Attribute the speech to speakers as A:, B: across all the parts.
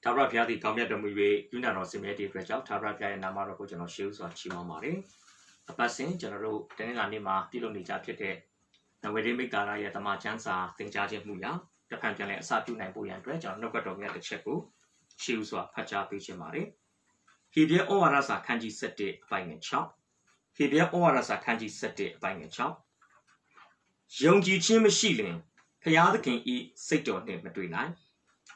A: ထာဝရဘုရားသည်ကောင်းမြတ်တော်မူ၍ယူနာတော်စင်မြဲတည်အတွက်ကြောင့်ထာဝရဘုရားရဲ့နာမတော်ကိုကျွန်တော်ရှေးဥစွာချီးမွမ်းပါတယ်။အပတ်စဉ်ကျွန်တော်တို့တနင်္လာနေ့မှာပြုလုပ်နေကြဖြစ်တဲ့နဝေရိမိတ်ကာရရဲ့တမန်ကျမ်းစာသင်ကြားခြင်းမှုရာတစ်ဖန်ပြန်လည်အစပြုနိုင်ဖို့ရန်အတွက်ကျွန်တော်နှုတ်ကပတ်တော်မြတ်တစ်ချက်ကိုရှေးဥစွာဖတ်ကြားပေးခြင်းပါတယ်။ဟေဘရဲဩဝါဒစာခန်းကြီး7အပိုင်းငယ်6ဟေဘရဲဩဝါဒစာခန်းကြီး7အပိုင်းငယ်6ယုံကြည်ခြင်းမရှိလျှင်ဘုရားသခင်ဤစိတ်တော်နှင့်မတွေ့နိုင်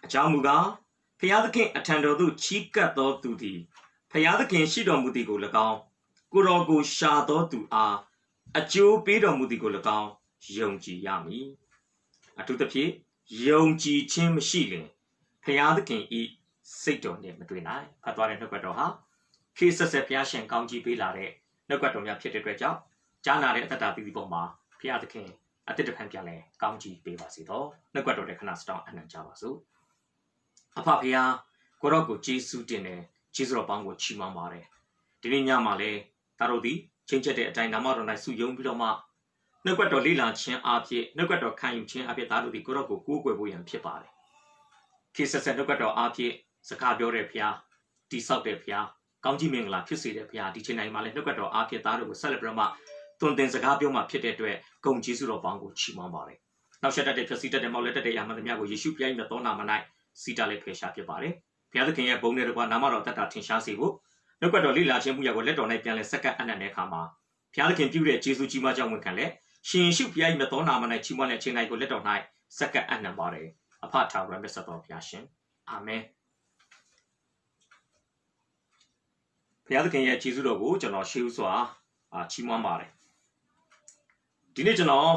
A: အကြောင်းမူကားဘုရားသခင်အထံတော်သို့ချီးကပ်သောသူသည်ဘုရားသခင်ရှိတော်မူသည်ကို၎င်းကိုတော်ကိုရှာသောသူအားအကျိုးပေးတော်မူသည်ကို၎င်းယုံကြည်ရမည်အထူးသဖြင့်ယုံကြည်ခြင်းမရှိလျှင်ဘုရားသခင်ဤစိတ်တော်နှင့်မတွေ့နိုင်ဖတ်သွားတဲ့နှုတ်ကပတ်တော်ဟာခေတ်ဆက်ဆက်ဘုရားရှင်ကောင်းချီးပေးလာတဲ့နှုတ်ကပတ်တော်များဖြစ်တဲ့အတွက်ကြောင့်ကြားနာတဲ့အတ္တပြည်ပေါ်မှာဘုရားသခင်အတိတ်တဖန်ပြန်လဲကောင်းချီးပေးပါစေတော့နှုတ်ကပတ်တော်တဲ့ခဏစတောင်းအနံ့ကြပါစို့အဖဖျားကိုရော့ကိုကျေးဇူးတင်တယ်ကျေးဇူးတော်ပေါင်းကိုချီးမွမ်းပါတယ်ဒီနေ့ညမှာလဲဒါတို့ဒီချင်းချက်တဲ့အတိုင်းနာမတော်၌စုယုံပြီးတော့မှနှုတ်ကပတ်တော်လေ့လာခြင်းအဖြစ်နှုတ်ကပတ်တော်ခံယူခြင်းအဖြစ်ဒါတို့ဒီကိုရော့ကိုကိုးကွယ်ဖို့ရန်ဖြစ်ပါတယ်ခေဆက်ဆက်နှုတ်ကပတ်တော်အဖြစ်စကားပြောတဲ့ဖျားတိဆောက်တဲ့ဖျားကောင်းကြီးမင်္ဂလာဖြစ်စေတဲ့ဖျားဒီချိန်တိုင်းမှာလဲနှုတ်ကပတ်တော်အဖြစ်ဒါတို့ကိုဆက်လက်ပြီးတော့မှတွင်တင်စကားပြောမှဖြစ်တဲ့အတွက်ဂုဏ်ကျေးဇူးတော်ပေါင်းကိုချီးမွမ်းပါတယ်နောက်ဆက်တတ်တဲ့ဖြစ်စီတတ်တဲ့မောက်လက်တတ်တဲ့ယာမန်သမျှကိုယေရှုပြိုင်တဲ့သောနာမ၌စီတာလေးဖေရှားဖြစ်ပါတယ်ဘုရားသခင်ရဲ့ဘုန်းနဲ့တကွာနာမတော်တတ်တာထင်ရှားစေဖို့နှုတ်ကပတ်တော်လိလာခြင်းမှုရာကိုလက်တော်၌ပြန်လဲစက္ကန့်အနံ့တဲ့အခါမှာဘုရားသခင်ပြုတဲ့ကျေးဇူးကြီးမားကြောင့်ဝန်ခံလဲရှင်ယေရှုဘုရား၏သောနာမ၌ချီးမွမ်းတဲ့အချိန်တိုင်းကိုလက်တော်၌စက္ကန့်အနံ့ပါတယ်အဖထာဝရမြတ်တော်ဘုရားရှင်အာမင်ဘုရားသခင်ရဲ့ကျေးဇူးတော်ကိုကျွန်တော်ရှေးဥစွာချီးမွမ်းပါတယ်ဒီနေ့ကျွန်တော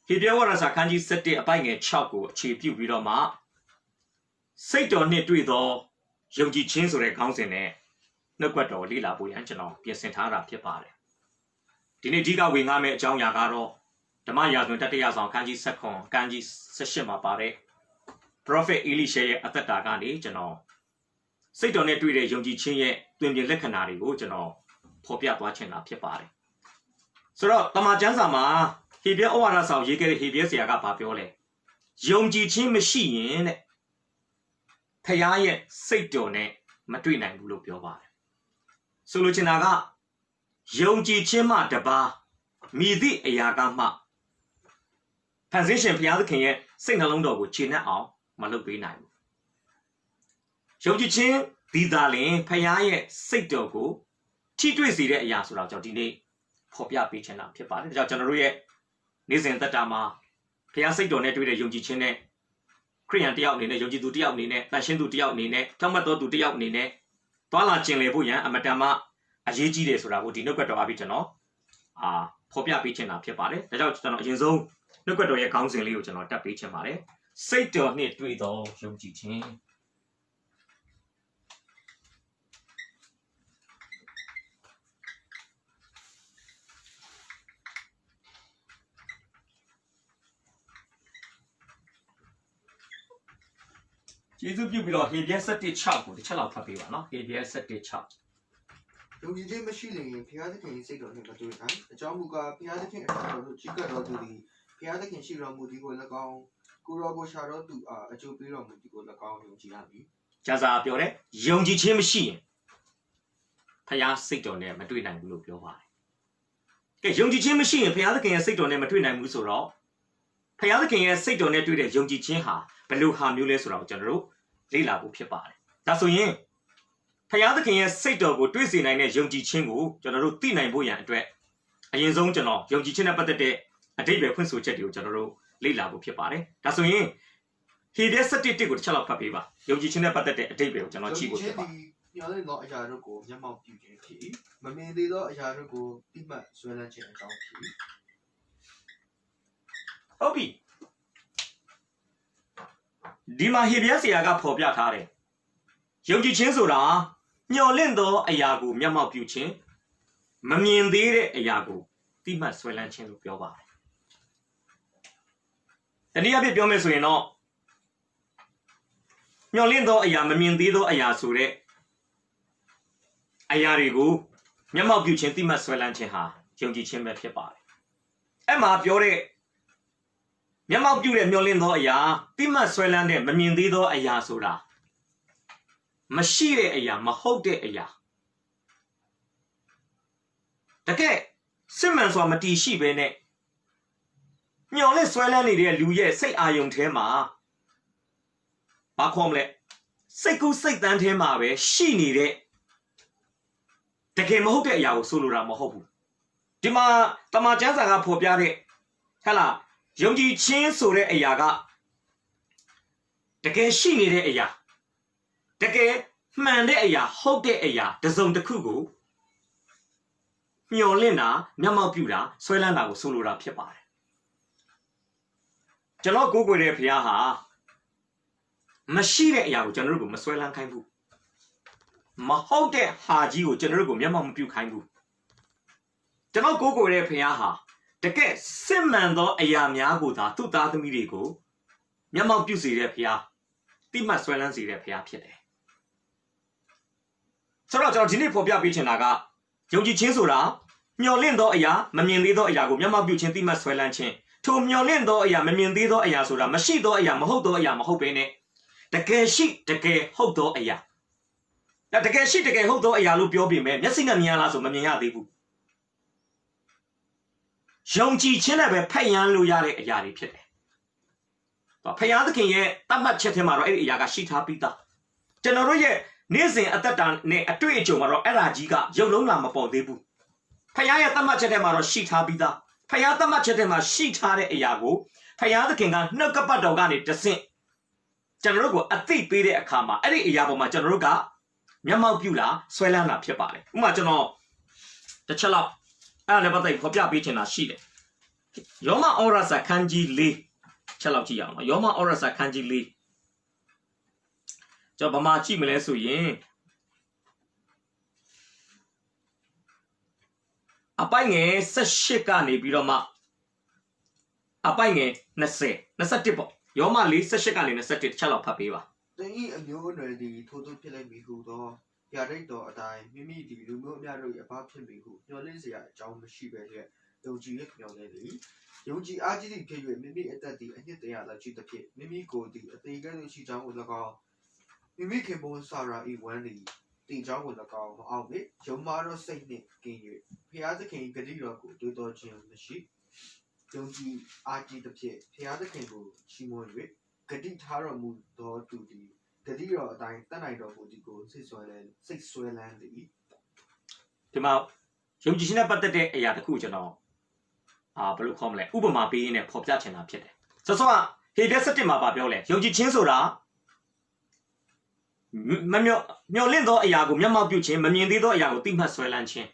A: ်ဟေဘရဲဝါဒစာခန်းကြီး7အပိုင်းငယ်6ကိုအခြေပြုပြီးတော့မှစိတ်တော်နှင့်တွေ့သောယုံကြည်ခြင်းဆိုတဲ့ခေါင်းစဉ်နဲ့နှုတ်ကပတ်တော်လေ့လာဖို့ရန်ကျွန်တော်ပြင်ဆင်ထားတာဖြစ်ပါတယ်ဒီနေ့အဓိကဝင်ငှမယ့်အကြောင်းအရာကတော့ဓမ္မရာဇဝင်တတိယဆောင်ခန်းကြီး7ခန်းကြီး18မှာပါတဲ့ Prophet Elisha ရဲ့အသက်တာကနေကျွန်တော်စိတ်တော်နဲ့တွေ့တဲ့ယုံကြည်ခြင်းရဲ့တွင်ပြင်လက္ခဏာတွေကိုကျွန်တော်ဖော်ပြသွားခြင်းတာဖြစ်ပါတယ်ဆိုတော့တမန်ကျမ်းစာမှာဟေဘရဲဩဝါဒစာရေးခဲ့တဲ့ဟေဘရဲဆရာကပြောလဲယုံကြည်ခြင်းမရှိရင်တဲ့ဖခင်ရဲ့စိတ်တော်နဲ့မတွေ့နိုင်ဘူးလို့ပြောပါတယ်ဆိုလိုချင်တာကယုံကြည်ခြင်းမှတပါမိသည့်အရာကမှဖန်ဆင်းရှင်ဘုရားသခင်ရဲ့စိတ်နှလုံးတော်ကိုခြေနှက်အောင်မလုပ်ပေးနိုင်ဘူးယုံကြည်ခြင်းဒီသာလင်ဖခင်ရဲ့စိတ်တော်ကိုထိတွေ့စေတဲ့အရာဆိုတော့ကျွန်တော်ဒီနေ့ဖော်ပြပေးချင်တာဖြစ်ပါတယ်ဒါကြောင့်ကျွန်တော်တို့ရဲ့နေ့စဉ်သက်တာမှာဘုရားစိတ်တော်နဲ့တွေ့တဲ့ယုံကြည်ခြင်းနဲ့ခရိယန်တယောက်အနေနဲ့ယုံကြည်သူတယောက်အနေနဲ့တန်ရှင်းသူတယောက်အနေနဲ့ထောက်မှတ်တော်သူတယောက်အနေနဲ့တွာလာကျင်လည်ဖို့ရန်အမတန်မှအရေးကြီးတယ်ဆိုတာကိုဒီနှုတ်ကပတ်တော်အပြီးကျွန်တော်ဖော်ပြပေးချင်တာဖြစ်ပါတယ်ဒါကြောင့်ကျွန်တော်အရင်ဆုံးနှုတ်ကပတ်တော်ရဲ့ခေါင်းစဉ်လေးကိုကျွန်တော်တက်ပေးချင်ပါတယ်စိတ်တော်နဲ့တွေ့သောယုံကြည်ခြင်းကျေးဇူးပြုပြီးတော့ဟေဘရဲ7:6ကိုတစ်ချက်လောက်ဖတ်ပေးပါနော်ဟေဘရဲ7:6
B: ယုံကြည်ခြင်းမရှိလျှင်ဘုရားသခင်၏စိတ်တော်နှင့်မတွေ့နိုင်အကြောင်းမူကားဘုရားသခင်အထံတော်သို့ချီးကပ်တော်သူသည်ဘုရားသခင်ရှိတော်မူသည်ကို၎င်းကိုရောကိုရှာတော်သူအားအကျိုးပေးတော်မူသည်ကို၎င်းယုံကြည်ရမည်
A: ကျမ်းစာပြောတယ်ယုံကြည်ခြင်းမရှိရင်ဘုရားစိတ်တော်နဲ့မတွေ့နိုင်ဘူးလို့ပြောပါတယ်ကဲယုံကြည်ခြင်းမရှိရင်ဘုရားသခင်ရဲ့စိတ်တော်နဲ့မတွေ့နိုင်ဘူးဆိုတော့ဘုရားသခင်ရဲ့စိတ်တော်နဲ့တွေ့တဲ့ယုံကြည်ခြင်းဟာဘယ်လိုဟာမျိုးလဲဆိုတာကိုကျွန်တော်တို့လေ့လာဖို့ဖြစ်ပါတယ်ဒါဆိုရင်ဘုရားသခင်ရဲ့စိတ်တော်ကိုတွေ့စေနိုင်တဲ့ယုံကြည်ခြင်းကိုကျွန်တော်တို့သိနိုင်ဖို့ရန်အတွက်အရင်ဆုံးကျွန်တော်ယုံကြည်ခြင်းနဲ့ပတ်သက်တဲ့အဓိပ္ပာယ်ဖွင့်ဆိုချက်တွေကိုကျွန်တော်တို့လေ့လာဖို့ဖြစ်ပါတယ်ဒါဆိုရင်ဟေဘရဲ7:1ကိုတစ်ချက်လောက်ဖတ်ပေးပါယုံကြည်ခြင်းနဲ့ပတ်သက်တဲ့အဓိပ္ပာယ်ကိုကျွန်တော်ကြည့်ဖို့ဖြစ်ပါမ
B: ျှော်လင့်သောအရာတို့ကိုမျက်မှောက်ပြုခြင်းဖြစ်မမြင်သေးသောအရာတို့ကိုတိမှတ်ဆွဲလန်းခြင်းအကြောင်းဖြစ်ဟ
A: ုတ်ပြီဒီမှာဟေဘရဲဆရာကဖော်ပြထားတယ်ယုံကြည်ခြင်းဆိုတာမျှော်လင့်သောအရာကိုမျက်မှောက်ပြုခြင်းမမြင်သေးတဲ့အရာကိုတိမှတ်ဆွဲလန်းခြင်းလို့ပြောပါတယ်တနည်းအားဖြင့်ပြောမယ်ဆိုရင်တော့မျှော်လင့်သောအရာမမြင်သေးသောအရာဆိုတဲ့အရာတွေကိုမျက်မှောက်ပြုခြင်းတိမှတ်ဆွဲလန်းခြင်းဟာယုံကြည်ခြင်းပဲဖြစ်ပါတယ်အဲ့မှာပြောတဲ့မျက်မှောက်ပြုတဲ့မျှော်လင့်သောအရာတိမှတ်ဆွဲလန်းတဲ့မမြင်သေးသောအရာဆိုတာ မရှိတဲ့အရာမဟုတ်တဲ့အရာတကယ်စစ်မှန်စွာမတည်ရှိဘဲနဲ့မျော်လင့်ဆွဲလန်းနေတဲ့လူရဲ့စိတ်အာယုံထဲမှာဘာခေါ်မလဲစိတ်ကူးစိတ်တန်းထဲမှာပဲရှိနေတဲ့တကယ်မဟုတ်တဲ့အရာကိုဆိုလိုတာမဟုတ်ဘူးဒီမှာတမန်ကျမ်းစာကဖော်ပြတဲ့ဟဲ့လားယုံကြည်ခြင်းဆိုတဲ့အရာကတကယ်ရှိနေတဲ့အရာတကယ်မှန်တဲ့အရာဟုတ်တဲ့အရာတစ်စုံတစ်ခုကိုမျော်လင့်တာမျက်မှောက်ပြုတာဆွဲလန်းတာကိုဆိုလိုတာဖြစ်ပါတယ်ကျွန်တော်ကိုးကွယ်တဲ့ဘုရားဟာမရှိတဲ့အရာကိုကျွန်တော်တို့ကိုမဆွဲလန်းခိုင်းဘူးမဟုတ်တဲ့ဟာကြီးကိုကျွန်တော်တို့ကိုမျက်မှောက်မပြုခိုင်းဘူးကျွန်တော်ကိုးကွယ်တဲ့ဘုရားဟာတကယ်စစ်မှန်သောအရာများကိုသာသူ့သားသမီးတွေကိုမျက်မှောက်ပြုစေတဲ့ဘုရားတိမှတ်ဆွဲလန်းစေတဲ့ဘုရားဖြစ်တယ်ဆိုတော့ကျွန်တော်ဒီနေ့ဖော်ပြပေးချင်တာကယုံကြည်ခြင်းဆိုတာမျှော်လင့်သောအရာမမြင်သေးသောအရာကိုမျက်မှောက်ပြုခြင်းတိမှတ်ဆွဲလန်းခြင်းထိုမျှော်လင့်သောအရာမမြင်သေးသောအရာဆိုတာမရှိသောအရာမဟုတ်သောအရာမဟုတ်ဘဲနဲ့တကယ်ရှိတကယ်ဟုတ်သောအရာတကယ်ရှိတကယ်ဟုတ်သောအရာလို့ပြောပြီးမယ်မျက်စိနဲ့မြင်လားဆိုမမြင်ရသေးဘူးယုံကြည်ခြင်းနဲ့ပဲဖက်ယမ်းလို့ရတဲ့အရာတွေဖြစ်တယ်ဖခင်သခင်ရဲ့တတ်မှတ်ချက်ထဲမှာတော့အဲ့ဒီအရာကရှိထားပြီးသားကျွန်တော်တို့ရဲ့နေ့စဉ်အသက်တာနဲ့အတွေ့အကြုံမှာတော့အဲ့ဒါကြီးကရုပ်လုံးလာမပေါ်သေးဘူးဖခင်ရဲ့တတ်မှတ်ချက်ထဲမှာတော့ရှိထားပြီးသားဖခင်တတ်မှတ်ချက်ထဲမှာရှိထားတဲ့အရာကိုဖခင်သခင်ကနှုတ်ကပတ်တော်ကနေတဆင့်ကျွန်တော်တို့ကိုအသိပေးတဲ့အခါမှာအဲ့ဒီအရာပေါ်မှာကျွန်တော်တို့ကမျက်မှောက်ပြုလာဆွဲလန်းလာဖြစ်ပါတယ်ဥပမာကျွန်တော်တစ်ချက်လောက်အဲ့ဒါလည်းပတ်သက်ဖော်ပြပေးချင်တာရှိတယ်ယောမဩရစာခန်းကြီး၄ချက်လောက်ကြည့်ရအောင်နော်ယောမဩရစာခန်းကြီး၄ကျွန်တော်ဗမာကြည့်မလဲဆိုရင်အပိုင်ငယ်18ကနေပြီးတော့မှအပိုင်ငယ်21ပေါ့ယောမ4 18ကနေ21တစ်ချက်လောက်ဖတ်ပေးပါ
B: တင်ဤအမျိုးအနွယ်သည်ထိုသို့ဖြစ်လိုက်ပြီဟုသောရာရိတ်တော်အတိုင်းမိမိသည်လူမျိုးအများတို့၏အဖဖြစ်ပြီဟုညှော်လင့်เสียအကြောင်းမရှိပဲလျက်ယုံကြည်၍မျှော်လင့်သည်ယုံကြည်အားကြီးသည့်ဖြစ်၍မိမိအသက်သည်အနှစ်တရာလောက်ရှိသဖြင့်မိမိကိုယ်သည်အသေးကဲ့သို့ရှိကြောင်းကို၎င်းမိမိခင်ပွန်းဆာရာ၏ဝမ်းသည်တည်ကြောင်းကို၎င်းမအောင်ပေယုံမာသောစိတ်နှင့်ကင်း၍ဖျားသခင်ဂတိတော်ကိုတွေးတော်ခြင်းမရှိယုံကြည်အားကြီးသဖြင့်ဖျားသခင်ကိုချီးမွမ်း၍ဂတိထားတော်မူသောသူသည်ဂတိတော်အတိုင်းတတ်နိုင်တော်မူသည်ကိုစိတ်ဆွဲလန်းသည်
A: ဒီမှာယုံကြည်ခြင်းနဲ့ပတ်သက်တဲ့အရာတစ်ခုကျွန်တော်ဘယ်လိုခေါ်မလဲဥပမာပေးရင်းနဲ့ဖော်ပြချင်တာဖြစ်တယ်ဆိုတော့ဟေဒက်7မှာပြောလဲယုံကြည်ခြင်းဆိုတာမမျှော်လင့်သောအရာကိုမျက်မှောက်ပြုခြင်းမမြင်သေးသောအရာကိုသိမှတ်ဆွဲလန်းခြင်း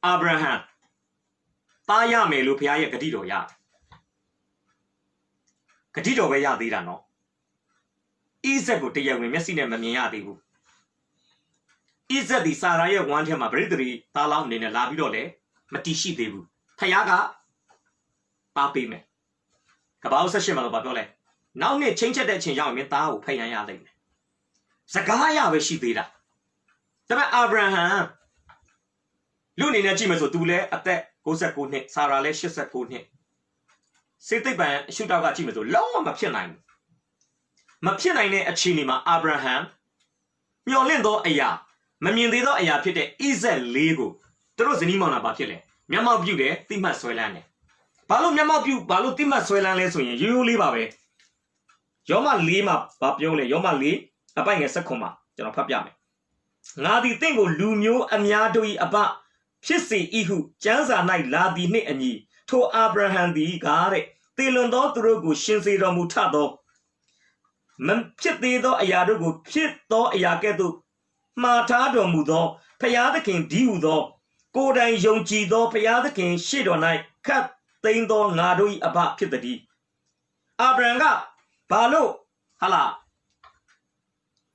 A: အာဗြဟံသားရမယ်လို့ဘုရားရဲ့ဂတိတော်ရတယ်ဂတိတော်ပဲရသေးတာနော်ဣဇက်ကိုတရားဝင်မျက်စိနဲ့မမြင်ရသေးဘူးဣဇက်ဒီစာရာရဲ့ဝမ်းထဲမှာပရိသေရီသားလောင်းအနေနဲ့လာပြီးတော့လေမတည်ရှိသေးဘူးဖခင်ကပါပေးမယ်ကပ္ပဦး18မှာတော့ပြောလဲနောက်နေ့ချင်းချက်တဲ့အချိန်ရောက်ရင်သားကိုဖျက်ရလိမ့်မယ်စကားရပဲရှိသေးတာဒါပေမဲ့အာဗြဟံလူအနေနဲ့ကြည့်မယ်ဆိုသူလည်းအသက်69နှစ်စာရာလည်း89နှစ်စေတိတ်ပံအရှုတောက်ကကြည့်မယ်ဆိုလုံးဝမဖြစ်နိုင်ဘူးမဖြစ်နိုင်တဲ့အခြေအနေမှာအာဗြဟံမျှော်လင့်သောအရာမမြင်သေးသောအရာဖြစ်တဲ့ဣဇက်၄ကိုသူတို့ဇနီးမောင်နှံဘာဖြစ်လဲမျက်မှောက်ပြုတယ်တိမှတ်ဆွဲလန်းတယ်ဘာလို့မျက်မှောက်ပြုဘာလို့တိမှတ်ဆွဲလန်းလဲဆိုရင်ရိုးရိုးလေးပါပဲယောမ4မှာဘာပြောလဲယောမ4အပိုင်ငယ်7မှာကျွန်တော်ဖတ်ပြမယ်ငါသည်တင့်ကိုလူမျိုးအများတို့၏အပဖြစ်စေ၏ဟုကျမ်းစာ၌လာသည်နှင့်အညီထိုအာဗြဟံသည်ကားတဲ့တည်လွန်သောသူတို့ကိုရှင်စေတော်မူထသောမဖြစ်သေးသောအရာတို့ကိုဖြစ်သောအရာကဲ့သို့မှားထားတော်မူသောဖျားသခင်ဒီဟုသောကိုယ်တိုင်ယုံကြည်သောဖျားသခင်ရှေ့တော်၌ခတ်သိမ်းသောငါတို့၏အဘဖြစ်သည်အာဗြဟံကဘာလို့ဟာလား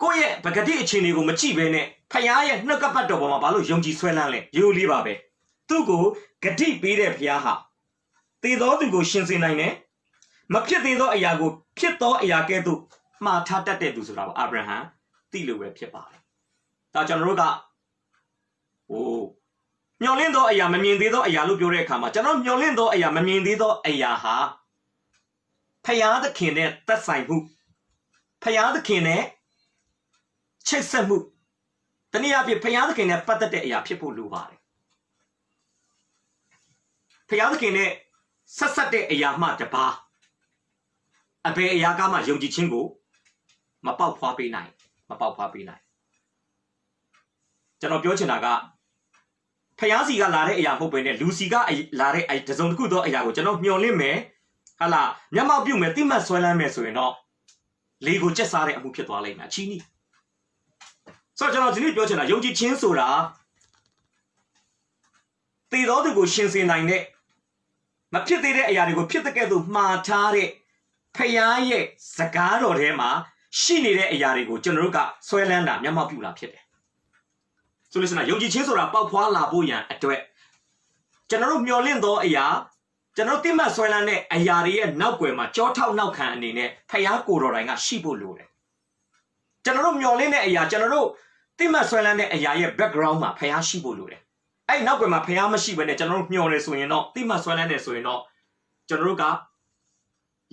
A: ကိုယ့်ရဲ့ပဂတိအခြေအနေကိုမကြည့်ဘဲနဲ့ဖျားရဲ့နှုတ်ကပတ်တော်ပေါ်မှာဘာလို့ယုံကြည်ဆွဲလန်းလဲရိုးလေးပါပဲသူ့ကိုဂတိပေးတဲ့ဖျားဟာတည်သောသူကိုရှင်စေနိုင်တယ်မဖြစ်သေးသောအရာကိုဖြစ်သောအရာကဲ့သို့မှားထားတတ်တဲ့သူဆိုတာပါအာဗြဟံသိလို့ပဲဖြစ်ပါတယ်ဒါကျွန်တော်တို့ကမျှော်လင့်သောအရာမမြင်သေးသောအရာလို့ပြောတဲ့အခါမှာကျွန်တော်မျှော်လင့်သောအရာမမြင်သေးသောအရာဟာဖျားသခင်နဲ့သက်ဆိုင်မှုဖျားသခင်နဲ့ ချိတ်ဆက်မှုတနည်းအားဖြင့်ဖယားသခင်နဲ့ပတ်သက်တဲ့အရာဖြစ်ဖို့လိုပါတယ်ဖယားသခင်နဲ့ဆက်ဆက်တဲ့အရာမှတပါအဘယ်အရာကမှယုံကြည်ခြင်းကိုမပေါက်ဖွားပေးနိုင်ကျွန်တော်ပြောချင်တာကဖယားစီကလာတဲ့အရာမဟုတ်ဘဲနဲ့လူစီကလာတဲ့တစုံတစ်ခုသောအရာကိုကျွန်တော်မျှော်လင့်မယ်ဟာလားမျက်မှောက်ပြုမယ်တိမှတ်ဆွဲလန်းမယ်ဆိုရင်တော့လေကိုကျက်စားတဲ့အမှုဖြစ်သွားလိမ့်မယ်အချီးနီးဆိုတော့ကျွန်တော်ဒီနေ့ပြောချင်တာယုံကြည်ခြင်းဆိုတာတည်တော်သူကိုရှင်စင်နိုင်တဲ့မဖြစ်သေးတဲ့အရာတွေကိုဖြစ်တဲ့ကဲ့သို့မှားထားတဲ့ဖယားရဲ့စကားတော်ထဲမှာရှိနေတဲ့အရာတွေကိုကျွန်တော်တို့ကဆွဲလန်းတာမျက်မှောက်ပြုတာဖြစ်တယ်ဆိုလို့ရှိရင်ယုံကြည်ခြင်းဆိုတာပေါက်ဖွားလာဖို့ရန်အတွက်ကျွန်တော်တို့မျှော်လင့်သောအရာကျွန်တော်တိမှတ်ဆွဲလန်းတဲ့အရာတွေရဲ့နောက်ွယ်မှာကြောထောက်နောက်ခံအနေနဲ့ဖယားကိုယ်တော်တိုင်ကရှိဖို့လိုတယ်ကျွန်တော်တို့မျှော်လင့်တဲ့အရာကျွန်တော်တို့တိမှတ်ဆွဲလန်းတဲ့အရာရဲ့ background မှာဖယားရှိဖို့လိုတယ်အဲ့နောက်ွယ်မှာဖယားမရှိဘဲနဲ့ကျွန်တော်တို့မျှော်နေဆိုရင်တော့တိမှတ်ဆွဲလန်းနေဆိုရင်တော့ကျွန်တော်တို့က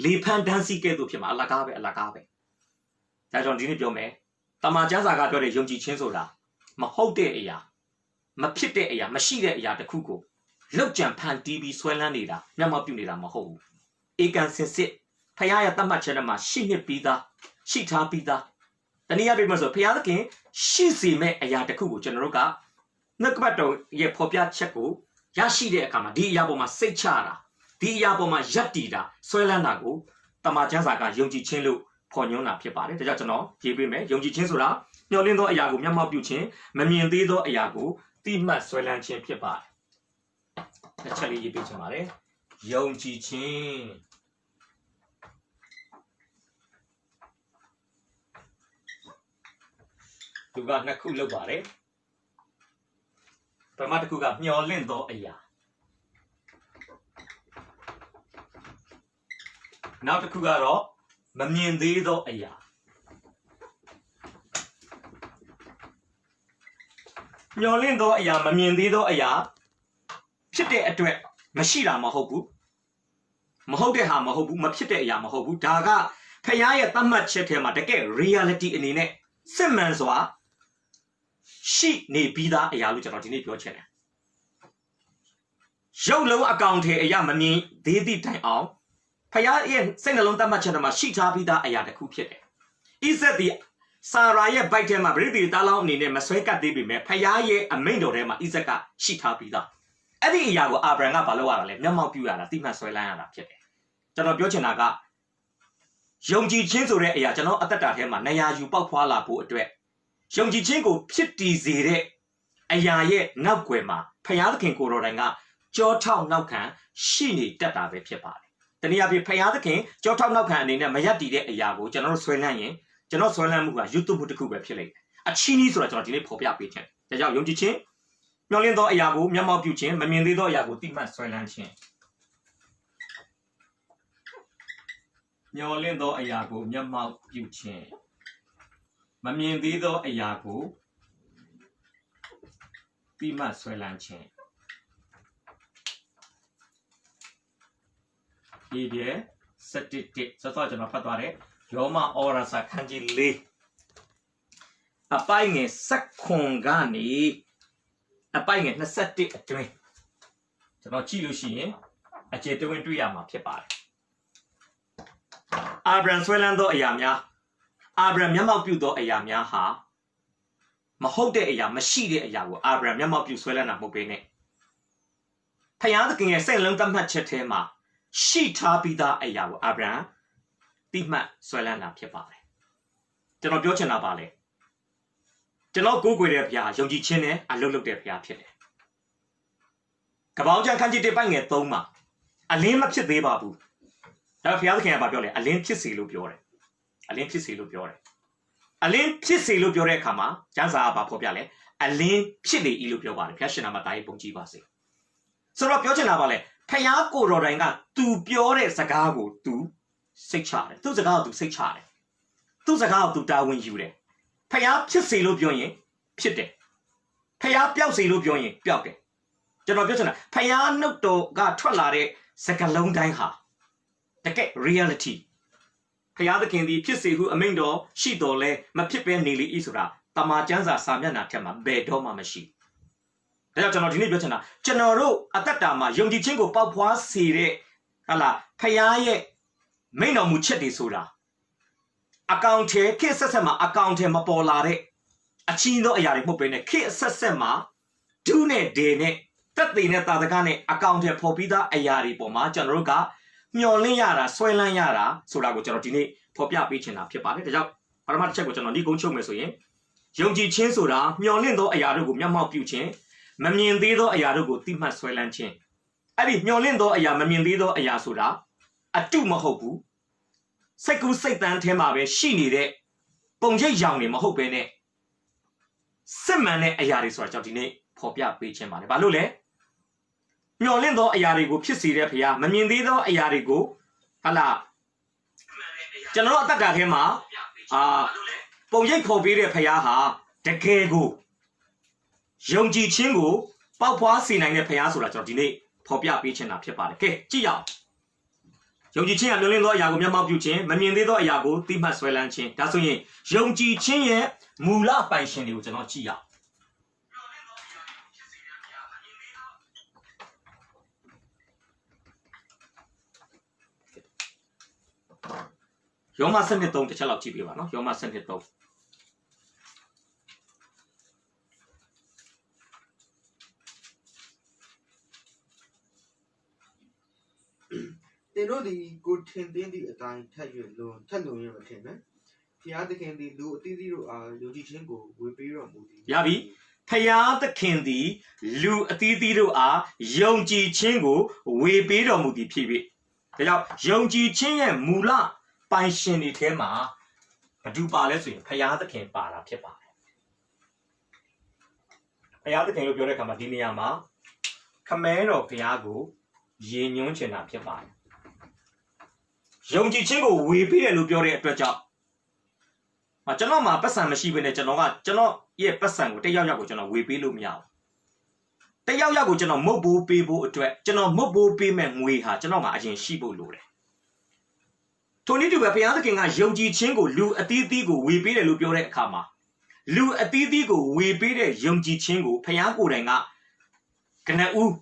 A: လေဖန်တန်းစီကဲ့သို့ဖြစ်မှာအလကားပဲဒါကြောင့်ဒီနေ့ပြောမယ်တမန်ကျမ်းစာကပြောတဲ့ယုံကြည်ခြင်းဆိုတာမဟုတ်တဲ့အရာမဖြစ်တဲ့အရာမရှိတဲ့အရာတစ်ခုကိုလောက်ကြံဖန်တီးပြီးဆွဲလန်းနေတာမျက်မှောက်ပြုနေတာမဟုတ်ဘူးဧကန်စင်စစ်ဖယားရဲ့တတ်မှတ်ချက်ထဲမှာရှိနေပြီးသားရှိထားပြီးသားတနည်းအားဖြင့်ဆိုဖယားသခင်ရှိစေမဲ့အရာတစ်ခုကိုကျွန်တော်တို့ကနှုတ်ကပတ်တော်ရဲ့ဖော်ပြချက်ကိုရရှိတဲ့အခါမှာဒီအရာပေါ်မှာစိတ်ချတာဒီအရာပေါ်မှာယက်တီတာဆွဲလန်းတာကိုတမန်ကျမ်းစာကယုံကြည်ခြင်းလို့ခေါ်ညွှန်းတာဖြစ်ပါတယ်ဒါကြောင့်ကျွန်တော်ရေးပေးမယ်ယုံကြည်ခြင်းဆိုတာမျှော်လင့်သောအရာကိုမျက်မှောက်ပြုခြင်းမမြင်သေးသောအရာကိုတိမှတ်ဆွဲလန်းခြင်းဖြစ်ပါတယ်တစ်ချက်လေးရေးပေးချင်ပါတယ်ယုံကြည်ခြင်းသူကနှစ်ခုလုပ်ပါတယ်ပထမတစ်ခုကမျှော်လင့်သောအရာနောက်တစ်ခုကတော့မမြင်သေးသောအရာမျှော်လင့်သောအရာမမြင်သေးသောအရာဖြစ်တဲ့အတွက်မရှိတာမဟုတ်ဘူးမဟုတ်တဲ့ဟာမဟုတ်ဘူးမဖြစ်တဲ့အရာမဟုတ်ဘူးဒါကဖယားရဲ့သတ်မှတ်ချက်ထဲမှာတကယ် reality အနေနဲ့စစ်မှန်စွာရှိနေပြီးသားအရာလို့ကျွန်တော်ဒီနေ့ပြောချင်တယ်ရုပ်လုံးအကောင့်ထဲအရာမမြင်သေးသည့်တိုင်အောင်ဖယားရဲ့စိတ်နှလုံးသတ်မှတ်ချက်ထဲမှာရှိထားပြီးသားအရာတစ်ခုဖြစ်တယ်ဣဇက်ဒီဆာရာရဲ့ဘိုက်ထဲမှာဗြိတိသားလောင်းအနေနဲ့မဆွဲကပ်သေးပေမဲ့ဖယားရဲ့အမိန့်တော်ထဲမှာဣဇက်ကရှိထားပြီးသားအဲ့ဒီအရာကိုအာဗြဟံကဘာလုပ်ရတာလဲမျက်မှောက်ပြုရတာတိမှတ်ဆွဲလန်းရတာဖြစ်တယ်ကျွန်တော်ပြောချင်တာကယုံကြည်ခြင်းဆိုတဲ့အရာကျွန်တော်အသက်တာထဲမှာနေရာယူပေါက်ဖွာလာဖို့အတွက်ယုံကြည်ခြင်းကိုဖြစ်တည်စေတဲ့အရာရဲ့နောက်ွယ်မှာဖယားသခင်ကိုယ်တော်တိုင်ကကြောထောက်နောက်ခံရှိနေတတ်တာပဲဖြစ်ပါတယ်တနည်းအားဖြင့်ဖယားသခင်ကြောထောက်နောက်ခံအနေနဲ့မယက်တည်တဲ့အရာကိုကျွန်တော်တို့ဆွဲလန်းရင်ကျွန်တော်ဆွဲလန်းမှုကယူတူမှုတစ်ခုပဲဖြစ်လိမ့်မယ်အချီးနီးဆိုတာကျွန်တော်ဒီနေ့ဖော်ပြပေးခြင်းဒါကြောင့်ယုံကြည်ခြင်းမျှော်လင့်သောအရာကိုမျက်မှောက်ပြုခြင်းမမြင်သေးသောအရာကိုတိမှတ်ဆွဲလန်းခြင်းမျှော်လင့်သောအရာကိုမျက်မှောက်ပြုခြင်းမမြင်သေးသောအရာကိုတိမှတ်ဆွဲလန်းခြင်းဒီပြည့်17စောစောကျွန်တော်ဖတ်သွားတယ်ယောမဩရစာခန်းကြီး4အပိုင်းငယ်7ကနေအပိုင်းငယ်21အတွင်းကျွန်တော်ကြည့်လို့ရှိရင်အကျေတဝင်းတွေ့ရမှာဖြစ်ပါတယ်အာဗြဟံဆွဲလန်းသောအရာများအာဗြဟံမျက်မှောက်ပြုသောအရာများဟာမဟုတ်တဲ့အရာမရှိတဲ့အရာကိုအာဗြဟံမျက်မှောက်ပြုဆွဲလန်းတာမဟုတ်ဘဲနဲ့ဖယားသခင်ရဲ့စိတ်လုံးသတ်မှတ်ချက်ထဲမှာရှိထားပြီးသားအရာကိုအာဗြဟံတိမှတ်ဆွဲလန်းတာဖြစ်ပါတယ်ကျွန်တော်ပြောချင်တာပါလေကျွန်တော်ကိုးကွယ်တဲ့ဘုရားယုံကြည်ခြင်းနဲ့အလုပ်လုပ်တဲ့ဘုရားဖြစ်တယ်ကပ္ပအောင်ကျမ်းခန်းကြီး1ပိုင်းငယ်3မှာအလင်းမဖြစ်သေးပါဘူးဒါဘုရားသခင်ကပြောလေအလင်းဖြစ်စေလို့ပြောတယ်အလင်းဖြစ်စေလို့ပြောတယ်အလင်းဖြစ်စေလို့ပြောတဲ့အခါမှာကျမ်းစာကဘာဖော်ပြလဲအလင်းဖြစ်နေ၏လို့ပြောပါတယ်ဘုရားရှင်နာမတာရေးပုံကြည့်ပါစေဆိုတော့ပြောချင်တာပါလေဖယားကိုတော်တိုင်က तू ပြောတဲ့စကားကို तू စိတ်ချတယ်သူ့စကားကို तू စိတ်ချတယ်သူ့စကားကို तू တာဝန်ယူတယ်ဖယားဖြစ်စေလို့ပြောရင်ဖြစ်တယ်ဖယားပျောက်စေလို့ပြောရင်ပျောက်တယ်ကျွန်တော်ပြောချင်တာဖယားနှုတ်တော်ကထွက်လာတဲ့စကားလုံးတိုင်းဟာတကယ် reality ဖယားသခင်ဒီဖြစ်စေဟုအမိန့်တော်ရှိတော်လဲမဖြစ်ပဲနေလေ၏ဆိုတာ တမာကျမ်းစာစာမျက်နှာထက်မှာဘယ်တော့မှမရှိဒါကြောင့်ကျွန်တော်ဒီနေ့ပြောချင်တာကျွန်တော်တို့အသက်တာမှာယုံကြည်ခြင်းကိုပေါက်ဖွားစေတဲ့ဟာလားဖခင်ရဲ့မိန့်တော်မူချက်တွေဆိုတာအကောင့်ထဲခေတ်ဆက်ဆက်မှာအကောင့်ထဲမပေါ်လာတဲ့အချင်းသောအရာတွေမှုတ်ပေးနေခေတ်ဆက်ဆက်မှာဒုနဲ့ဒေနဲ့တက်သေးနဲ့တာတကားနဲ့အကောင့်ထဲပေါ်ပြီးသားအရာတွေပေါ်မှာကျွန်တော်တို့ကမျောလင့်ရတာဆွဲလန်းရတာဆိုတာကိုကျွန်တော်ဒီနေ့ဖော်ပြပေးချင်တာဖြစ်ပါတယ်ဒါကြောင့်ပထမတစ်ချက်ကိုကျွန်တော်ဒီကုန်းချုပ်မယ်ဆိုရင်ယုံကြည်ခြင်းဆိုတာမျောလင့်သောအရာတို့ကိုမျက်မှောက်ပြုခြင်းမမြင်သေးသောအရာတို့ကိုတိမှတ်ဆွဲလန်းခြင်းအဲ့ဒီမျောလင့်သောအရာမမြင်သေးသောအရာဆိုတာအတုမဟုတ်ဘူးစိတ်ကူးစိတ်တန်းထဲမှာပဲရှိနေတဲ့ပုံရိပ်ရောင်တွေမဟုတ်ဘဲနဲ့စစ်မှန်တဲ့အရာတွေဆိုတာကျွန်တော်ဒီနေ့ဖော်ပြပေးခြင်းပါတယ်ဘာလို့လဲမျောလင့်သောအရာတွေကိုဖြစ်စေတဲ့ဖခင်မမြင်သေးသောအရာတွေကိုဟာလားကျွန်တော်တို့အသက်တာထဲမှာပုံရိပ်ဖော်ပေးတဲ့ဖခင်ဟာတကယ်ကိုယုံကြည်ခြင်းကိုပေါက်ဖွားစေနိုင်တဲ့ဖခင်ဆိုတာကျွန်တော်ဒီနေ့ဖော်ပြပေးခြင်းတာဖြစ်ပါတယ်ကဲကြည့်ရအောင်ယုံကြည်ခြင်းကမျောလင့်သောအရာကိုမျက်မှောက်ပြုခြင်းမမြင်သေးသောအရာကိုသိမှတ်ဆွဲလန်းခြင်းဒါဆိုရင်ယုံကြည်ခြင်းရဲ့မူလပိုင်ရှင်တွေကိုကျွန်တော်ကြည့်ရအောင်ယောမစနစ်3တစ်ချက်လောက်ကြည့်ပြပါနော်ယောမစနစ်3
B: တင်တို့ဒီကိုထင်သိသည့်အတိုင်းထက်လွန်ရမထင်နဲ့ဖျားသခင်ဒီလူအသီးသီးတို့အားယုံကြည်ခြင်းကိုဝေပေးတော်မူသည်
A: ရပြီဖျားသခင်သည်လူအသီးသီးတို့အားယုံကြည်ခြင်းကိုဝေပေးတော်မူသည်ဖြစ်ပြီဒါကြောင့်ယုံကြည်ခြင်းရဲ့မူလပိုင်ရှင်တွေထဲမှာဘာတူပါလဲဆိုရင်ဖျားသခင်ပါတာဖြစ်ပါတယ်ဖျားသခင်လို့ပြောတဲ့အခါမှာဒီနေရာမှာခမဲတော်ဖျားကိုရည်ညွှန်းချင်တာဖြစ်ပါတယ်ယုံကြည်ခြင်းကိုဝေပေးတယ်လို့ပြောတဲ့အတွက်ကြောင့်ကျွန်တော်မှာပတ်စံမရှိဘဲနဲ့ကျွန်တော်ရဲ့ပတ်စံကိုတယောက်ယောက်ကိုကျွန်တော်ဝေပေးလို့မရဘူးတယောက်ယောက်ကိုကျွန်တော်မုတ်ဘိုးပေးဖို့အတွက်ကျွန်တော်မုတ်ဘိုးပေးမဲ့ငွေဟာကျွန်တော်မှာအရင်ရှိဖို့လိုတယ်ထိုနည်းတူပဲဘုရားသခင်ကယုံကြည်ခြင်းကိုလူအသီးသီးကိုဝေပေးတယ်လို့ပြောတဲ့အခါမှာလူအသီးသီးကိုဝေပေးတဲ့ယုံကြည်ခြင်းကိုဘုရားကိုယ်တိုင်ကကနဦး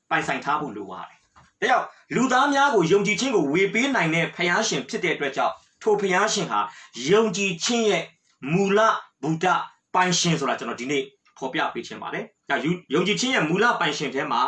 A: ပိုင်ဆိုင်ထားဖို့လိုပါတယ်ဒါကြောင့်လူသားများကိုယုံကြည်ခြင်းကိုဝေပေးနိုင်တဲ့ဘုရားရှင်ဖြစ်တဲ့အတွက်ကြောင့်ထိုဘုရားရှင်ဟာယုံကြည်ခြင်းရဲ့မူလဗုဒ္ဓပိုင်ရှင်ဆိုတာကျွန်တော်ဒီနေ့ဖော်ပြပေးခြင်းပါတယ်ဒါယုံကြည်ခြင်းရဲ့မူလပိုင်ရှင်ထဲမှာ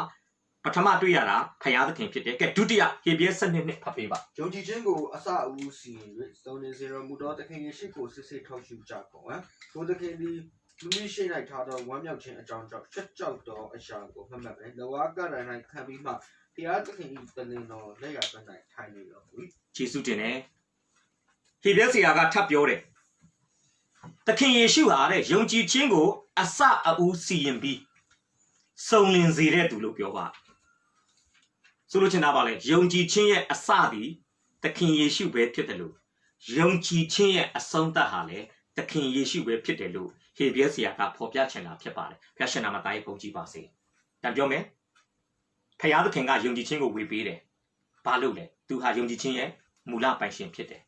A: ပထမတွေ့ရတာဖခင်သခင်ဖြစ်တယ်ကဲဒုတိယဟေဘရဲ7နှစ်ဖတ်ပေးပါ
B: ယုံကြည်ခြင်းကိုအစအဦးစီရင်၍သုံးနေစေတော်မူသောသခင်ယေရှုကိုစစ်စစ်ထောက်ရှုကြကုန်ထိုသခင်သည်လူမျိုးရှိ၌ထားသောဝမ်းမြောက်ခြင်းအကြောင်းကြောင့်ချက်ကြောက်သောအရာကိုမှတ်မှတ်ပဲလောကကရ၌ခံပြီးမှဖခင်သခင်၏တလင်းတော်လက်ရပ၌ထိုင်နေတော်မူ၏
A: ယေရှုတင်တယ်ဟေဘရဲဆရာကထပ်ပြောတယ်သခင်ယေရှုဟာတဲ့ယုံကြည်ခြင်းကိုအစအဦးစီရင်ပြီးစုံလင်စေတဲ့သူလို့ပြောပါဆိုလိုချင်တာပါလေယုံကြည်ခြင်းရဲ့အစသည်သခင်ယေရှုပဲဖြစ်တယ်လို့ယုံကြည်ခြင်းရဲ့အဆုံးသတ်ဟာလေသခင်ယေရှုပဲဖြစ်တယ်လို့ဟေဘရဲဆရာကဖော်ပြချင်တာဖြစ်ပါတယ်ဖခင်ရှင်နာမသားရေးပုံကြည့်ပါစေတန်ပြောမယ်ဖခင်သခင်ကယုံကြည်ခြင်းကိုဝေပေးတယ်ဘာလို့လဲသူဟာယုံကြည်ခြင်းရဲ့မူလပိုင်ရှင်ဖြစ်တယ်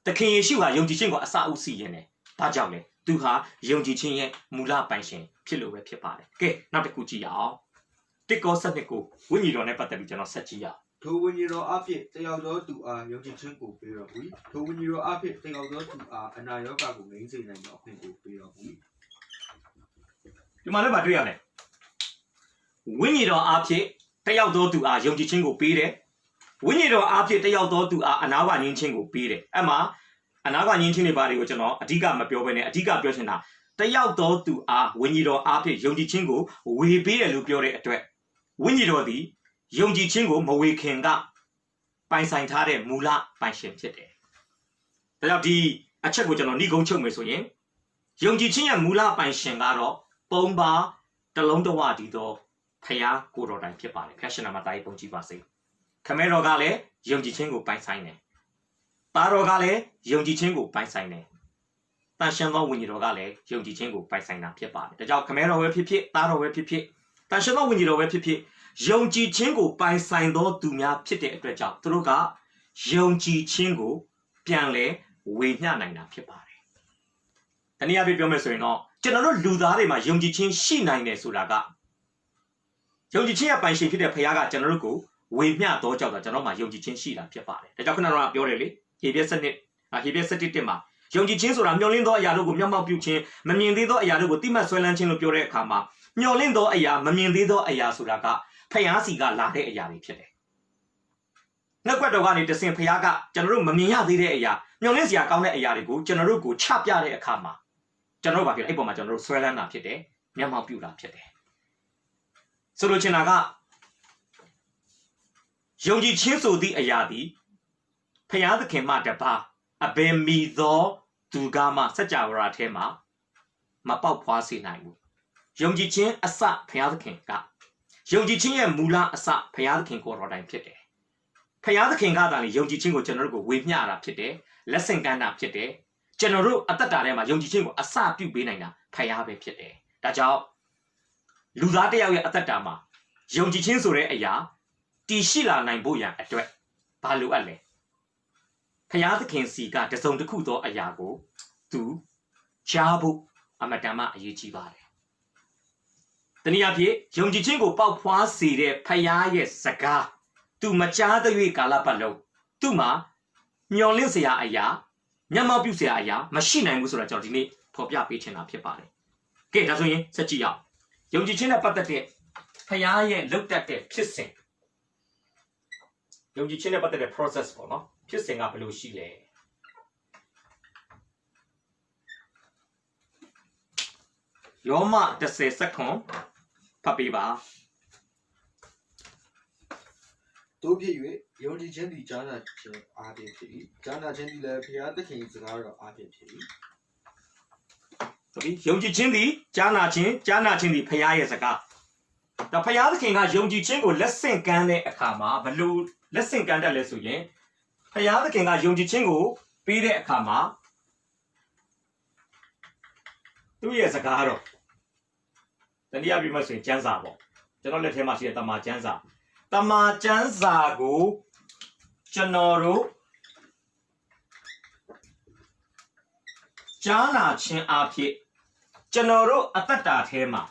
A: သခင်ယေရှုဟာယုံကြည်ခြင်းကိုအစအဦးစီရင်တယ်ဘာကြောင့်လဲသူဟာယုံကြည်ခြင်းရဲ့မူလပိုင်ရှင်ဖြစ်လို့ပဲဖြစ်ပါတယ်ကဲနောက်တစ်ခုကြည့်ရအောင်တစ်ကောစနစ်ကိုဝိညာဉ်တော်နဲ့ပတ်သက်ပြီးကျွန်တော်ဆက်ကြည့်ရအောင်
B: ထိုဝိညာဉ်တော်အဖြစ်တယောက်သောသူအားယုံကြည်ခြင်းကိုပေးတော်မူ၏ထိုဝိညာဉ်တော်အဖြစ်တယောက်သောသူအားအနာရောဂါကိုငြိမ်းစေနိုင်သောအခွင့်ကိုပေးတော်မူ၏
A: ဒီမှာလည်းမတွေ့ရနဲ့ဝိညာဉ်တော်အဖြစ်တယောက်သောသူအားယုံကြည်ခြင်းကိုပေးတယ်ဝိညာဉ်တော်အဖြစ်တယောက်သောသူအားအနာဝငြိမ်းခြင်းကိုပေးတယ်အဲ့မှာအနာကငြင်းချင်းတွေပါတွေကိုကျွန်တော်အဓိကမပြောဘဲနဲ့အဓိကပြောချင်တာတယောက်သောသူအားဝိညာဉ်တော်အားဖြင့်ယုံကြည်ခြင်းကိုဝေပေးတယ်လို့ပြောတဲ့အတွက်ဝိညာဉ်တော်သည်ယုံကြည်ခြင်းကိုမဝေခင်ကပိုင်ဆိုင်ထားတဲ့မူလပိုင်ရှင်ဖြစ်တယ်။ဒါကြောင့်ဒီအချက်ကိုကျွန်တော်နှိကုံးချုပ်မယ်ဆိုရင်ယုံကြည်ခြင်းရဲ့မူလပိုင်ရှင်ကတော့ပုံပါတလုံးတဝတည်သောဖခင်ကိုယ်တော်တိုင်ဖြစ်ပါတယ်။ဖခင်ရှင်နာမသားရေးပုံကြည့်ပါစေ။ခမဲတော်ကလည်းယုံကြည်ခြင်းကိုပိုင်ဆိုင်တယ်။သားတော်ကလည်းယုံကြည်ခြင်းကိုပိုင်ဆိုင်တယ်။တန်ရှင်းသောဝိညာဉ်တော်ကလည်းယုံကြည်ခြင်းကိုပိုင်ဆိုင်တာဖြစ်ပါတယ်။ဒါကြောင့်ခမဲတော်ပဲဖြစ်ဖြစ်သားတော်ပဲဖြစ်ဖြစ်တန်ရှင်းသောဝိညာဉ်တော်ပဲဖြစ်ဖြစ်ယုံကြည်ခြင်းကိုပိုင်ဆိုင်သောသူများဖြစ်တဲ့အတွက်ကြောင့်သူတို့ကယုံကြည်ခြင်းကိုပြန်လဲဝေမျှနိုင်တာဖြစ်ပါတယ် တနည်းအားဖြင့်ပြောမယ်ဆိုရင်တော့ကျွန်တော်တို့လူသားတွေမှာယုံကြည်ခြင်းရှိနိုင်တယ်ဆိုတာကယုံကြည်ခြင်းရဲ့ပိုင်ရှင်ဖြစ်တဲ့ဖခင်ကကျွန်တော်တို့ကိုဝေမျှတော့ကြောက်တာကျွန်တော်မှယုံကြည်ခြင်းရှိတာဖြစ်ပါတယ်ဒါကြောင့်ခုနကပြောတယ်လေဟေပြည့်စနစ်ဟေပြည့်စတိတက်မှာယုံကြည်ခြင်းဆိုတာမျှော်လင့်သောအရာတို့ကိုမျက်မှောက်ပြုခြင်းမမြင်သေးသောအရာတို့ကိုတိမှတ်ဆွဲလန်းခြင်းလို့ပြောတဲ့အခါမှာမျှော်လင့်သောအရာမမြင်သေးသောအရာဆိုတာကဖခင်စီကလာတဲ့အရာတွေဖြစ်တယ်နှက်ကွက်တော်ကနေတဆင်ဖခင်ကကျွန်တော်တို့မမြင်ရသေးတဲ့အရာမျှော်လင့်စရာကောင်းတဲ့အရာတွေကိုကျွန်တော်တို့ကိုချပြတဲ့အခါမှာကျွန်တော်တို့ဘာဖြစ်လဲအဲ့ပေါ်မှာကျွန်တော်တို့ဆွဲလန်းတာဖြစ်တယ်မျက်မှောက်ပြုတာဖြစ်တယ်ဆိုလိုချင်တာကယုံကြည်ခြင်းဆိုသည့်အရာသည်ဖခင်သခင်မှတပါအဘယ်မီသောသူကမှစัจ java ရာထဲမှာမပေါက်ဖွားစေနိုင်ဘူးယုံကြည်ခြင်းအစဖခင်သခင်ကယုံကြည်ခြင်းရဲ့မူလအစဖခင်သခင်ကိုတော်တိုင်ဖြစ်တယ်ဖခင်သခင်ကသာလေယုံကြည်ခြင်းကိုကျွန်တော်တို့ကိုဝေမျှတာဖြစ်တယ်လက်ဆင့်ကမ်းတာဖြစ်တယ်ကျွန်တော်တို့အသက်တာထဲမှာယုံကြည်ခြင်းကိုအစပြုပေးနိုင်တာဖခင်ပဲဖြစ်တယ်ဒါကြောင့်လူသားတစ်ယောက်ရဲ့အသက်တာမှာယုံကြည်ခြင်းဆိုတဲ့အရာတည်ရှိလာနိုင်ဖို့ရန်အတွက်ဘာလိုအပ်လဲဖခင်သခင်စီကတစုံတစ်ခုသောအရာကိုသူကြားဖို့အမတန်မှအရေးကြီးပါတယ်တနည်းအားဖြင့်ယုံကြည်ခြင်းကိုပေါက်ဖွားစေတဲ့ဖခင်ရဲ့စကားသူမကြားတဲ့၍ကာလပတ်လုံးသူ့မှာမျော်လင့်စရာအရာမျက်မှောက်ပြုစရာအရာမရှိနိုင်ဘူးဆိုတာကျွန်တော်ဒီနေ့ဖော်ပြပေးချင်တာဖြစ်ပါတယ်ကဲဒါဆိုရင်စက်ကြည့်ရအောင်ယုံကြည်ခြင်းနဲ့ပတ်သက်တဲ့ဖခင်ရဲ့လုပ်တတ်တဲ့ဖြစ်စဉ်ယုံကြည်ခြင်းနဲ့ပတ်သက်တဲ့ process ပေါ့နော်ဖြစ်စဉ်ကဘယ်လိုရှိလဲယောမ10စက္ကွန်ဖတ်ပေးပါ
B: တို့ဖြစ်၍ယုံကြည်ခြင်းသည်ကြားနာခြင်းအားဖြင့်ဖြစ်၏ကြားနာခြင်းသည်လည်းဘုရားသခင်စကားတော်အားဖြင့်ဖြစ်၏
A: ဟုတ်ပြီယုံကြည်ခြင်းသည်ကြားနာခြင်းသည်ဘုရားရဲ့စကားဒါဘုရားသခင်ကယုံကြည်ခြင်းကိုလက်ဆင့်ကမ်းတဲ့အခါမှာဘယ်လိုလက်ဆင့်ကမ်းတတ်လဲဆိုရင်ဘုရားသခင်ကယုံကြည်ခြင်းကိုပေးတဲ့အခါမှာသူ့ရဲ့စကားတော့တနည်းအားဖြင့်ဆိုရင်ကျမ်းစာပေါ့ကျွန်တော်လက်ထဲမှာရှိတဲ့တမန်ကျမ်းစာကိုကျွန်တော်တို့ကြားနာခြင်းအဖြစ်ကျွန်တော်တို့အသက်တာထဲမှာ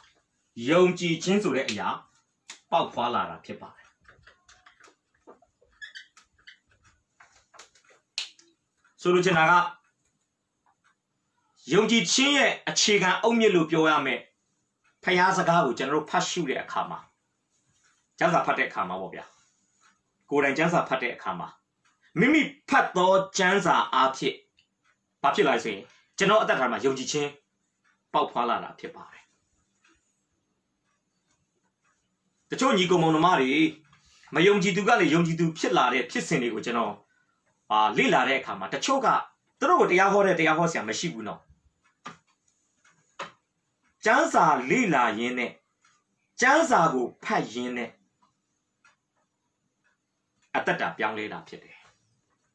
A: ယုံကြည်ခြင်းဆိုတဲ့အရာပေါက်ဖွာလာတာဖြစ်ပါတယ်ဆိုလိုချင်တာကယုံကြည်ခြင်းရဲ့အခြေခံအုတ်မြစ်လို့ပြောရမယ်ဖခင်စကားကိုကျွန်တော်တို့ဖတ်ရှုတဲ့အခါမှာကျမ်းစာဖတ်တဲ့အခါမှာပေါ့ဗျာကိုယ်တိုင်ကျမ်းစာဖတ်တဲ့အခါမှာမိမိဖတ်သောကျမ်းစာအားဖြင့်ဘာဖြစ်လာလဲဆိုရင်ကျွန်တော်အသက်တာမှာယုံကြည်ခြင်းပေါက်ဖွာလာတာဖြစ်ပါတယ်တချို့ညီကောင်မောင်နှမတွေမယုံကြည်သူကလည်းယုံကြည်သူဖြစ်လာတဲ့ဖြစ်စဉ်တွေကိုကျွန်တော်လေ့လာတဲ့အခါမှာတချို့ကသူတို့ကိုတရားဟောဆရာမရှိဘူးနော်ကျမ်းစာလေ့လာရင်းနဲ့ကျမ်းစာကိုဖတ်ရင်းနဲ့အတ္တတာပြောင်းလဲတာဖြစ်တယ်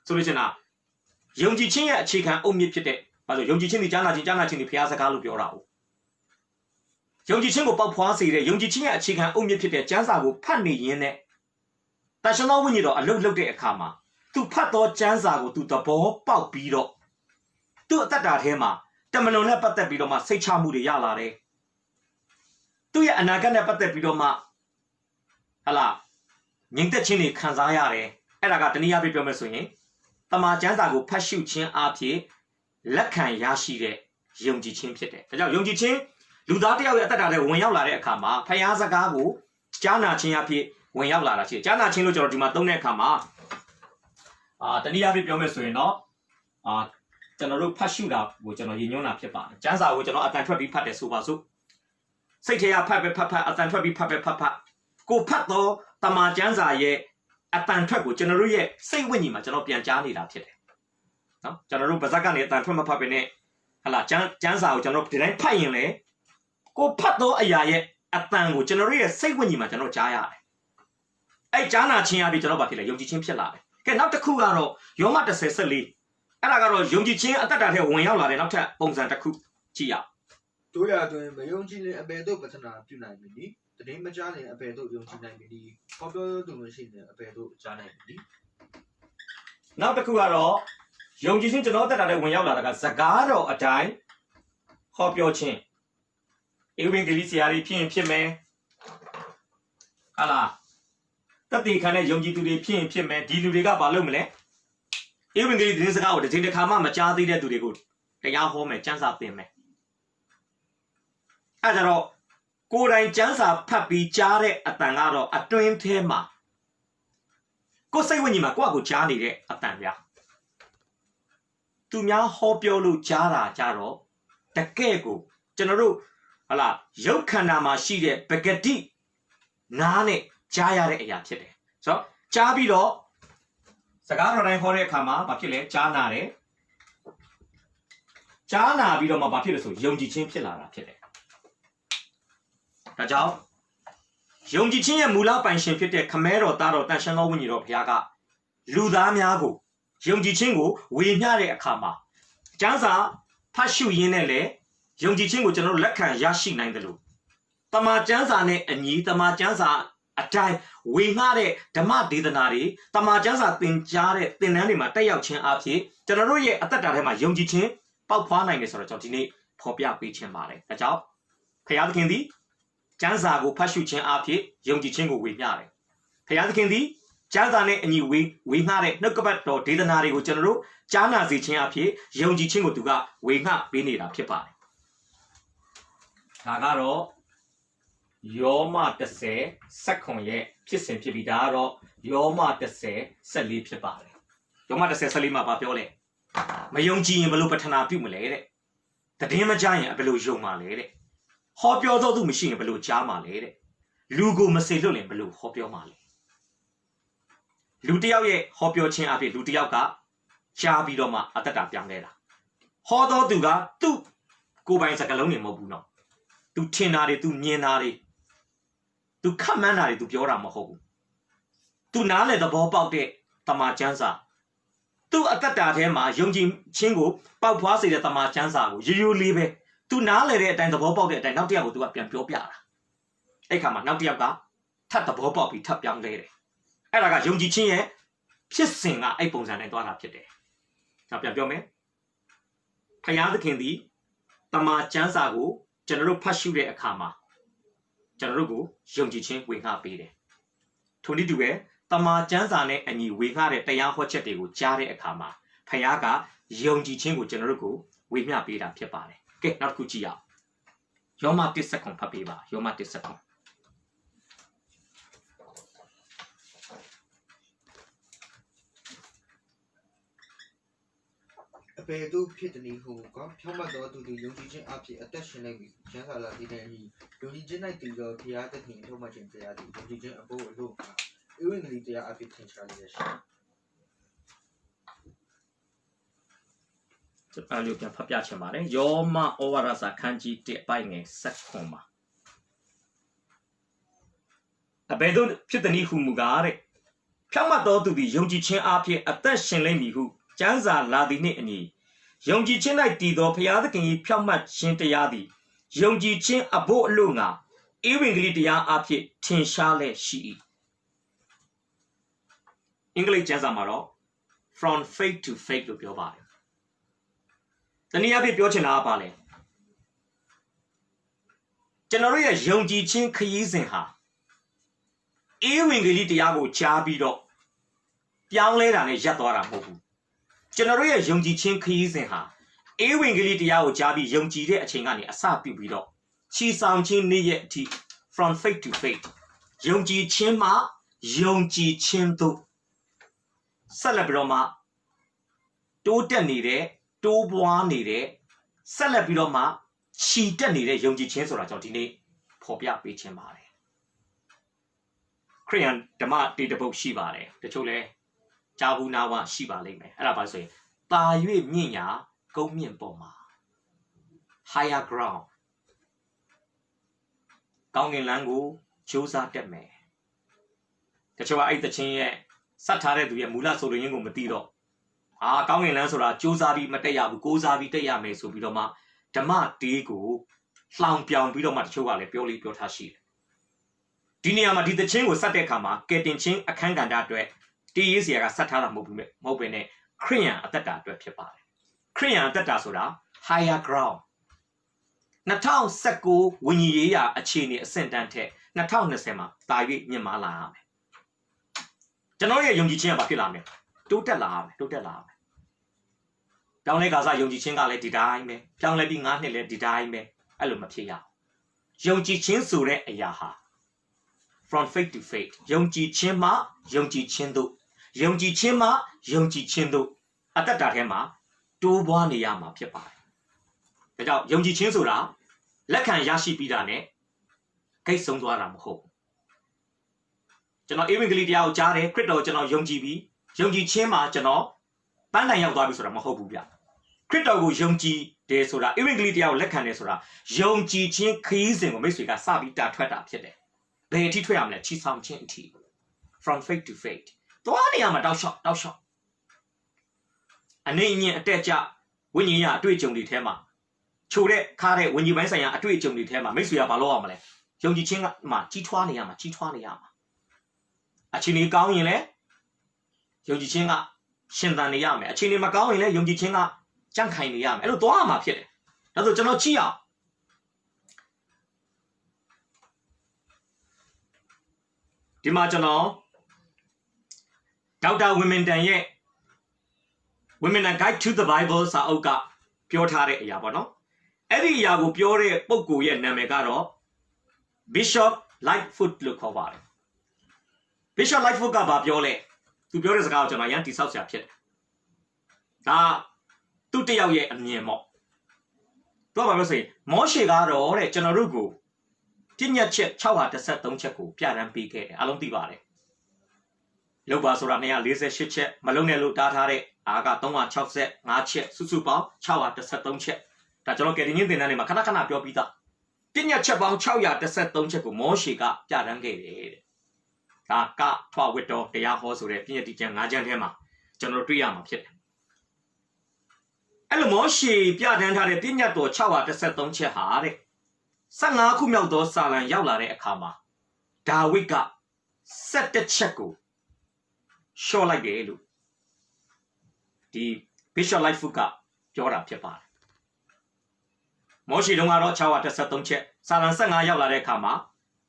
A: ဆိုလို့ချင်တာယုံကြည်ခြင်းရဲ့အခြေခံအုတ်မြစ်ဖြစ်တဲ့ဘာလို့ယုံကြည်ခြင်းဒီကြားနာခြင်းဒီဘုရားစကားလို့ပြောတာ哦ယုံကြည်ခြင်းကိုပေါက်ဖွားစေတဲ့ယုံကြည်ခြင်းရဲ့အခြေခံအုတ်မြစ်ဖြစ်တဲ့ကျမ်းစာကိုဖတ်နေရင်းနဲ့တန်ရှင်သောဝိညာဉ်တော်အလုတ်လုတ်တဲ့အခါမှာသူဖတ်သောကျမ်းစာကိုသူသဘောပေါက်ပြီးတော့သူ့အတ္တတာထဲမှာတမလွန်နဲ့ပတ်သက်ပြီးတော့မှစိတ်ချမှုတွေရလာတယ်သူ့ရဲ့အနာဂတ်နဲ့ပတ်သက်ပြီးတော့မှဟလာငြိမ်သက်ခြင်းတွေခံစားရတယ်အဲ့ဒါကတနည်းအားဖြင့်ပြောမယ်ဆိုရင်တမန်ကျမ်းစာကိုဖတ်ရှုခြင်းအပြင်လက်ခံရရှိတဲ့ယုံကြည်ခြင်းဖြစ်တယ်ဒါကြောင့်ယုံကြည်ခြင်းလူသားတစ်ယောက်ရဲ့အတ္တတာထဲဝင်ရောက်လာတဲ့အခါမှာဖခင်စကားကိုကြားနာခြင်းအပြင်ဝင်ရောက်လာတာရှိတယ်ကြားနာခြင်းလို့ကျွန်တော်ဒီမှာသုံးတဲ့အခါမှာတနည်းအားဖြင့်ပြောမယ်ဆိုရင်တော့ကျွန်တော်တို့ဖတ်ရှုတာကိုကျွန်တော်ရည်ညွှန်းတာဖြစ်ပါတယ်ကျမ်းစာကိုကျွန်တော်အတန်ထွက်ပြီးဖတ်တယ်ဆိုပါစို့စိတ်ထဲကဖတ်အတန်ထွက်ပြီးဖတ်ကိုဖတ်တော့တမန်ကျမ်းစာရဲ့အတန်ထွက်ကိုကျွန်တော်တို့ရဲ့စိတ်ဝိညာဉ်မှာကျွန်တော်ပြန်ကြားနေတာဖြစ်တယ်နော်ကျွန်တော်တို့ဗဇက်ကနေအတန်ထွက်မဖတ်ပဲနဲ့ဟလာကျမ်းစာကိုကျွန်တော်ဒီတိုင်းဖတ်ရင်လေကိုဖတ်တော့အရာရဲ့အတန်ကိုကျွန်တော်တို့ရဲ့စိတ်ဝိညာဉ်မှာကျွန်တော်ကြားရတယ်အဲ့ကြားနာခြင်းအပြင်ကျွန်တော်ဘာဖြစ်လဲယုံကြည်ခြင်းဖြစ်လာတယ်ကဲနောက်တစ်ခုကတော့ယောမ10:14အဲ့ဒါကတော့ယုံကြည်ခြင်းအတ္တတာထဲဝင်ရောက်လာတဲ့နောက်ထပ်ပုံစံတစ်ခုကြည့်ရအောင်
B: တို့ရတွင်မယုံကြည်ရင်အပေတို့ပထနာပြုနိုင်ပြီတတိမကြားရင်အပေတို့ယုံကြည်နိုင်ပြီဟောပြောသူမရှိရင်အပေတို့ကြားနိုင်ပြီ
A: နောက်တစ်ခုကတော့ယုံကြည်ခြင်းကျွန်တော်အတ္တတာထဲဝင်ရောက်လာတာကစကားတော်အတိုင်း好表情，因为给你家里片没，好啦，特地看来用几度的片没，地度的个把路没嘞，因为给你平时个我的今天看嘛嘛家里的度的个，这样好没，讲啥变没，啊这喽，个人讲啥拍比家的啊，但啊喽啊对天嘛，个谁问你嘛，个家里的啊但呀。သူများဟောပြောလို့ကြားတာကြတော့တကယ့်ကိုကျွန်တော်တို့ဟလာရုပ်ခန္ဓာမှာရှိတဲ့ပဂတိနားနဲ့ကြားရတဲ့အရာဖြစ်တယ်ဆိုတော့ကြားပြီးတော့စကားတော်တိုင်းဟောတဲ့အခါမှာဘာဖြစ်လဲကြားနာတယ်ကြားနာပြီးတော့မှဘာဖြစ်လဲဆိုယုံကြည်ခြင်းဖြစ်လာတာဖြစ်တယ်ဒါကြောင့်ယုံကြည်ခြင်းရဲ့မူလပိုင်ရှင်ဖြစ်တဲ့ခမဲတော်သားတော်တန်ရှင်းသောဝိညာဉ်တော်ဘုရားကလူသားများကိုယုံကြည်ခြင်းကိုဝေမျှတဲ့အခါမှာကျမ်းစာဖတ်ရှုရင်းနဲ့လေယုံကြည်ခြင်းကိုကျွန်တော်တို့လက်ခံရရှိနိုင်တယ်လို့တမန်ကျမ်းစာနဲ့အညီတမန်ကျမ်းစာအတိုင်းဝေငှတဲ့ဓမ္မဒေသနာတွေတမန်ကျမ်းစာသင်ကြားတဲ့သင်တန်းတွေမှာတက်ရောက်ခြင်းအဖြစ်ကျွန်တော်တို့ရဲ့အသက်တာထဲမှာယုံကြည်ခြင်းပေါက်ဖွားနိုင်တယ်ဆိုတော့ကျွန်တော်ဒီနေ့ဖော်ပြပေးခြင်းပါတယ်ဒါကြောင့်ခရစ်သခင်သည်ကျမ်းစာကိုဖတ်ရှုခြင်းအဖြစ်ယုံကြည်ခြင်းကိုဝေမျှတယ်ခရစ်သခင်သည်ကျမ်းစာနဲ့အညီဝေငှတဲ့နှုတ်ကပတ်တော်ဒေသနာတွေကိုကျွန်တော်တို့ကြားနာစေခြင်းအဖြစ်ယုံကြည်ခြင်းကိုသူကဝေငှပေးနေတာဖြစ်ပါတယ်။ဒါကတော့ယောမ10စက္ကွန်ရဲ့ဖြစ်စဉ်ဖြစ်ပြီးဒါကတော့ယောမ10 14ဖြစ်ပါတယ်။ယောမ10 14မှာပြောလဲမယုံကြည်ရင်ဘယ်လိုပထနာပြုမလဲတဲ့။တည်င်းမကြရင်ဘယ်လိုယုံမှာလဲတဲ့။ဟောပြောသောသူမရှိရင်ဘယ်လိုကြားမှာလဲတဲ့။လူကိုမစေလွတ်ရင်ဘယ်လိုဟောပြောမှာလဲလူတယောက်ရဲ့ဟောပြောခြင်းအဖြစ်လူတယောက်ကကြားပြီးတော့မှအသက်တာပြောင်းလဲတာဟောတော်သူကသူ့ကိုယ်ပိုင်စကားလုံးတွေမဟုတ်ဘူးနော်သူထင်တာတွေသူမြင်တာတွေသူခတ်မှန်းတာတွေသူပြောတာမဟုတ်ဘူးသူနားလေသဘောပေါက်တဲ့တမန်ကျမ်းစာသူ့အသက်တာထဲမှာယုံကြည်ခြင်းကိုပေါက်ဖွားစေတဲ့တမန်ကျမ်းစာကိုရိုးရိုးလေးပဲသူနားလေတဲ့အတိုင်းသဘောပေါက်တဲ့အတိုင်းနောက်တစ်ယောက်ကိုသူကပြန်ပြောပြတာအဲ့ခါမှာနောက်တစ်ယောက်ကထပ်သဘောပေါက်ပြီးထပ်ပြောင်းလဲတယ်အဲ့ဒါကယုံကြည်ခြင်းရဲ့ဖြစ်စဉ်ကအဲ့ပုံစံနဲ့သွားတာဖြစ်တယ်။ဒါပြန်ပြောမယ်။ဘုရားသခင်သည်တမန်ကျမ်းစာကိုကျွန်တော်တို့ဖတ်ရှုတဲ့အခါမှာကျွန်တော်တို့ကိုယုံကြည်ခြင်းဝေငှပေးတယ်။ထို့နည်းတူပဲတမန်ကျမ်းစာနဲ့အညီဝေငှတဲ့တရားဟောချက်တွေကိုကြားတဲ့အခါမှာဘုရားကယုံကြည်ခြင်းကိုကျွန်တော်တို့ကိုဝေမျှပေးတာဖြစ်ပါတယ်။ကဲနောက်တစ်ခုကြည့်ရအောင်။ယောမ1စက္ကွန်ဖတ်ပေးပါ။ယောမ1စက္ကွန်
B: အပေတို့ဖြစ်တဲ့ဟိုကဖြောင်းမတ်တော်သူယုံကြည်ခြင်းအဖြစ်အသက်ရှင်နေပြီကျမ်းစာလာတည်တဲ့ဤယုံကြည်ခြင်း၌တည်သောဘုရားသခင်ထုတ်မှတ်ခြင်းတရားသည်ယုံကြည်ခြင်းအဖို့အလို့ဧဝံဂေလိတရားအဖြစ်သင်ရှားလျက်ရှိ
A: အဲ့လိုပြန်ဖတ်ပြချင်ပါတယ်ယောမဩဝါဒစာခန်းကြီး1ပိုင်းငယ်7မှာအဘယ်သို့ဖြစ်သည်ဟုမူကားတဲ့ဖြောင့်မတ်တော်သူသည်ယုံကြည်ခြင်းအဖြစ်အသက်ရှင်လိမ့်မည်ဟုကျမ်းစာလာသည်နှင့်အညီယုံကြည်ခြင်း၌တည်သောဘုရားသခင်၏ဖြောင့်မတ်ခြင်းတရားသည်ယုံကြည်ခြင်းအဖို့အလို့ငါဧဝံဂေလိတရားအဖြစ်ထင်ရှားလျက်ရှိ၏အင်္ဂလိပ်ကျမ်းစာမှာတော့ from faith to faith လို့ပြောပါတယ်တနည်းအားဖြင့်ပြောချင်တာကပါလေကျွန်တော်တို့ရဲ့ယုံကြည်ခြင်းခရီးစဉ်ဟာဧဝံဂေလိတရားကိုကြားပြီးတော့ပြောင်းလဲတာနဲ့ရပ်သွားတာမဟုတ်ဘူးကျွန်တော်တို့ရဲ့ယုံကြည်ခြင်းခရီးစဉ်ဟာဧဝံဂေလိတရားကိုကြားပြီးယုံကြည်တဲ့အချိန်ကနေအစပြုပြီးတော့ချီဆောင်ခြင်းနေ့ရက်အထိ from faith to faith ယုံကြည်ခြင်းမှယုံကြည်ခြင်းသို့ဆက်လက်ပြီးတော့မှတိုးတက်နေတဲ့တိုးပွားနေတဲ့ဆက်လက်ပြီးတော့မှခြိတက်နေတဲ့ယုံကြည်ခြင်းဆိုတာကြောင့်ဒီနေ့ဖော်ပြပေးခြင်းပါတယ်ခရိယန်ဓမ္မတေတပုတ်ရှိပါတယ်တချို့လဲဂျာဘူးနာဝရှိပါလိမ့်မယ်အဲ့ဒါပါဆိုရင်တာ၍မြင့်ရာကုန်းမြင့်ပေါ်မှာ higher ground ကောင်းကင်လမ်းကိုကြိုးစားတက်မယ်တချို့ကအဲ့တချင်းရဲ့စတ်ထားတဲ့သူရဲ့မူလဆိုလိုရင်းကိုမသိတော့ကောင်းကင်လမ်းဆိုတာကြိုးစားပြီးမတက်ရဘူးကိုးစားပြီးတက်ရမယ်ဆိုပြီးတော့မှဓမ္မတေးကိုလှောင်ပြောင်ပြီးတော့မှတချို့ကလည်းပြောလေးပြောထားရှိတယ်ဒီနေရာမှာဒီတချင်းကိုစတ်တဲ့အခါမှာကယ်တင်ချင်းအခန်းကဏ္ဍအတွက်တေးရေးစရာကစတ်ထားတာမဟုတ်ဘူးမဟုတ်ဘဲနဲ့ခရိယန်အသက်တာအတွက်ဖြစ်ပါတယ်ခရိယန်အသက်တာဆိုတာ higher ground 2019ဝิญญရေးရာအခြေအနေအဆင့်တန်းထက်2020မှာတာ၍မြင့်မားလာရမယ်ကျွန်တော်ရဲ့ယုံကြည်ခြင်းကဘာဖြစ်လာမလဲတိုးတက်လာရမယ်ပြောင်းလဲကာစားယုံကြည်ခြင်းကလည်းဒီတိုင်းပဲပြောင်းလဲပြီး9နှစ်လည်းဒီတိုင်းပဲအဲ့လိုမဖြစ်ရအောင်ယုံကြည်ခြင်းဆိုတဲ့အရာဟာ from faith to faith ယုံကြည်ခြင်းမှယုံကြည်ခြင်းတို့ယုံကြည်ခြင်းမှယုံကြည်ခြင်းတို့အတ္တတာထဲမှာတိုးပွားနေရမှာဖြစ်ပါတယ်ဒါကြောင့်ယုံကြည်ခြင်းဆိုတာလက်ခံရရှိပြီးတာနဲ့ဂိတ်ဆုံးသွားတာမဟုတ်ကျွန်တော်ဧဝံဂေလိတရားကိုကြားတယ်ခရစ်တော်ကျွန်တော်ယုံကြည်ပြီးယုံကြည်ခြင်းမှာကျွန်တော်ပန်းတိုင်ရောက်သွားပြီဆိုတာမဟုတ်ဘူးဗျခရစ်တော်ကိုယုံကြည်တယ်ဆိုတာဧဝံဂေလိတရားကိုလက်ခံတယ်ဆိုတာယုံကြည်ခြင်းခရီးစဉ်ကိုမိတ်ဆွေကစပြီးတာထွက်တာဖြစ်တယ်ဘယ်အထိထွက်ရမလဲချီဆောင်ခြင်းအထိ from faith to faith သွားနေရမှာတောက်လျှောက်အနေအညင်အတက်ကြဝိညာဉ်ရအတွေ့အကြုံတွေထဲမှာချိုတဲ့ခါတဲ့ဝิญญဉ်ပိုင်းဆိုင်ရာအတွေ့အကြုံတွေထဲမှာမိတ်ဆွေကဘာလုပ်ရမလဲယုံကြည်ခြင်းကမှကြီးထွားနေရမှာအခြေအနေကောင်းရင်လည်းယုံကြည်ခြင်းကရှင်သန်နေရမယ်အခြေအနေမကောင်းရင်လည်းယုံကြည်ခြင်းကကြန့်ခိုင်နေရမယ်အဲ့လိုသွားရမှာဖြစ်တယ်ဒါဆိုကျွန်တော်ကြည့်အောင်ဒီမှာကျွန်တော်ဒေါက်တာဝီမင်တန်ရဲ့ Women Guide to the Bible စာအုပ်ကပြောထားတဲ့အရာပေါ့နော်အဲ့ဒီအရာကိုပြောတဲ့ပုဂ္ဂိုလ်ရဲ့နာမည်ကတော့ Bishop Lightfoot လို့ခေါ်ပါတယ် Bishop Lightfoot ကဘာပြောလဲသူပြောတဲ့စကားကိုကျွန်တော်ရန်တိဆောက်ဆရာဖြစ်တယ်ဒါသူတယောက်ရဲ့အမြင်ပေါ့သူကဘာပြောဆိုရင်မောရှေကတော့တဲ့ကျွန်တော်တို့ကိုပြည့်ညက်ချက်613ချက်ကိုပြရန်ပေးခဲ့တယ်အားလုံးသိပါတယ်လောက်ပါဆိုတာ248ချက်မလုံးနဲ့လို့တားထားတဲ့အားက365ချက်စုစုပေါင်း613ချက်ဒါကျွန်တော်ကယ်တင်ခြင်းသင်တန်းတွေမှာခဏခဏပြောပြီးသားပြည့်ညက်ချက်ပေါင်း613ချက်ကိုမောရှေကပြရန်ခဲ့တယ်တဲ့ဒါကထွာဝတ္တော်တရားဟောဆိုတဲ့ပြည့်ညက်တိကျမ်း5ကျမ်းထဲမှာကျွန်တော်တွေ့ရမှာဖြစ်တယ်အဲ့လိုမောရှေပြရန်ထားတဲ့ပြည့်ညက်တော်613ချက်ဟာတဲ့15ခုမြောက်သောစာလံရောက်လာတဲ့အခါမှာဒါဝိဒ်က17ချက်ကိုရှော့လိုက်တယ်လို့ဒီ Bishop Lightfoot ကပြောတာဖြစ်ပါတယ်မောရှေတုန်းကတော့613ချက်စာလံ15ရောက်လာတဲ့အခါမှာ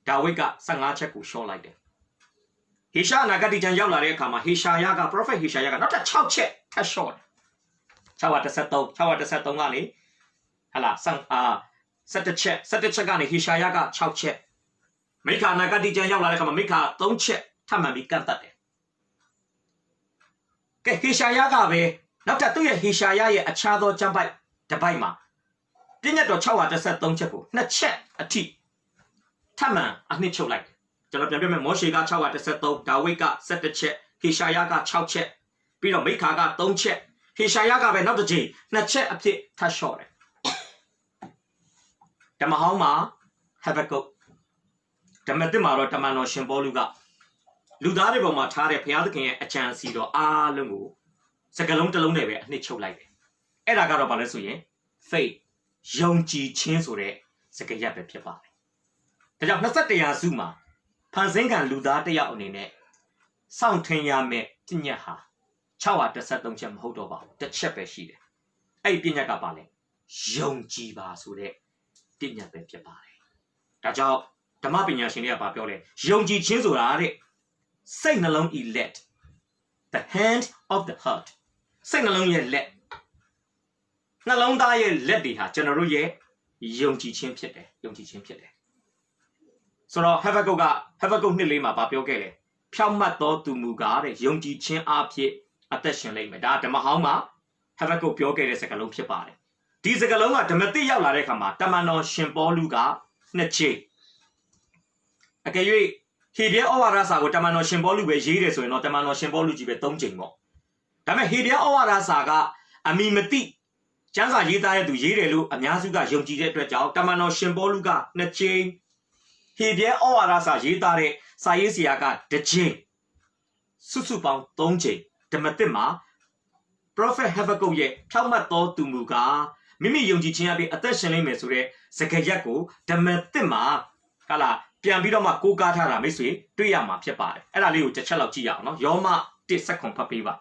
A: ဒါဝိဒ်က15ချက်ကိုရှော့လိုက်တယ်ဟေရှာနာဂတိကျမ်းရောက်လာတဲ့အခါမှာဟေရှာယက prophet ဟေရှာယကနောက်ထပ်6ချက်ထပ်ရှော့တယ်613ကနေဟလာ17ချက်ကနေဟေရှာယက6ချက်မိခာနာဂတိကျမ်းရောက်လာတဲ့အခါမှာမိခာ3ချက်ထပ်မှန်ပြီးကန့်တတ်တယ်ကဲဟေရှာယကပဲနောက်ထပ်သူ့ရဲ့ဟေရှာယရဲ့အခြားသောကျမ်းပိုက်တစ်ပိုက်မှာပြည့်ညတ်တော်613ချက်ကို2ချက်အထိထပ်မှန်အနှစ်ချုပ်လိုက်တယ်ကျွန်တော်ပြန်ပြမယ်မောရှေက613ဒါဝိဒ်က17ချက်ဟေရှာယက6ချက်ပြီးတော့မိခာက3ချက်ဟေရှာယကပဲနောက်တစ်ချိန်2ချက်အဖြစ်ထပ်လျှော့တယ်ဓမ္မဟောင်းမှာဟဗကုတ်ဓမ္မသစ်မှာတော့တမန်တော်ရှင်ပေါလုကလူသားတွေပေါ်မှာထားတဲ့ဘုရားသခင်ရဲ့အကြံစီတော်အားလုံးကိုစကားလုံးတစ်လုံးနဲ့ပဲအနှစ်ချုပ်လိုက်တယ်အဲ့ဒါကတော့ဘာလဲဆိုရင် faith ယုံကြည်ခြင်းဆိုတဲ့စကားရပ်ပဲဖြစ်ပါတယ်ဒါကြောင့်21ရာစုမှာဖန်ဆင်းခံလူသားတစ်ယောက်အနေနဲ့စောင့်ထင်ရမယ့်ပြညတ်ဟာ613ချက်မဟုတ်တော့ပါဘူးတစ်ချက်ပဲရှိတယ်အဲ့ဒီပြညတ်ကဘာလဲယုံကြည်ပါဆိုတဲ့ပြညတ်ပဲဖြစ်ပါတယ်ဒါကြောင့်ဓမ္မပညာရှင်တွေကပြောလဲယုံကြည်ခြင်းဆိုတာတဲ့စိတ်နှလုံး let the hand of the heart စိတ်နှလုံးရဲ့လက်နှလုံးသားရဲ့လက်တွေဟာကျွန်တော်တို့ရဲ့ယုံကြည်ခြင်းဖြစ်တယ်ဆိုတော့ Habakkuk နှစ်လေးမှာပြောခဲ့တယ်ဖြောင့်မတ်သောသူမူကားတဲ့ယုံကြည်ခြင်းအဖြစ်အသက်ရှင်လိမ့်မယ်ဒါဓမ္မဟောင်းမှာ Habakkuk ပြောခဲ့တဲ့စကားလုံးဖြစ်ပါတယ်ဒီစကားလုံးကဓမ္မသစ်ရောက်လာတဲ့အခါမှာတမန်တော်ရှင်ပေါလုက2ချိန်အကယ်၍ဟေဗြဲဩဝါဒစာကိုတမန်တော်ရှင်ပေါလုပဲရေးတယ်ဆိုရင်တော့တမန်တော်ရှင်ပေါလုကြီးပဲ3ချိန်ပေါ့ဒါပေမဲ့ဟေဗြဲဩဝါဒစာကအမိမတိကျမ်းစာရေးသားတဲ့သူရေးတယ်လို့အများစုကယုံကြည်တဲ့အတွက်ကြောင့်တမန်တော်ရှင်ပေါလုက2ချိန်ဟေဗြဲဩဝါဒစာရေးသားတဲ့စာရေးဆရာက1ချိန်စုစုပေါင်း3ချိန်ဓမ္မသစ်မှာ prophet Habakkuk ရဲ့ဖြောင့်မတ်သောသူမူကားမိမိယုံကြည်ခြင်းအပြင်အသက်ရှင်နိုင်မယ်ဆိုတဲ့စကားရပ်ကိုဓမ္မသစ်မှာပြန်ပြီးတော့မှကိုးကားထားတာမိတ်ဆွေတွေ့ရမှာဖြစ်ပါတယ်အဲ့ဒါလေးကိုတစ်ချက်လောက်ကြည့်ရအောင်နော်ယောမ1စက္ကွန်ဖတ်ပေးပါ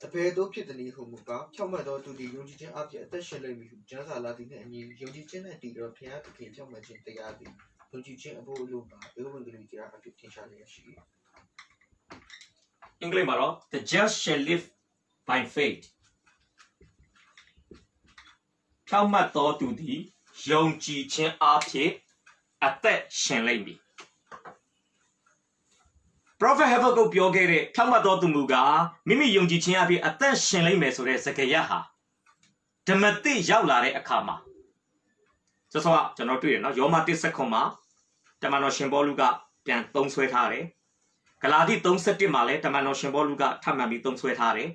B: အဖေတို့ဖြစ်တဲ့နေဟုမူကဖြောင့်မတ်သောသူသည်ယုံကြည်ခြင်းအပြင်အသက်ရှင်လိမ့်မည်ဟုကျမ်းစာလာသည်နှင့်အညီယုံကြည်ခြင်းနှင့်တည်သောဘုရားသခင်ဖြောင့်မတ်ခြင်းတရားသည်ယုံကြည်ခြင်းအဖို့အလို့မှာဧဝံဂေလိတရားအဖြစ်ထင်ရှားလျက်ရှိ၏
A: အင်္ဂလိပ်မှာတော့ the just shall live by faith ဖြောင့်မတ်သောသူသည်ယုံကြည်ခြင်းအဖြစ်အသက်ရှင်လိမ့်မည် Prophet Habakkuk ပြောခဲ့တဲ့ဖြောင့်မတ်သောသူမူကားမိမိယုံကြည်ခြင်းအဖြစ်အသက်ရှင်လိမ့်မယ်ဆိုတဲ့စကားရပ်ဟာဓမ္မသစ်ရောက်လာတဲ့အခါမှာဆိုတော့ကျွန်တော်တွေ့ရနော်ယောမ1:9မှာတမန်တော်ရှင်ပေါလုကပြန်သုံးဆွဲထားတယ်ဂလာတိ3:7မှာလည်းတမန်တော်ရှင်ပေါလုကထပ်မံပြီးသုံးဆွဲထားတယ်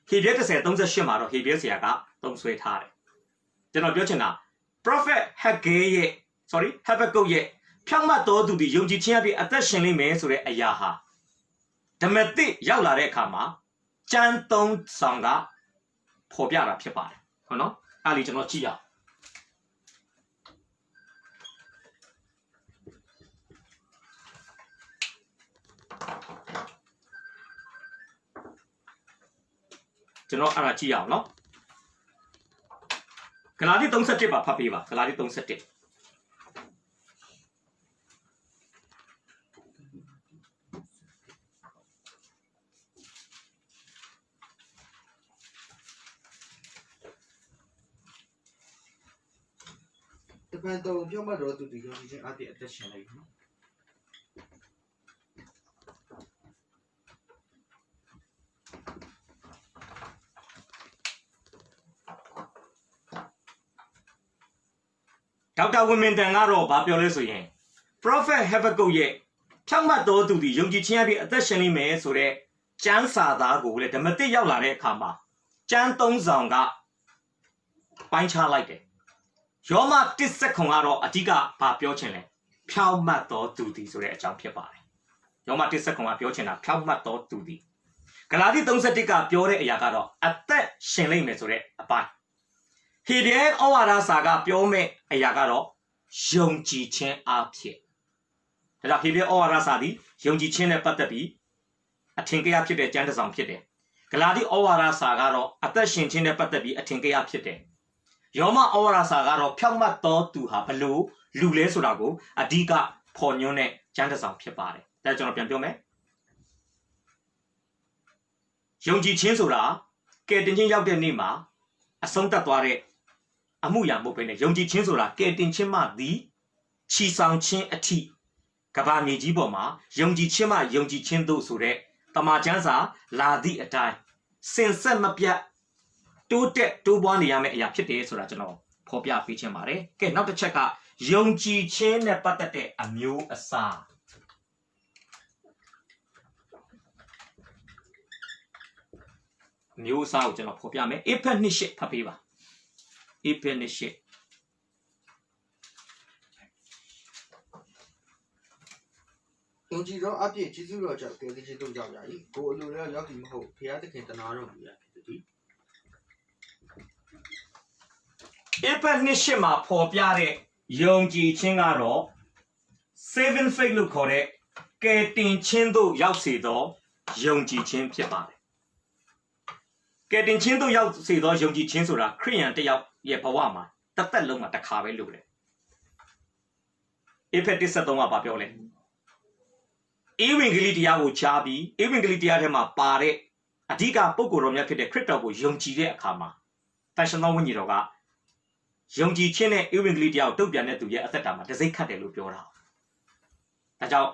A: ဟေဘရဲ10:38မှာတော့ဟေဘရဲဆရာကသုံးဆွဲထားတယ်ကျွန်တော်ပြောချင်တာ Prophet Habakkuk ရဲ့ဖြောင့်မတ်သောသူသည်ယုံကြည်ခြင်းအဖြစ်အသက်ရှင်လိမ့်မယ်ဆိုတဲ့အရာဟာဓမ္မသစ်ရောက်လာတဲ့အခါမှာကျမ်း3ဆောင်ကဖော်ပြတာဖြစ်ပါတယ်ဟုတ်နော်အဲ့ဒီကျွန်တော်ကြည့်ရအောင်ကျွန်တော်အဲ့ဒါကြည့်ရအောင်နော်ဂလာတိ3:7ပါဖတ်ပေးပါဂလာတိ3:7
B: တပန်တော်ဖြောင့်မတ်သောသူသည်ယုံကြည်ခြင်းအပြင်အသက်ရှင်လိမ့်မည်
A: ဒေါက်တာဝင်းမင်တန်ကတော့ဗာပြောလဲဆိုရင် Prophet Habakkuk ရဲ့ဖြောင့်မတ်သောသူသည်ယုံကြည်ခြင်းအဖြစ်အသက်ရှင်လိမ့်မယ်ဆိုတဲ့ကျမ်းစာသားကိုလည်းဓမ္မသစ်ရောက်လာတဲ့အခါမှာကျမ်း3ဆောင်ကပိုင်းခြားလိုက်တယ်ယောမ1:9ကတော့အဓိကဗာပြောချင်လဲဖြောင့်မတ်သောသူသည်ဆိုတဲ့အကြောင်းဖြစ်ပါတယ်ယောမ1:9ကပြောချင်တာဖြောင့်မတ်သောသူသည်ဂလာတိ3:7ကပြောတဲ့အရာကတော့အသက်ရှင်လိမ့်မယ်ဆိုတဲ့အပိုင်းဟေဒဲဩဝါဒစာကပြောမဲ့အရာကတော့ယုံကြည်ခြင်းအဖြစ်ဒါကြောင့်ဟေဒဲဩဝါဒစာသည်ယုံကြည်ခြင်းနဲ့ပတ်သက်ပြီးအထင်ကရဖြစ်တဲ့ကျမ်းတစ်စောင်ဖြစ်တယ်ဂလာတိဩဝါဒစာကတော့အသက်ရှင်ခြင်းနဲ့ပတ်သက်ပြီးအထင်ကရဖြစ်တယ်ယောမဩဝါဒစာကတော့ဖြောင့်မတ်သောသူဟာဘလို့လူလဲဆိုတာကိုအဓိကဖော်ညွှန်းတဲ့ကျမ်းတစ်စောင်ဖြစ်ပါတယ်ဒါကျွန်တော်ပြန်ပြောမယ်ယုံကြည်ခြင်းဆိုတာကယ်တင်ခြင်းရောက်တဲ့နေ့မှာအဆုံးသတ်သွားတဲ့အမှုရာမဟုတ်ဘဲနဲ့ယုံကြည်ခြင်းဆိုတာကယ်တင်ခြင်းမှသည်ချီဆောင်ခြင်းအထိကဘာမြေကြီးပေါ်မှာယုံကြည်ခြင်းမှယုံကြည်ခြင်းတို့ဆိုတဲ့တမန်ကျမ်းစာလာသည့်အတိုင်းစင်ဆက်မပြတ်တိုးတက်တိုးပွားနေရမယ့်အရာဖြစ်တယ်ဆိုတာကျွန်တော်ဖော်ပြပေးခြင်းပါတယ်ကဲနောက်တစ်ချက်ကယုံကြည်ခြင်းနဲ့ပတ်သက်တဲ့အမျိုးအစားမျိုးအစားကိုကျွန်တော်ဖော်ပြမယ်အေဖက်နှစ်ရှစ်ဖတ်ပေးပါအေဖက်နှစ်ရှစ်
B: ယုံကြည်သောအပြင်ကျေးဇူးတော်ကြောင့်ကယ်တင်ခြင်းတို့ရောက်ရ၏ကိုယ်အလိုလည်းရောက်သည်မဟုတ်ဘုရားသခင်တနာတော်မူရာဖြစ်သည်
A: အေဖက်နှစ်ရှစ်မှာဖော်ပြတဲ့ယုံကြည်ခြင်းကတော့ saving faith လို့ခေါ်တဲ့ကယ်တင်ခြင်းတို့ရောက်စေသောယုံကြည်ခြင်းဖြစ်ပါတယ်ကယ်တင်ခြင်းတို့ရောက်စေသောယုံကြည်ခြင်းဆိုတာခရိယန်တစ်ယောက်ရဲ့ဘဝမှာတစ်သက်လုံးမှာတစ်ခါပဲလုပ်တယ်အေဖက်13ကဘာပြောလဲဧဝံဂေလိတရားကိုကြားပြီးဧဝံဂေလိတရားထဲမှာပါတဲ့အဓိကပုဂ္ဂိုလ်တော်များဖြစ်တဲ့ခရစ်တော်ကိုယုံကြည်တဲ့အခါမှာတန်ရှင်သောဝိညာဉ်တော်ကယုံကြည်ခြင်းနဲ့ဧဝံဂေလိတရားကိုတုံ့ပြန်တဲ့သူရဲ့အသက်တာမှာတစိမ့်ခတ်တယ်လို့ပြောတာ။ဒါကြောင့်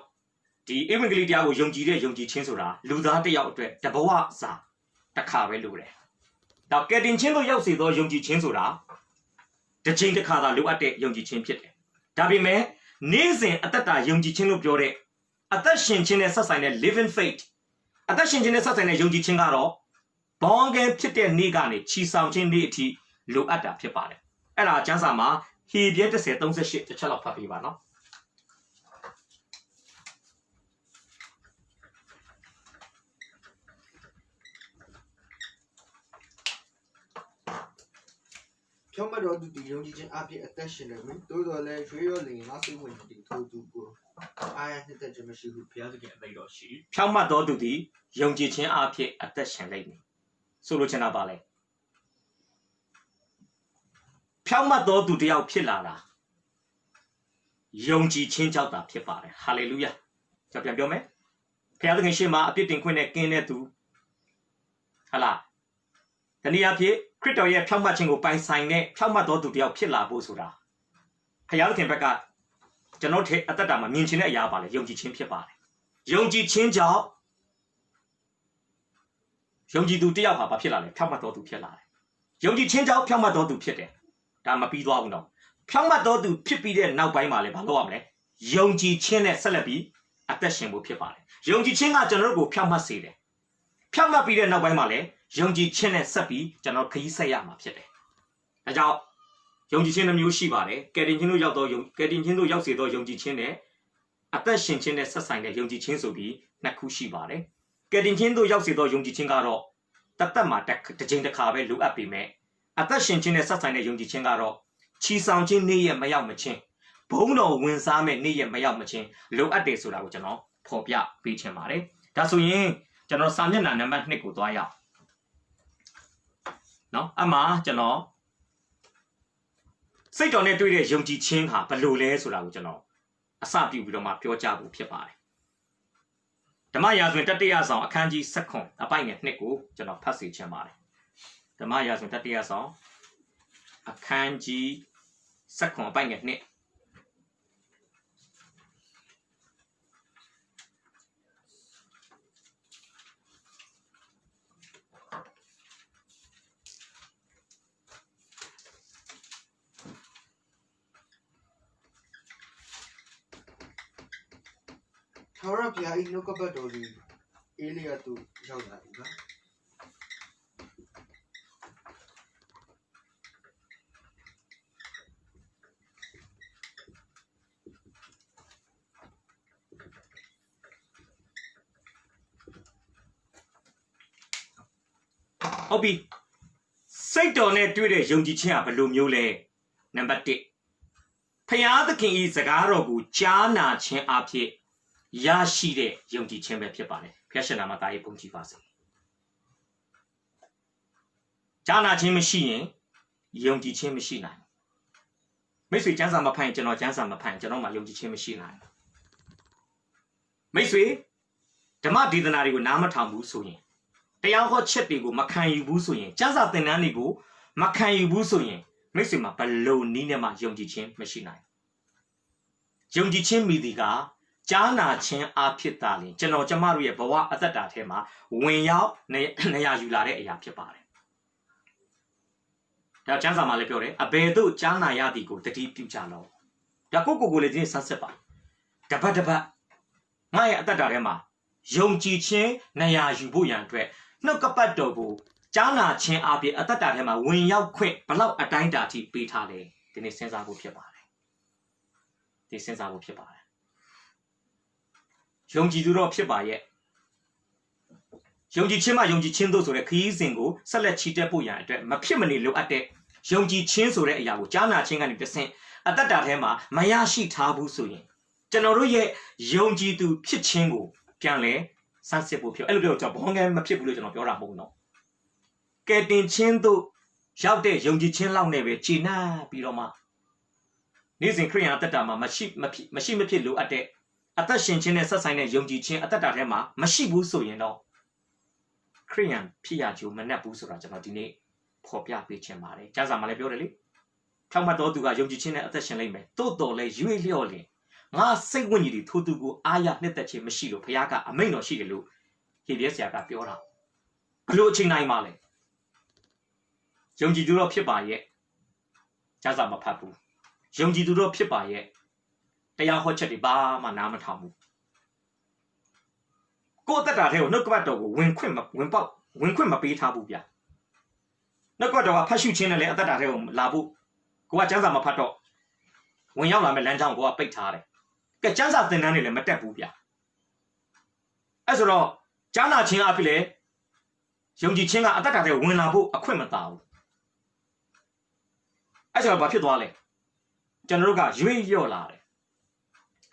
A: ဒီဧဝံဂေလိတရားကိုယုံကြည်တဲ့ယုံကြည်ခြင်းဆိုတာလူသားတစ်ယောက်အတွက်တဘဝစာတစ်ခါပဲလိုတယ်။ဒါကယ်တင်ခြင်းတို့ရောက်စေသောယုံကြည်ခြင်းဆိုတာတစ်ချိန်တစ်ခါသာလိုအပ်တဲ့ယုံကြည်ခြင်းဖြစ်တယ်။ဒါပေမဲ့နေ့စဉ်အသက်တာယုံကြည်ခြင်းလို့ပြောတဲ့အသက်ရှင်ခြင်းနဲ့ဆက်ဆိုင်တဲ့ living faith အသက်ရှင်ခြင်းနဲ့ဆက်ဆိုင်တဲ့ယုံကြည်ခြင်းကတော့ဘောင်းကဲဖြစ်တဲ့နေ့ကနေချီဆောင်ခြင်းနေ့အထိလိုအပ်တာဖြစ်ပါတယ်အဲ့ဒါကျမ်းစာမှာဟေဘရဲ10:38တစ်ချက်လောက်ဖတ်ပေးပါနော်
B: ဖြောင့်မတ်တော်သူယုံကြည်ခြင်းအပြင်အသက်ရှင်တယ်မင်းတို့တော်လည်းရွှေရောလင်ငါစိတ်ဝင်တည်ထိုးသူကိုအာရနှစ်သက်ခြင်းမရှိဘူးဘုရားသခင်အမိန့်တော်ရှိ
A: ဖြောင့်မတ်တော်သူသည်ယုံကြည်ခြင်းအပြင်အသက်ရှင်လိမ့်မယ် Solo chena bale. Pyama do du diao pilala. Yongji chin chao da pipare. Hallelujah. Chapian biome. Pia dengan shema api tingkuine kene tu. Hala. Tani api krito ye pyama chingo pai sign ne pyama do du diao pila bo sura. Pia dengan beka ကျွန်တော်ထဲအသက်တာမှာမြင်ချင်တဲ့အရာပါလေယုံကြည်ခြင်းဖြစ်ပါတယ်ယုံကြည်ခြင်းကြောင့်ယုံကြည်သူတယောက်ဟာဘာဖြစ်လာလဲဖြောင့်မတ်တော်သူဖြစ်လာတယ်ယုံကြည်ခြင်းကြောင့်ဖြောင့်မတ်တော်သူဖြစ်တယ်ဒါမပြီးသွားဘူးတော့ဖြောင့်မတ်တော်သူဖြစ်ပြီးတဲ့နောက်ပိုင်းမှာလေဘာလုပ်ရမလဲယုံကြည်ခြင်းနဲ့ဆက်လက်ပြီးအသက်ရှင်ဖို့ဖြစ်ပါတယ်ယုံကြည်ခြင်းကကျွန်တော်တို့ကိုဖြောင့်မတ်စေတယ်ဖြောင့်မတ်ပြီးတဲ့နောက်ပိုင်းမှာလေယုံကြည်ခြင်းနဲ့ဆက်ပြီးကျွန်တော်ခရီးဆက်ရမှာဖြစ်တယ်ဒါကြောင့်ယုံကြည်ခြင်းမျိုးရှိပါတယ်ကယ်တင်ခြင်းတို့ရောက်တော့ကယ်တင်ခြင်းတို့ရောက်စေတော့ယုံကြည်ခြင်းနဲ့အသက်ရှင်ခြင်းနဲ့ဆက်ဆိုင်တဲ့ယုံကြည်ခြင်းဆိုပြီးနှစ်ခုရှိပါတယ်ကယ်တင်ခြင်းတို့ရောက်စေတော့ယုံကြည်ခြင်းကတော့တသက်မှာတစ်ချိန်တစ်ခါပဲလိုအပ်ပေမဲ့အသက်ရှင်ခြင်းနဲ့ဆက်ဆိုင်တဲ့ယုံကြည်ခြင်းကတော့ချီဆောင်ခြင်းနေ့ရက်မရောက်မချင်းဘုံတော်ဝင်စားမဲ့နေ့ရက်မရောက်မချင်းလိုအပ်တယ်ဆိုတာကိုကျွန်တော်ဖော်ပြပေးချင်ပါတယ်ဒါဆိုရင်ကျွန်တော်စာမျက်နှာနံပါတ်2ကိုသွားရအောင်နော်အမှကျွန်တော်စိတ်တော်နဲ့တွေ့တဲ့ယုံကြည်ခြင်းဟာဘယ်လိုလဲဆိုတာကိုကျွန်တော်အစပြုပြီးတော့မှပြောကြားဖို့ဖြစ်ပါတယ်ဓမ္မရာဇဝင်တတိယဆောင်အခန်းကြီး7အပိုင်ငယ်2ကိုကျွန်တော်ဖတ်စီချင်ပါတယ်ဓမ္မရာဇဝင်တတိယဆောင်အခန်းကြီး7အပိုင်ငယ်2
B: ထာဝရဘုရား၏နှုတ်ကပတ်တော်သည်အေလိယသို့ရောက်လာ၏
A: ဟုတ်ပြီစိတ်တော်နဲ့တွေ့တဲ့ယုံကြည်ခြင်းကဘယ်လိုမျိုးလဲနံပါတ်1ဖျားသခင်၏စကားတော်ကိုကြားနာခြင်းအဖြစ်ရရှိတဲ့ယုံကြည်ခြင်းပဲဖြစ်ပါတယ်ဖျားရှင်နာမသားရေးပုံကြည်ပါစေကြားနာခြင်းမရှိရင်ယုံကြည်ခြင်းမရှိနိုင်မိတ်ဆွေကျမ်းစာမဖတ်ရင်ကျွန်တော်ကျမ်းစာမဖတ်ရင်ကျွန်တော်မှယုံကြည်ခြင်းမရှိနိုင်မိတ်ဆွေဓမ္မဒေသနာတွေကိုနားမထောင်ဘူးဆိုရင်တရားဟောချက်တွေကိုမခံယူဘူးဆိုရင်ကျမ်းစာသင်တန်းတွေကိုမခံယူဘူးဆိုရင်မိတ်ဆွေမှာဘလို့နည်းနဲ့မှယုံကြည်ခြင်းမရှိနိုင်ယုံကြည်ခြင်းမိသည်ကကြားနာခြင်းအဖြစ်တာလေကျွန်တော်ကျမတို့ရဲ့ဘဝအသက်တာထဲမှာဝင်ရောက်နေရာယူလာတဲ့အရာဖြစ်ပါတယ်ဒါကျမ်းစာမှာလည်းပြောတယ်အဘယ်သို့ကြားနာရသည်ကိုတတိပြုကြလောဒါကိုလည်းဒီနေ့ဆက်စစ်ပါတပတ်ငါရဲ့အသက်တာထဲမှာယုံကြည်ခြင်းနေရာယူဖို့ရန်အတွက်နှုတ်ကပတ်တော်ကိုကြားနာခြင်းအပြင်အသက်တာထဲမှာဝင်ရောက်ခွင့်ဘလောက်အတိုင်းတာထိပေးထားလဲဒီနေ့စဉ်းစားဖို့ဖြစ်ပါတယ်ဒီစဉ်းစားဖို့ဖြစ်ပါတယ်ယုံကြည်သူတော့ဖြစ်ပါရဲ့ယုံကြည်ခြင်းမှယုံကြည်ခြင်းတို့ဆိုတဲ့ခရီးစဉ်ကိုဆက်လက်ချီတက်ဖို့ရန်အတွက်မဖြစ်မနေလိုအပ်တဲ့ယုံကြည်ခြင်းဆိုတဲ့အရာကိုကြားနာခြင်းကနေတစ်ဆင့်အသက်တာထဲမှာမရရှိထားဘူးဆိုရင်ကျွန်တော်တို့ရဲ့ယုံကြည်သူဖြစ်ခြင်းကိုပြန်လဲစမ်းစစ်ဖို့ဖြစ်အဲ့လိုပြောကျွန်တော်ဘောင်းငယ်မဖြစ်ဘူးလို့ကျွန်တော်ပြောတာမဟုတ်တော့ကဲတင်ခြင်းတို့ရောက်တဲ့ယုံကြည်ခြင်းလောက်နဲ့ပဲခြေနှပ်ပြီးတော့မှနေ့စဉ်ခရိယန်အသက်တာမှာမရှိမဖြစ်လိုအပ်တဲ့အသက်ရှင်ခြင်းနဲ့ဆက်ဆိုင်တဲ့ယုံကြည်ခြင်းအသက်တာထဲမှာမရှိဘူးဆိုရင်တော့ခရိယန်ဖြစ်ရကြိုးမနှက်ဘူးဆိုတာကျွန်တော်ဒီနေ့ဖော်ပြပေးချင်ပါတယ်ကျမ်းစာမှာလည်းပြောတယ်လေဖြောင့်မတ်တော်သူကယုံကြည်ခြင်းနဲ့အသက်ရှင်လိမ့်မယ်တိုးတော်လဲရွေ့လျော့လင်ငါစိတ်ဝိညာဉ်တွေထိုးသူကိုအားရနှစ်သက်ခြင်းမရှိလို့ဘုရားကအမိန့်တော်ရှိတယ်လို့ဟေဘရဲဆရာကပြောတာဘလို့အချိန်တိုင်းမှာလဲယုံကြည်သူတော့ဖြစ်ပါရဲ့ကျမ်းစာမဖတ်ဘူးယုံကြည်သူတော့ဖြစ်ပါရဲ့တရားဟောချက်တွေဘာမှနားမထောင်ဘူးကိုယ်အသက်တာထဲကိုနှုတ်ကပတ်တော်ကိုဝင်ခွင့်မပေးထားဘူးဗျနှုတ်ကပတ်တော်ကဖတ်ရှုခြင်းနဲ့လည်းအသက်တာထဲကိုလာဖို့ကိုကကျမ်းစာမဖတ်တော့ဝင်ရောက်လာမဲ့လမ်းကြောင်းကိုကပိတ်ထားတယ်ကဲကျမ်းစာသင်တန်းတွေလည်းမတက်ဘူးဗျအဲ့ဆိုတော့ကြားနာခြင်းအဖြစ်လေယုံကြည်ခြင်းကအသက်တာထဲဝင်လာဖို့အခွင့်မသာဘူးအဲ့ဆိုတော့ဘာဖြစ်သွားလဲကျွန်တော်တို့ကရွေ့လျော့လာတယ်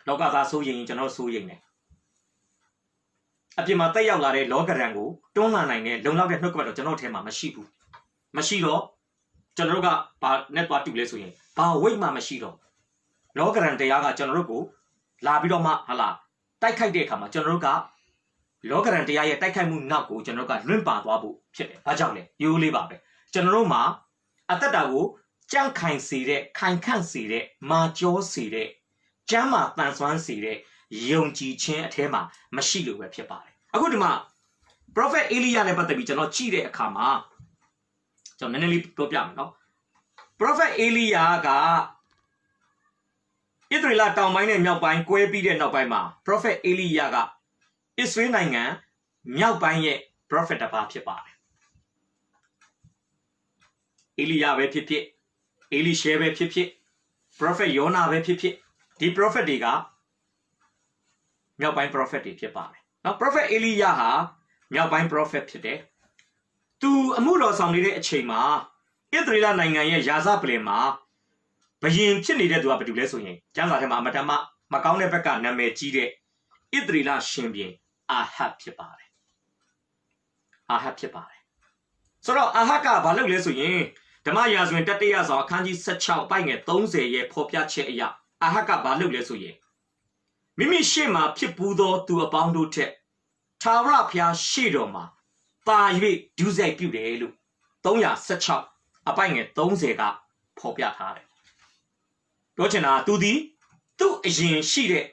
A: လောကသားစိုးရင်ကျွန်တော်စိုးရင်တယ် အပြင်မှာတက်ရောက်လာတဲ့လောကရန်ကိုတွန်းလှန်နိုင်တဲ့လုံလောက်တဲ့နှုတ်ကပတ်တော်ကျွန်တော်ထဲမှာမရှိဘူးမရှိတော့ကျွန်တော်တို့ကဘာနဲ့တွားတူလဲဆိုရင်ဘာဝိတ်မှမရှိတော့လောကရန်တရားကကျွန်တော်တို့ကိုလာပြီးတော့မှဟာလာတိုက်ခိုက်တဲ့အခါမှာကျွန်တော်တို့ကလောကရန်တရားရဲ့တိုက်ခိုက်မှုနောက်ကိုကျွန်တော်တို့ကလွင့်ပါသွားဖို့ဖြစ်တယ်ဘာကြောင့်လဲရိုးလေးပါပဲကျွန်တော်တို့မှာအသက်တာကိုကြန့်ခိုင်စေတဲ့ခိုင်ခန့်စေတဲ့မာကျောစေတဲ့ကျမ်းမာတန်ဆွမ်းစေတဲ့ယုံကြည်ခြင်းအထဲမှာမရှိလို့ပဲဖြစ်ပါတယ်အခုဒီမှာ prophet Elijah နဲ့ပတ်သက်ပြီးကျွန်တော်ကြည့်တဲ့အခါမှာကျွန်တော်နည်းနည်းလေးပြောပြမယ်နော် prophet Elijah ကဣသရေလတောင်ပိုင်းနဲ့မြောက်ပိုင်းကွဲပြီးတဲ့နောက်ပိုင်းမှာ prophet Elijah က Israel နိုင်ငံမြောက်ပိုင်းရဲ့ prophet တစ်ပါးဖြစ်ပါတယ် Elijah ပဲဖြစ်ဖြစ် Elisha ပဲဖြစ်ဖြစ် prophet Yona ပဲဖြစ်ဖြစ်ဒီ prophet တွေကမြောက်ပိုင်း prophet တွေဖြစ်ပါတယ်နော် prophet Elijah ဟာမြောက်ပိုင်း prophet ဖြစ်တယ်သူအမှုတော်ဆောင်နေတဲ့အချိန်မှာဣသရေလနိုင်ငံရဲ့ယာဇပလင်မှာဘယင်ဖြစ်နေတဲ့သူကဘာတူလဲဆိုရင်ကျမ်းစာထဲမှာအမတမမကောင်းတဲ့ဘက်ကနာမည်ကြီးတဲ့ဣသရေလရှင်ဘုရင်အာဟပ်ဖြစ်ပါတယ်အာဟပ်ဖြစ်ပါတယ်ဆိုတော့အာဟပ်ကဘာလုပ်လဲဆိုရင်ဓမ္မရာဇဝင်တတိယဆောင်အခန်းကြီး16ပိုင်းငယ်30ရဲ့ဖော်ပြချက်အရအာဟပ်ကဘာလုပ်လဲဆိုရင်မိမိရှေ့မှာဖြစ်ပူးသောသူအပေါင်းတို့ထက်ထာဝရဘုရားရှေ့တော်မှာပါ၍ဒုစရိုက်ပြုတယ်လို့316အပိုင်းငယ်30ကဖော်ပြထားတယ်ပြောချင်တာသူသည်သူ့အရင်ရှိတဲ့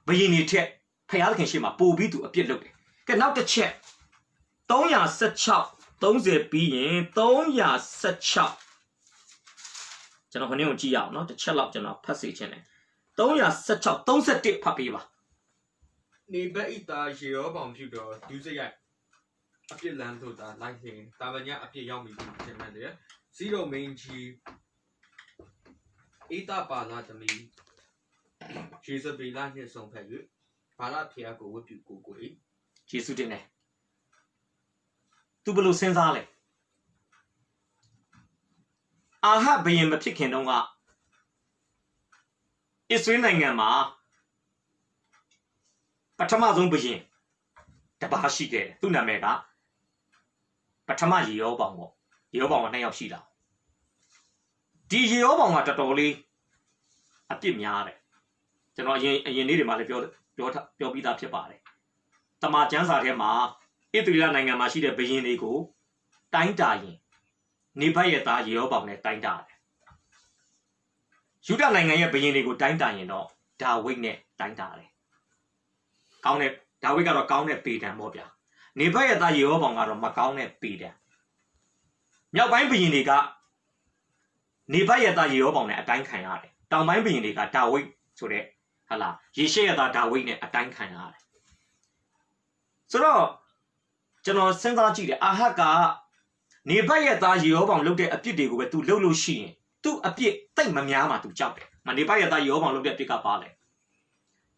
A: ဘယင်တွေထက်ဘုရားသခင်ရှေ့မှာပို့ပြီးသူအပြစ်လုပ်တယ်ကဲနောက်တစ်ချက်316 30ပြီးရင်316ကျွန်တော်ခဏကိုကြည့်ရအောင်နော်တစ်ချက်လောက်ကျွန်တော်ဖတ်စေချင်တယ်316 31ဖတ်ပေးပါ
B: နေဘက်ဤသားရေရောပေါင်ဖြစ်တော့ဒုစရိုက်အပြစ်လန်းတို့တာလိုက်ရင်တာဝညာအပြစ်ရောက်ပြီထင်မှန်တယ်စီရိုမင်းကြီးဧတာပါလာသမီးယေဇဗေလနှင့်ဆုံဖက်၍ဘာလဖျားကိုဝတ်ပြုကိုကို၏
A: ယေရှုတင်တယ်သူဘယ်လိုစဉ်းစားလဲအာဟဘယင်မဖြစ်ခင်တုန်းကဣသရေလနိုင်ငံမှာပထမဆုံးဘယင်တပါးရှိခဲ့တယ်သူ့နာမည်ကပထမယေရောပေါင်ပေါ့ယေရောပေါင်က2ယောက်ရှိတာဒီယေရောပေါင်ကတော်တော်လေးအပြစ်များတယ်ကျွန်တော်အရင်နေ့တွေမှာလည်းပြောပြီးသားဖြစ်ပါတယ်တမန်ကျမ်းစာထဲမှာဣသရေလနိုင်ငံမှာရှိတဲ့ဘယင်တွေကိုတိုင်းတာရင်နေဘတ်ရဲ့သားယေရောပေါင်နဲ့တိုင်းတာတယ်ယူဒနိုင်ငံရဲ့ဘယင်တွေကိုတိုင်းတာရင်တော့ဒါဝိဒ်နဲ့တိုင်းတာတယ်ကောင်းတဲ့ဒါဝိဒ်ကတော့ကောင်းတဲ့ပေတံပေါ့ဗျာနေဘတ်ရဲ့သားယေရောပေါင်ကတော့မကောင်းတဲ့ပေတံမြောက်ပိုင်းဘယင်တွေကနေဘတ်ရဲ့သားယေရောပေါင်နဲ့အတိုင်းခံရတယ်တောင်ပိုင်းဘယင်တွေကဒါဝိဒ်ဆိုတဲ့ဟာလာယေရှဲရဲ့သားဒါဝိဒ်နဲ့အတိုင်းခံရတယ်ဆိုတော့ကျွန်တော်စဉ်းစားကြည့်တယ်အာဟတ်ကနေဘတ်ရဲ့သားယေရောပေါင်လုပ်တဲ့အပြစ်တွေကိုပဲ तू လုပ်လို့ရှိရင် तू အပြစ်တိတ်မများမှ तू ကြောက်တယ်နေဘတ်ရဲ့သားယေရောပေါင်လုပ်တဲ့အပြစ်ကပါလေ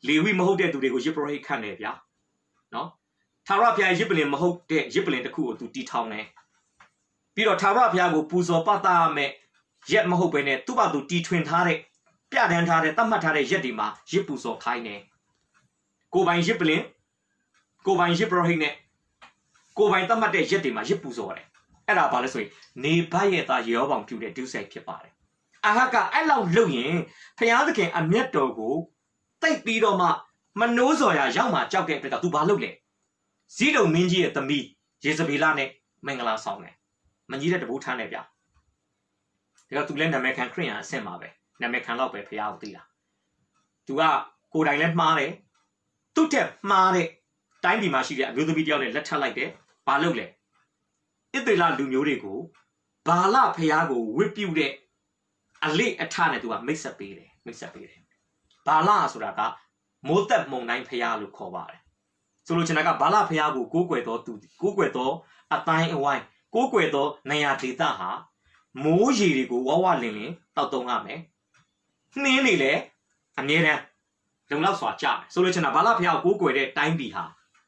A: လေဝိမဟုတ်တဲ့သူတွေကိုယစ်ပရောဟိတ်ခန့်တယ်ဗျာနော်ထာဝရဘုရားယစ်ပလင်မဟုတ်တဲ့ယစ်ပလင်တစ်ခုကို तू တီထောင်တယ်ပြီးတော့ထာဝရဘုရားကိုပူဇော်ပသရမယ်ရက်မဟုတ်ဘဲနဲ့သူ့ဘာသူတီထွင်ထားတဲ့ပြဋ္ဌာန်းထားတဲ့သတ်မှတ်ထားတဲ့ရက်တွေမှာရစ်ပူဇော်ခိုင်းတယ်ကိုပိုင်ရစ်ပလင်ကိုပိုင်ရစ်ပရောဟိတ်နဲ့ကိုပိုင်သတ်မှတ်တဲ့ရက်တွေမှာရစ်ပူဇော်တယ်အဲ့ဒါဘာလဲဆိုရင်နေဘတ်ရဲ့သားယေရောပေါင်ပြုတဲ့ဒုစရိုက်ဖြစ်ပါတယ်အာဟတ်ကအဲ့လောက်လုပ်ရင်ဘုရားသခင်အမျက်တော်ကိုတိတ်ပြီးတော့မှမနှိုးစော်ရရောက်မှကြောက်တဲ့အတွက် तू ဘာလုပ်လဲဇီးတုံမင်းကြီးရဲ့သမီးယေဇဗေလနဲ့မင်္ဂလာဆောင်တယ်မကြီးတဲ့တပူးထမ်းတယ်ဗျာဒါက तू လည်းနာမည်ခံခရစ်ယာန်အဆင့်ပါပဲနာမည်ခံတော့ပဲဘုရားကိုသိတာ तू ကကိုယ်တိုင်လည်းမှားတယ်သူ့တက်မှားတဲ့တိုင်းပြည်မှာရှိတဲ့အမျိုးသမီးတယောက်နဲ့လက်ထပ်လိုက်တယ်ဘာလုပ်လဲဣသရေလလူမျိုးတွေကိုဘာလဘုရားကိုဝတ်ပြုတဲ့အလေးအထနဲ့ तू ကမိတ်ဆက်ပေးတယ်ဘာလဆိုတာကမိုးသက်မုန်တိုင်းဘုရားလို့ခေါ်ပါတယ်ဆိုလိုချင်တာကဘာလဘုရားကိုကိုးကွယ်တော်သူကိုးကွယ်တော်အတိုင်းအဝိုင်းကိုးကွယ်တော်နေရာဒေသဟာမိုးရေတွေကိုဝဝလင်လင်တောက်တုံးရမယ်နှင်းနေလေအမြဲတမ်းလုံလောက်စွာကြတယ်ဆိုလိုချင်တာဘာလဘုရားကိုကိုးကွယ်တဲ့တိုင်းပြည်ဟာ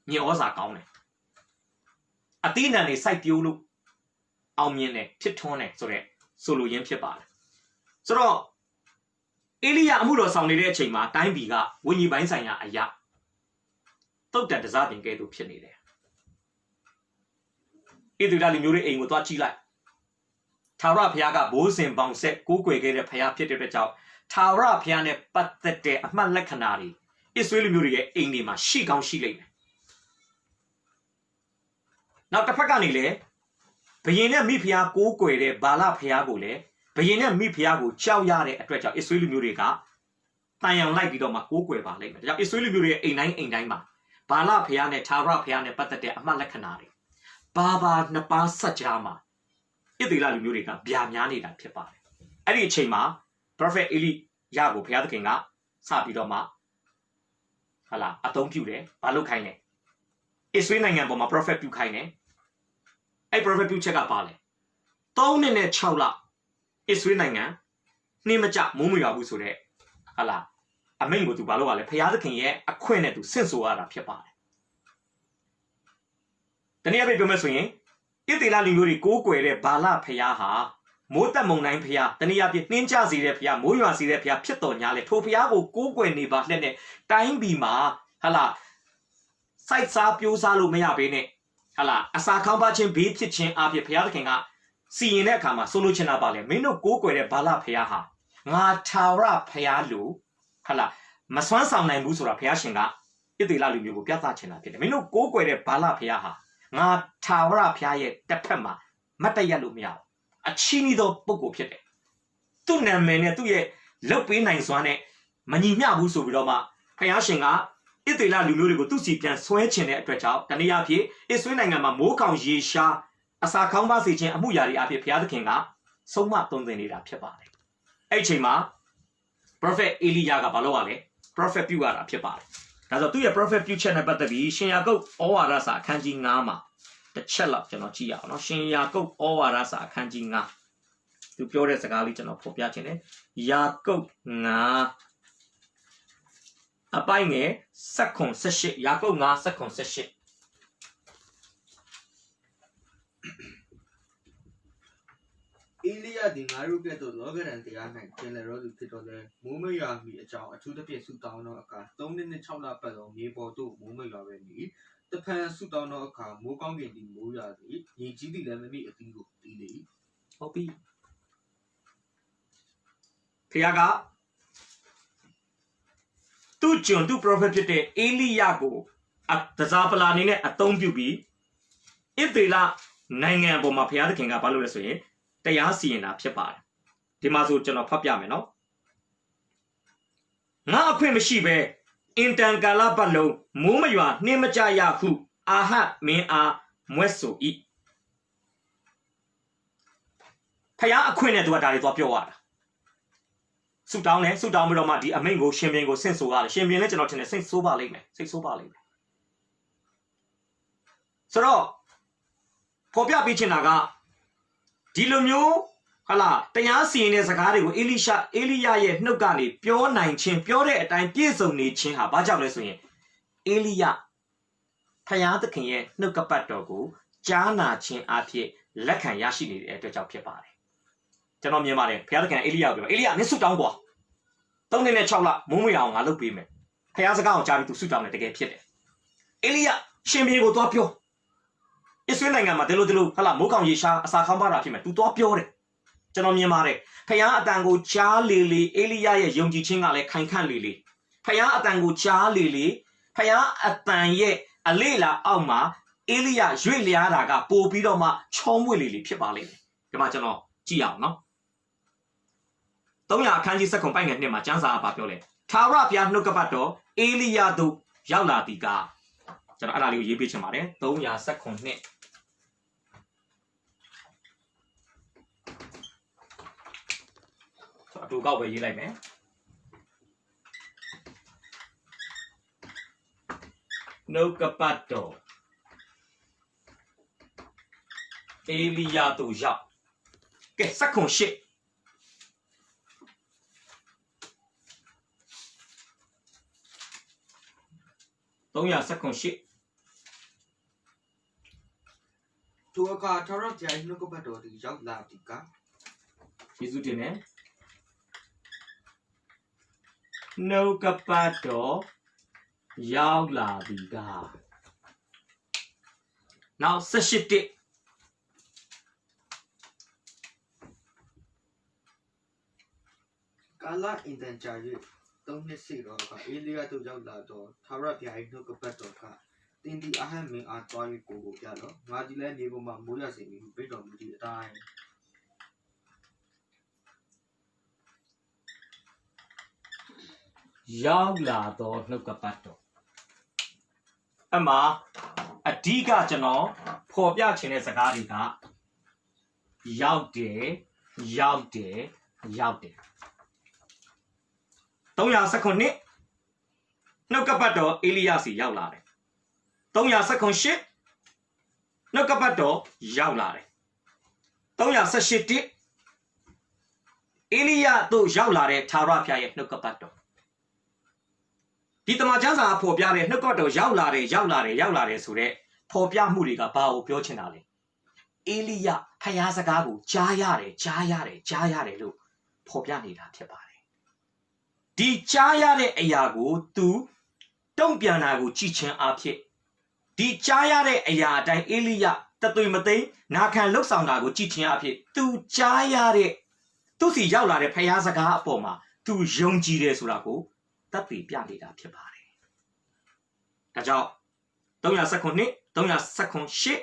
A: မြေဩဇာကောင်းတယ်အသီးနှံတွေစိုက်ပျိုးလို့အောင်မြင်တယ်ဖြစ်ထွန်းတယ်ဆိုတော့ဆိုလိုရင်းဖြစ်ပါတယ်ဆိုတော့အေလိယအမှုတော်ဆောင်နေတဲ့အချိန်မှာတိုင်းပြည်ကဝိညာဉ်ပိုင်းဆိုင်ရာအရာ တုတ်တန်တစားပြင်ကဲ့သို့ဖြစ်နေတယ်ဣသရေလလူမျိုးတွေအိမ်ကိုသွားကြည့်လိုက်ထာဝရဘုရားကဘိုးစဉ်ပေါင်းဆက်ကိုးကွယ်ခဲ့တဲ့ဘုရားဖြစ်တဲ့အတွက်ကြောင့်ထာဝရဘုရားနဲ့ပတ်သက်တဲ့အမှတ်လက္ခဏာတွေဣသရေလလူမျိုးတွေရဲ့အိမ်တွေမှာရှိကောင်းရှိလိမ့်မယ်နောက်တစ်ဖက်ကနေလေဘယင်နဲ့မိဖုရားကိုးကွယ်တဲ့ဘာလဘုရားကိုလည်းဘယင်နဲ့မိဖုရားကိုကြောက်ရတဲ့အတွက်ကြောင့်ဣသရေလလူမျိုးတွေကတန်ရောင်လိုက်ပြီးတော့မှကိုးကွယ်ပါလိမ့်မယ်ဒါကြောင့်ဣသရေလလူမျိုးတွေရဲ့အိမ်တိုင်းမှာဘာလဘုရားနဲ့ထာဝရဘုရားနဲ့ပတ်သက်တဲ့အမှတ်လက္ခဏာတွေဘာနှစ်ပါးစัจ जाမှာဣသရေလလူမျိုးတွေကဗျာများနေတာဖြစ်ပါတယ်အဲ့ဒီအချိန်မှာ prophet အေလိယကိုဘုရားသခင်ကစပြီးတော့မှဟာလာအသုံးပြုတယ်ဘာလုပ်ခိုင်းလဲဣသရေလနိုင်ငံပေါ်မှာ prophet ပြုခိုင်းတယ်အဲ့ prophet ပြုချက်ကပါလဲ3နှစ်နဲ့6လဣသရေလနိုင်ငံနှင်းမကြမိုးမရွာဘူးဆိုတော့ဟာလာအမိန့်ကိုသူဘာလုပ်ရလဲဘုရားသခင်ရဲ့အခွင့်နဲ့သူဆင့်ဆိုရတာဖြစ်ပါတယ်တနည်းအားဖြင့်ပြောမယ်ဆိုရင်ဣသရေလလူမျိုးတွေကိုးကွယ်တဲ့ဘာလဘုရားဟာမိုးတက်မုန်တိုင်းဘုရားတနည်းအားဖြင့်နှင်းကျစေတဲ့ဘုရားမိုးရွာစေတဲ့ဘုရားဖြစ်တော်ညာလေထိုဘုရားကိုကိုးကွယ်နေပါလက်နဲ့တိုင်းပြည်မှာဟာလာစိုက်စားပြိုးစားလို့မရဘဲနဲ့ဟာလာအစာခေါင်းပါခြင်းဘေးဖြစ်ခြင်းအပြင်ဘုရားသခင်ကစီရင်တဲ့အခါမှာဆိုလိုချင်တာပါလေမင်းတို့ကိုးကွယ်တဲ့ဘာလဘုရားဟာငါထာဝရဘုရားလို့ဟာလာမစွမ်းဆောင်နိုင်ဘူးဆိုတာဘုရားရှင်ကဣသရေလလူမျိုးကိုပြသချင်တာဖြစ်တယ်မင်းတို့ကိုးကွယ်တဲ့ဘာလဘုရားဟာငါထာဝရဘုရားရဲ့တစ်ဖက်မှာမတ်တရလို့မရဘူးအချီးနှီးသောပုဂ္ဂိုလ်ဖြစ်တယ်သူ့နာမည်နဲ့သူ့ရဲ့လုပ်ပေးနိုင်စွမ်းနဲ့မညီမျှဘူးဆိုပြီးတော့မှဘုရားရှင်ကဣသရေလလူမျိုးတွေကိုသူ့စီပြန်ဆွဲချင်တဲ့အတွက်ကြောင့်တနည်းအားဖြင့်ဣသရေလနိုင်ငံမှာမိုးကောင်ရေရှားအစာခေါင်းပါစေခြင်းအမှုရာတွေအဖြစ်ဘုရားသခင်ကဆုံးမသွန်သင်နေတာဖြစ်ပါတယ်အဲ့ဒီအချိန်မှာ prophet အေလိယကဘာလုပ်ရလဲ prophet ပြုရတာဖြစ်ပါတယ်ဒါဆိုသူ့ရဲ့ prophet ပြုချက်နဲ့ပတ်သက်ပြီးရှင်ယာကုပ်ဩဝါဒစာအခန်းကြီး9မှာတစ်ချက်လောက်ကျွန်တော်ကြည့်ရအောင်နော်ရှင်ယာကုပ်ဩဝါဒစာအခန်းကြီး9သူပြောတဲ့စကားလေးကျွန်တော်ဖော်ပြခြင်းတယ်ယာကုပ်9အပိုင်းငယ်18ယာကုပ်9 18
B: အေလိယသည်ငါတို့ကဲ့သို့လောကရန်တရား၌ကျင်လည်တော်သူဖြစ်တော်လဲမိုးမရွာမီအကြောင်းအထူးသဖြင့်ဆုတောင်းသောအခါ3နှစ်နဲ့6လပတ်လုံးမြေပေါ်သို့မိုးမရွာပဲနေတဖန်ဆုတောင်းသောအခါမိုးကောင်းကင်သည်မိုးရွာသည်ရေကြီးသည်လည်းမမိအသီးကိုတီးလေ
A: ဟုတ်ပြီဖခင်ကသူ့ကျွန်သူ့ prophet ဖြစ်တဲ့အေလိယကိုတစားပလာအနေနဲ့အသုံးပြုပြီးဣသရေလနိုင်ငံပေါ်မှာဘုရားသခင်ကဘာလုပ်လဲဆိုရင်တရားစီရင်တာဖြစ်ပါတယ်ဒီမှာဆိုကျွန်တော်ဖတ်ပြမယ်နော်ငါအခွင့်မရှိပဲအင်တန်ကာလပတ်လုံးမိုးမရွာနှင်းမကြရဟုအာဟတ်မင်းအားမွဲ့ဆို၏ဖယားအခွင့်နဲ့သူကဒါတွေသွားပြောရတာဆုတောင်းလဲဆုတောင်းပြီးတော့မှဒီအမိန့်ကိုရှင်ဘင်ကိုဆင့်ဆိုရတယ်ရှင်ဘင်လည်းကျွန်တော်ထင်တယ်စိတ်ဆိုးပါလိမ့်မယ်စိတ်ဆိုးပါလိမ့်မယ်ဆိုတော့ဖော်ပြပေးချင်တာကဒီလိုမျိုးဟာလာတရားစီရင်တဲ့စကားတွေကိုအေလိယရဲ့နှုတ်ကနေပြောနိုင်ခြင်းပြောတဲ့အတိုင်းပြည့်စုံနေခြင်းဟာဘာကြောင့်လဲဆိုရင်အေလိယဖယားသခင်ရဲ့နှုတ်ကပတ်တော်ကိုကြားနာခြင်းအဖြစ်လက်ခံရရှိနေတဲ့အတွက်ကြောင့်ဖြစ်ပါတယ်ကျွန်တော်မြင်ပါတယ်ဖယားသခင်အေလိယကိုပြောအေလိယမင်းဆုတောင်းကွာ3နှစ်နဲ့6လမိုးမွေအောင်ငါလုပ်ပေးမယ်ဖယားစကားကိုကြားပြီးသူဆုတောင်းတယ်တကယ်ဖြစ်တယ်အေလိယရှင်ဘီကိုသွားပြောဣသရေလနိုင်ငံမှာဒီလိုဟာလာမိုးကောင်ရေရှားအစာခေါင်းပါတာဖြစ်မယ်သူသွားပြောတယ်ကျွန်တော်မြင်ပါတယ်ဖယားအတန်ကိုကြားလေအေလိယရဲ့ယုံကြည်ခြင်းကလည်းခိုင်ခန့်လေဖယားအတန်ကိုကြားလေဖယားအတန်ရဲ့အလေးလာအောက်မှာအေလိယရွေ့လျားတာကပို့ပြီးတော့မှချောမွေ့လေဖြစ်ပါလိမ့်မယ်ဒီမှာကျွန်တော်ကြည့်အောင်နော်300အခန်းကြီး7ပိုင်ငယ်2မှာကျမ်းစာကပြောလဲထာဝရဘုရားနှုတ်ကပတ်တော်အေလိယသို့ရောက်လာသည်ကကျွန်တော်အဲ့ဒါလေးကိုရေးပေးချင်ပါတယ်319အတူကောက်ပဲရေးလိုက်မယ်နှုတ်ကပတ်တော်အေလိယသို့ရောက်ကဲ18
B: ထိုအခါထာဝရဘုရားနှုတ်ကပတ်တော်သည်ရောက်လာသည်က
A: ယေရှုတင်နဲ့နှုတ်ကပတ်တော် ရောက်လာသည်ကနောက်18တစ်
B: ကာလအင်တန်ကြာ၍3နှစ်စီတော့ကအေလီယာတို့ရောက်လာတော့သာရပြိုင်နှုတ်ကပတ်တော်ကတင်းဒီအဟမ်းမင်းအားတွား၍ကိုပြတော့ငါကြီးလဲနေပေါ်မှာမိုးရစီပြီးပြတော်မူသည့်အတိုင်း
A: ရောက်လာတော့နှုတ်ကပတ်တော်အမှအဓိကကျွန်တော်ဖော်ပြချင်တဲ့စကားတွေကရောက်တယ်ရောက်တယ်ရောက်တယ်319နှုတ်ကပတ်တော်အေလိယစီရောက်လာတယ်318နှုတ်ကပတ်တော်ရောက်လာတယ်318တိအေလိယတို့ရောက်လာတဲ့သာရဖျားရဲ့နှုတ်ကပတ်တော်ဒီတမန်ကျမ်းစာဖော်ပြတဲ့နှုတ်ကပတ်တော်ရောက်လာတယ်ဆိုတဲ့ဖော်ပြမှုတွေကဘာကိုပြောချင်တာလဲအေလိယဖျားစကားကိုကြားရတယ်လို့ဖော်ပြနေတာဖြစ်ပါတယ်ဒီကြားရတဲ့အရာကို तू တုံ့ပြန်တာကိုကြည်ချင်းအဖြစ်ဒီကြားရတဲ့အရာအတိုင်းအေလိယတသွေမသိနာခံလှုပ်ဆောင်တာကိုကြည်ချင်းအဖြစ် तू ကြားရတဲ့သူစီရောက်လာတဲ့ဖျားစကားအပေါ်မှာ तू ယုံကြည်တယ်ဆိုတာကိုတပ်ပြီးပြနေတာဖြစ်ပါတယ်ဒါကြောင့်319 318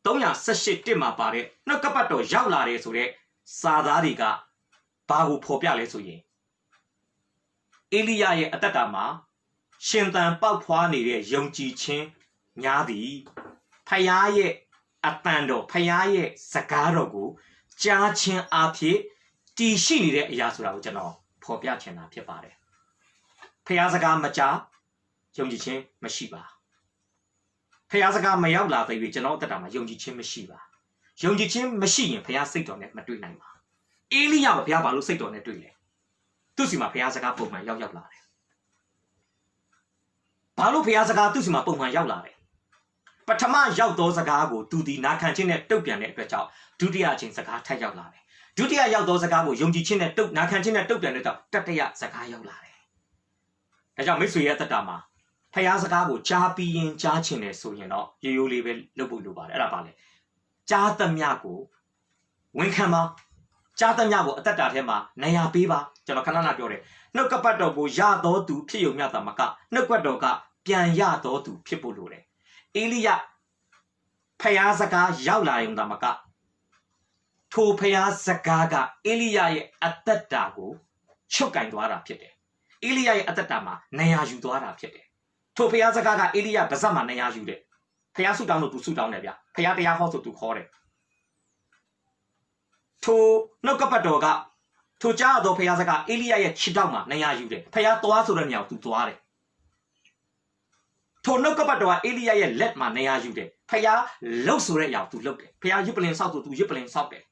A: 318တစ်မှာပါတဲ့နှုတ်ကပတ်တော်ရောက်လာတယ်ဆိုတဲ့စာသားတွေကဘာကိုဖော်ပြလဲဆိုရင်အေလိယရဲ့အသက်တာမှာရှင်သန်ပေါက်ဖွားနေတဲ့ယုံကြည်ခြင်းများသည်ဖယားရဲ့အတန်တော်ဖယားရဲ့စကားတော်ကိုကြားခြင်းအဖြစ်တည်ရှိနေတဲ့အရာဆိုတာကိုကျွန်တော်ဖော်ပြချင်တာဖြစ်ပါတယ်ဖယားစကားမကြားယုံကြည်ခြင်းမရှိပါဖယားစကားမရောက်လာသေးပြီကျွန်တော်အသက်တာမှာယုံကြည်ခြင်းမရှိပါယုံကြည်ခြင်းမရှိရင်ဖယားစိတ်တော်နဲ့မတွေ့နိုင်ပါအေလိယကဖယားဘာလို့စိတ်တော်နဲ့တွေ့လဲသူ့စီမှာဖယားစကားပုံမှန်ရောက်လာတယ်ဘာလို့ဖယားစကားသူ့စီမှာပုံမှန်ရောက်လာတယ်ပထမရောက်သောစကားကိုသူဒီနာခံခြင်းနဲ့တုတ်ပြန်တဲ့အတွက်ကြောင့်ဒုတိယအချိန်စကားထပ်ရောက်လာတယ်ဒုတိယရောက်သောစကားကိုယုံကြည်ခြင်းနဲ့နာခံခြင်းနဲ့တုတ်ပြန်တဲ့ကြောင့်တတိယစကားရောက်လာတယ်ဒါကြောင့်မိတ်ဆွေရဲ့အသက်တာမှာဖယားစကားကိုကြားပြီးရင်ကြားချင်တယ်ဆိုရင်တော့ရိုးရိုးလေးပဲလုပ်ဖို့လိုပါတယ်အဲ့ဒါပါလေကြားသမျှကိုဝန်ခံပါကြားသမျှကိုအသက်တာထဲမှာနေရာပေးပါကျွန်တော်ခဏခဏပြောတယ်နှုတ်ကပတ်တော်ကိုရတော်သူဖြစ်ုံမြတ်တာမကနှုတ်ကပတ်တော်ကပြန်ရတော်သူဖြစ်ဖို့လိုတယ်အေလိယဖယားစကားရောက်လာရင်ဒါမကထိုဖယားစကားကအေလိယရဲ့အသက်တာကိုချုပ်ကင်သွားတာဖြစ်တယ်အေလိယရဲ့အသက်တာမှာနေရာယူသွားတာဖြစ်တယ်ထိုဖယားစကားကအေလိယပါဇက်မှာနေရာယူတယ်ဖယားဆုတောင်းလို့သူဆုတောင်းတယ်ဗျဖယားတရားဟောဆိုသူခေါ်တယ်ထိုနှုတ်ကပတ်တော်ကထိုကြားတော်ဖယားစကားအေလိယရဲ့ခြေထောက်မှာနေရာယူတယ်ဖယားသွားဆိုတဲ့နေရာကိုသူသွားတယ်ထိုနှုတ်ကပတ်တော်ကအေလိယရဲ့လက်မှာနေရာယူတယ်ဖယားလှုပ်ဆိုတဲ့အရာကိုသူလှုပ်တယ်ဖယားရစ်ပလင်ဆောက်ဆိုသူရစ်ပလင်ဆောက်တယ်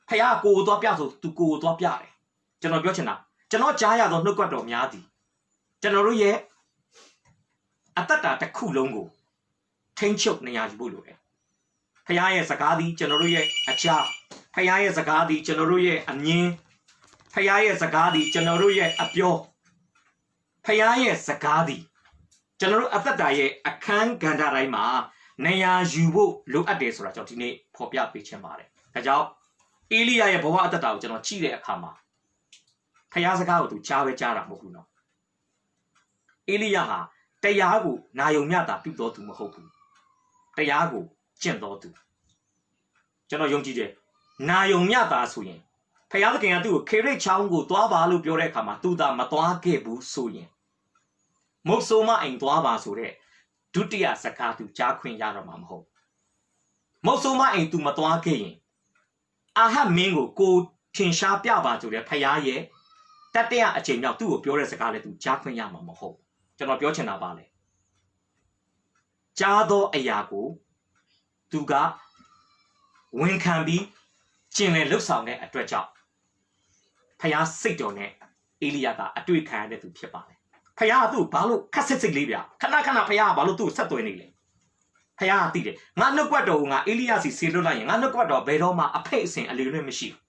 A: ဖယားကိုသွားပြဆိုသူကိုသွားပြတယ်ကျွန်တော်ပြောချင်တာကျွန်တော်ကြားရသောနှုတ်ကပတ်တော်များသည်ကျွန်တော်တို့ရဲ့အတ္တတာတစ်ခုလုံးကိုထိန်းချုပ်နေရယူဖို့လိုတယ်ဖယားရဲ့စကားသည်ကျွန်တော်တို့ရဲ့အချာဖယားရဲ့စကားသည်ကျွန်တော်တို့ရဲ့အမြင်ဖယားရဲ့စကားသည်ကျွန်တော်တို့ရဲ့အပြောဖယားရဲ့စကားသည်ကျွန်တော်တို့အတ္တတာရဲ့အခန်းကဏ္ဍတိုင်းမှာနေရာယူဖို့လိုအပ်တယ်ဆိုတာကျွန်တော်ဒီနေ့ဖော်ပြပေးချင်ပါတယ်ဒါကြောင့်အေလိယရဲ့ဘဝအတ္တတာကိုကျွန်တော်ကြည့်တဲ့အခါမှာဖယားစကားကိုသူကြားပဲကြားတာမဟုတ်ဘူးနော်အေလိယဟာတရားကိုနာယုံမြတာပြုတော်သူမဟုတ်ဘူးတရားကိုကျင့်တော်သူကျွန်တော်ယုံကြည်တယ်နာယုံမြတာဆိုရင်ဖယားသခင်ကသူ့ကိုခေရိတ်ချောင်းကိုသွားပါလို့ပြောတဲ့အခါမှာသူသာမသွားခဲ့ဘူးဆိုရင်မုတ်ဆိုးမအိမ်သွားပါဆိုတဲ့ဒုတိယစကားသူကြားခွင့်ရတော့မှာမဟုတ်မုတ်ဆိုးမအိမ်သူမသွားခဲ့ရင်အာဟတ်မင်းကိုထင်ရှားပြပါဆိုတဲ့ဖယားရဲ့တတိယအချိန်မြောက်သူ့ကိုပြောတဲ့စကားလည်းသူကြားခွင့်ရမှာမဟုတ်ကျွန်တော်ပြောချင်တာပါလေကြားသောအရာကိုသူကဝန်ခံပြီးကျင့်လည်လှုပ်ဆောင်တဲ့အတွက်ကြောင့်ဖယားစိတ်တော်နဲ့အေလိယကအတွေ့ခံရတဲ့သူဖြစ်ပါတယ်ဖယားကသူ့ဘာလို့ခက်စစ်စစ်လေးဗျခဏခဏဖယားကဘာလို့သူ့ဆက်သွင်းနေလဲဖယားကသိတယ်ငါနှုတ်ကပတ်တော်ကိုငါအေလိယစီဆေလွတ်လိုက်ရင်ငါနှုတ်ကပတ်တော်ဘယ်တော့မှအဖိတ်အစင်အလေလွင့်မရှိဘူး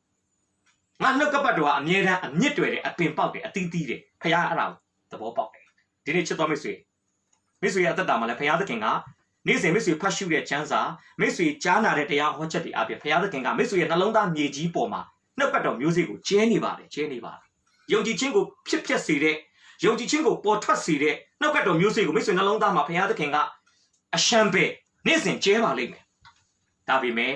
A: ငါနှုတ်ကပတ်တော်ကအမြဲတမ်းအမြင့်တွေ့တယ်အပင်ပေါက်တယ်အသီးသီးတယ်ဖယားအဲ့ဒါကိုသဘောပေါက်တယ် ဒီနေ့ချစ်တော်မိတ်ဆွေရဲ့အသက်တာမှာလည်းဘုရားသခင်ကနေ့စဉ်မိတ်ဆွေဖတ်ရှုတဲ့ကျမ်းစာမိတ်ဆွေကြားနာတဲ့တရားဟောချက်တွေအပြင်ဘုရားသခင်ကမိတ်ဆွေရဲ့နှလုံးသားမြေကြီးပေါ်မှာနှုတ်ကပတ်တော်မျိုးစေ့ကိုကျဲနေပါတယ်ယုံကြည်ခြင်းကိုဖြစ်ပျက်စေတဲ့ယုံကြည်ခြင်းကိုပေါ်ထွက်စေတဲ့နှုတ်ကပတ်တော်မျိုးစေ့ကိုမိတ်ဆွေနှလုံးသားမှာဘုရားသခင်ကအရှံပဲနေ့စဉ်ကျဲပါလိမ့်မယ်ဒါပေမဲ့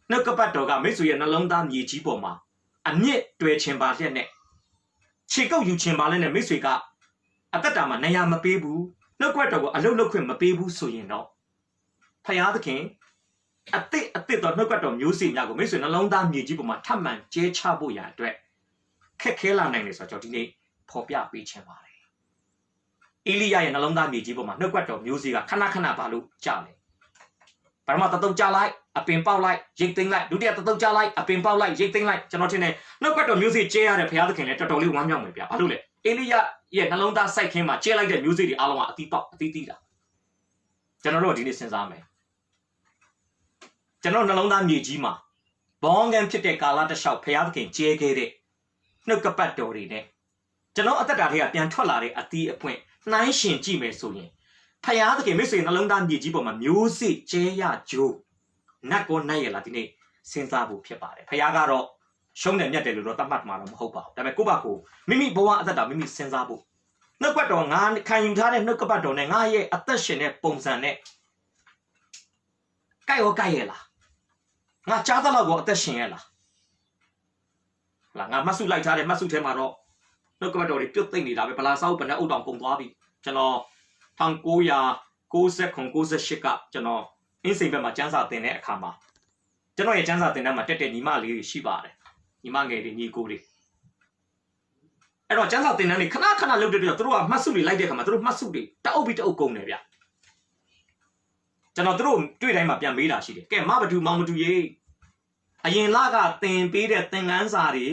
A: နှုတ်ကပတ်တော်ကမိတ်ဆွေရဲ့နှလုံးသားမြေကြီးပေါ်မှာအမြင့်တွယ်ခြင်းပါလျက်နဲ့ခြေကုပ်ယူခြင်းပါလျက်နဲ့မိတ်ဆွေကအသက်တာမှာနေရာမပေးဘူးနှုတ်ကပတ်တော်ကိုအလုံးလုံးခွင့်မပေးဘူးဆိုရင်တော့ဘုရားသခင်အသစ်တော်နှုတ်ကပတ်တော်မျိုးစေ့များကိုမိတ်ဆွေနှလုံးသားမြေကြီးပေါ်မှာထပ်မံကျဲချဖို့ရအတွက်ခက်ခဲလာနိုင်တယ်ဆိုတော့ကျွန်တော်ဒီနေ့ဖော်ပြပေးခြင်းပါတယ်အေလိယရဲ့နှလုံးသားမြေကြီးပေါ်မှာနှုတ်ကပတ်တော်မျိုးစေ့ကခဏပါလို့ကြာတယ်ပထမတတုံးကြလိုက်အပင်ပေါက်လိုက်ရိတ်သိမ်းလိုက်ဒုတိယတတုံးကြလိုက်အပင်ပေါက်လိုက်ရိတ်သိမ်းလိုက်ကျွန်တော်ထင်တယ်နှုတ်ကပတ်တော်မျိုးစေ့ကျဲရတဲ့ဘုရားသခင်လည်းတော်တော်လေးဝမ်းမြောက်မယ်ဗျာဘာလို့လဲအေလိယရဲ့နှလုံးသားစိုက်ခင်းမှာကျဲလိုက်တဲ့မျိုးစေ့တွေအားလုံးကအသီးပေါက်အသီးသီးတာကျွန်တော်တို့ဒီနေ့စဉ်းစားမယ်ကျွန်တော်နှလုံးသားမြေကြီးမှာဘောင်းကန်ဖြစ်တဲ့ကာလတစ်လျှောက်ဘုရားသခင်ကျဲခဲ့တဲ့နှုတ်ကပတ်တော်တွေနဲ့ကျွန်တော်အသက်တာတွေကပြန်ထွက်လာတဲ့အသီးအပွင့်နှိုင်းရှင်ကြည့်မယ်ဆိုရင်ဖယားသခင်မိတ်ဆွေနှလုံးသားမြေကြီးပေါ်မှာမျိုးစေ့ကျဲရကြိုးနတ်ကောနတ်ရလားဒီနေ့စဉ်းစားဖို့ဖြစ်ပါတယ်ဖယားကတော့ရှုံးတယ်မြတ်တယ်လို့တော့သတ်မှတ်မှာတော့မဟုတ်ပါဘူးဒါပေမဲ့ကိုယ့်ဘာကိုမိမိဘဝအသက်တာမိမိစဉ်းစားဖို့နှုတ်ကပတ်တော်ငါခံယူထားတဲ့နှုတ်ကပတ်တော်နဲ့ငါရဲ့အသက်ရှင်တဲ့ပုံစံနဲ့ကြိုက်ရဲ့လားငါကြားသလောက်ကိုအသက်ရှင်ရဲ့လားငါမတ်စုလိုက်ထားတဲ့မတ်စုထဲမှာတော့နှုတ်ကပတ်တော်တွေပြုတ်သိမ့်နေတာပဲဗလာစောက်ဘယ်နဲ့အုတ်တောင်ပုံသွားပြီကျွန်တော်1998ကကျွန်တော်အင်းစိန်ဘက်မှာကျန်းစာတင်တဲ့အခါမှာကျွန်တော်ရဲ့ကျန်းစာတင်တဲ့မှာတက်ညီမလေးတွေရှိပါတယ်ညီမငယ်တွေညီကိုတွေအဲ့တော့ကျန်းစာတင်တဲ့နေခဏလုပ်တဲ့တော့သူတို့ကမှတ်စုတွေလိုက်တဲ့အခါမှာသူတို့မှတ်စုတွေတအုပ်ပြီးတအုပ်ကုန်တယ်ဗျကျွန်တော်သူတို့တွေ့တိုင်းမှာပြန်မေးတာရှိတယ်ကဲမဘသူမောင်မတူရေးအရင်လကတင်ပေးတဲ့သင်ခန်းစာတွေ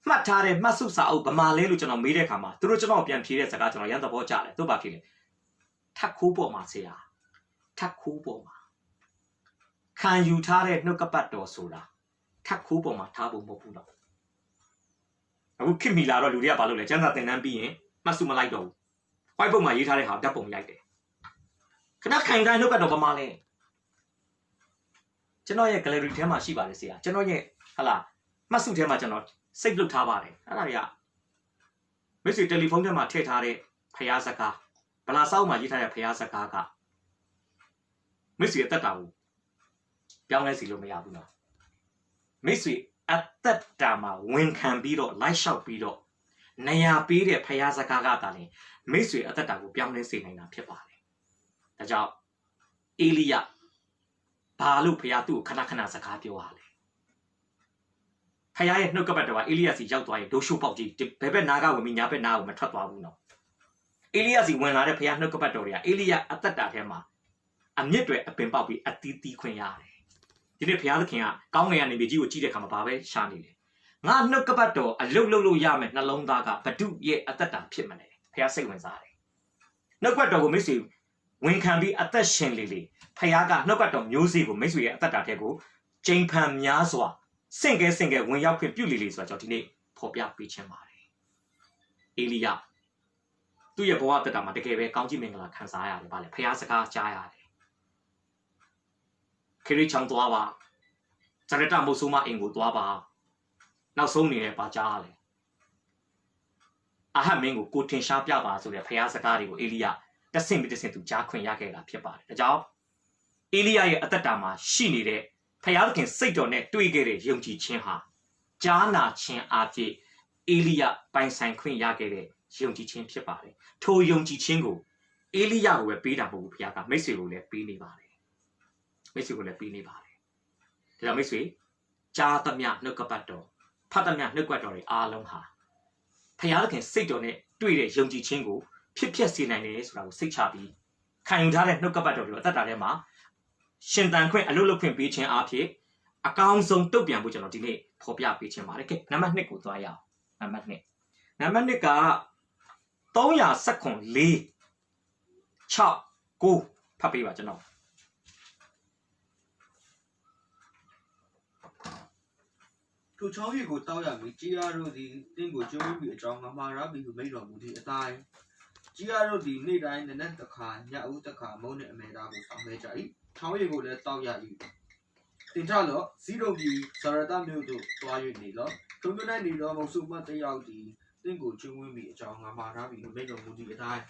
A: မှတ်ထားတဲ့မှတ်စုစာအုပ်ဗမာလဲလို့ကျွန်တော်မေးတဲ့အခါမှာသူတို့ကျွန်တော်ပြန်ဖြေတဲ့စကားကျွန်တော်ရန်သဘောကျတယ်သူ့ဘာဖြစ်လဲထပ်ခိုးပေါ်မှာဆရာထပ်ခိုးပေါ်မှာခံယူထားတဲ့နှုတ်ကပတ်တော်ဆိုတာထပ်ခိုးပေါ်မှာထားဖို့မဟုတ်ဘူးတော့အခုခင်မီလာတော့လူတွေကဘာလုပ်လဲကျန်းစာသင်တန်းပြီးရင်မှတ်စုမလိုက်တော့ဘူး white book မှာရေးထားတဲ့ဟာဓာတ်ပုံရိုက်တယ်ခဏခံခိုင်းနှုတ်ကပတ်တော်ဗမာလဲကျွန်တော်ရဲ့ gallery ထဲမှာရှိပါတယ်ဆရာကျွန်တော်ရဲ့ဟလာမှတ်စုထဲမှာကျွန်တော်စိတ်လုပ်ထားပါတယ်အဲ့ဒါတွေကမိတ်ဆွေတယ်လီဖုန်းထဲမှာထည့်ထားတဲ့ဖျားစကားဗလာစောက်မှာရေးထားတဲ့ဖျားစကားကမိတ်ဆွေအသက်တာကိုပြောင်းလဲစီလို့မရဘူးနော်မိတ်ဆွေအသက်တာမှာဝန်ခံပြီးတော့လိုက်လျှောက်ပြီးတော့နေရာပေးတဲ့ဖျားစကားကတာလေမိတ်ဆွေအသက်တာကိုပြောင်းလဲစေနိုင်တာဖြစ်ပါတယ်ဒါကြောင့်အေလိယဘာလို့ဖျားသူ့ကိုခဏစကားပြောရလဲဖယားရဲ့နှုတ်ကပတ်တော်ကအေလိယစီရောက်သွားရင်ဒိုးရှိုးပေါက်ကြီးဘယ်ဘက်နားကဝင်ပြီးညာဘက်နားကိုမထွက်သွားဘူးနော်အေလိယစီဝင်လာတဲ့ဖယားနှုတ်ကပတ်တော်တွေကအေလိယအသက်တာထဲမှာအမြင့်တွေအပင်ပေါက်ပြီးအသီးသီးခွင့်ရတယ်ဒီနေ့ဖယားသခင်ကကောင်းငယ်ကနေမြေကြီးကိုကြည့်တဲ့အခါမှာဘာပဲရှာနေလဲငါနှုတ်ကပတ်တော်အလုတ်လို့ရမယ်နှလုံးသားကဘဒုရဲ့အသက်တာဖြစ်မလဲဖယားစိတ်ဝင်စားတယ်နှုတ်ကပတ်တော်ကိုမိတ်ဆွေဝန်ခံပြီးအသက်ရှင်လေဖယားကနှုတ်ကပတ်တော်မျိုးစေ့ကိုမိတ်ဆွေရဲ့အသက်တာထဲကိုကျိန်ဖန်များစွာစင့်ကဲဝင်ရောက်ခွင့်ပြုလေဆိုတော့ကျွန်တော်ဒီနေ့ဖော်ပြပေးခြင်းပါတယ်အေလိယသူ့ရဲ့ဘဝတက်တာမှာတကယ်ပဲကောင်းကြီးမင်္ဂလာခံစားရတယ်ဗါလေဖခင်စကားကြားရတယ်ခရီးချောင်းသွားပါဇရတမိုးဆိုးမအိမ်ကိုသွားပါနောက်ဆုံးနေရပါကြားရတယ်အာဟမင်းကိုထင်ရှားပြပါဆိုတဲ့ဖခင်စကားတွေကိုအေလိယတဆင့်ပြီးတဆင့်သူကြားခွင့်ရခဲ့တာဖြစ်ပါတယ်ဒါကြောင့်အေလိယရဲ့အသက်တာမှာရှိနေတဲ့ဖယားသခင်စိတ်တော်နဲ့တွေ့ခဲ့တဲ့ယုံကြည်ခြင်းဟာကြားနာခြင်းအဖြစ်အေလိယပိုင်ဆိုင်ခွင့်ရခဲ့တဲ့ယုံကြည်ခြင်းဖြစ်ပါတယ်ထိုယုံကြည်ခြင်းကိုအေလိယကိုပဲပေးတာမဟုတ်ဘူးဖယားကမိတ်ဆွေကိုလည်းပေးနေပါတယ်မိတ်ဆွေကိုလည်းပေးနေပါတယ်ဒါကြောင့်မိတ်ဆွေကြားသမျှနှုတ်ကပတ်တော်ဖတ်သမျှနှုတ်ကပတ်တော်တွေအားလုံးဟာဖယားသခင်စိတ်တော်နဲ့တွေ့တဲ့ယုံကြည်ခြင်းကိုဖြစ်စေနိုင်တယ်ဆိုတာကိုစိတ်ချပြီးခံယူထားတဲ့နှုတ်ကပတ်တော်တွေအသက်တာထဲမှာရှင်တန်ခွင့်အလုပ်လုပ်ခွင့်ပေးခြင်းအဖြစ်အကောင်းဆုံးတုတ်ပြန်ဖို့ကျွန်တော်ဒီနေ့ဖော်ပြပေးခြင်းပါတယ်ကဲနံပါတ်2ကိုသွားရအောင်နံပါတ်2က314 6 9ဖတ်ပေးပါကျွန်တော်ထ
B: ိုချောင်းရီကိုတောက်ရမည်ကြေးရတို့သည်တင်းကိုကျိုးပြီးအကြောင်းငါမှာရပြီဟုမိန့်တော်မူသည့်အတိုင်း ကြီးရတို့ဒီနေ့တိုင်းနဲ့တစ်ခါညဦးတစ်ခါမုန်းတဲ့အမေသားကိုဆောင်ခဲ့ကြ၏ချောင်းရည်ကိုလည်းတောက်ရ၏တင်ကြတော့ဇီရုံဒီဇရတမျိုးတို့တွား၍နေလောထုံးတိုင်းနေတော့မဆုမတယောက်ဒီတင့်ကိုကျွေးဝင်းပြီးအကြောင်းငါမှာထားပြီးမိတ်တော်မူသည့်အတိုင်း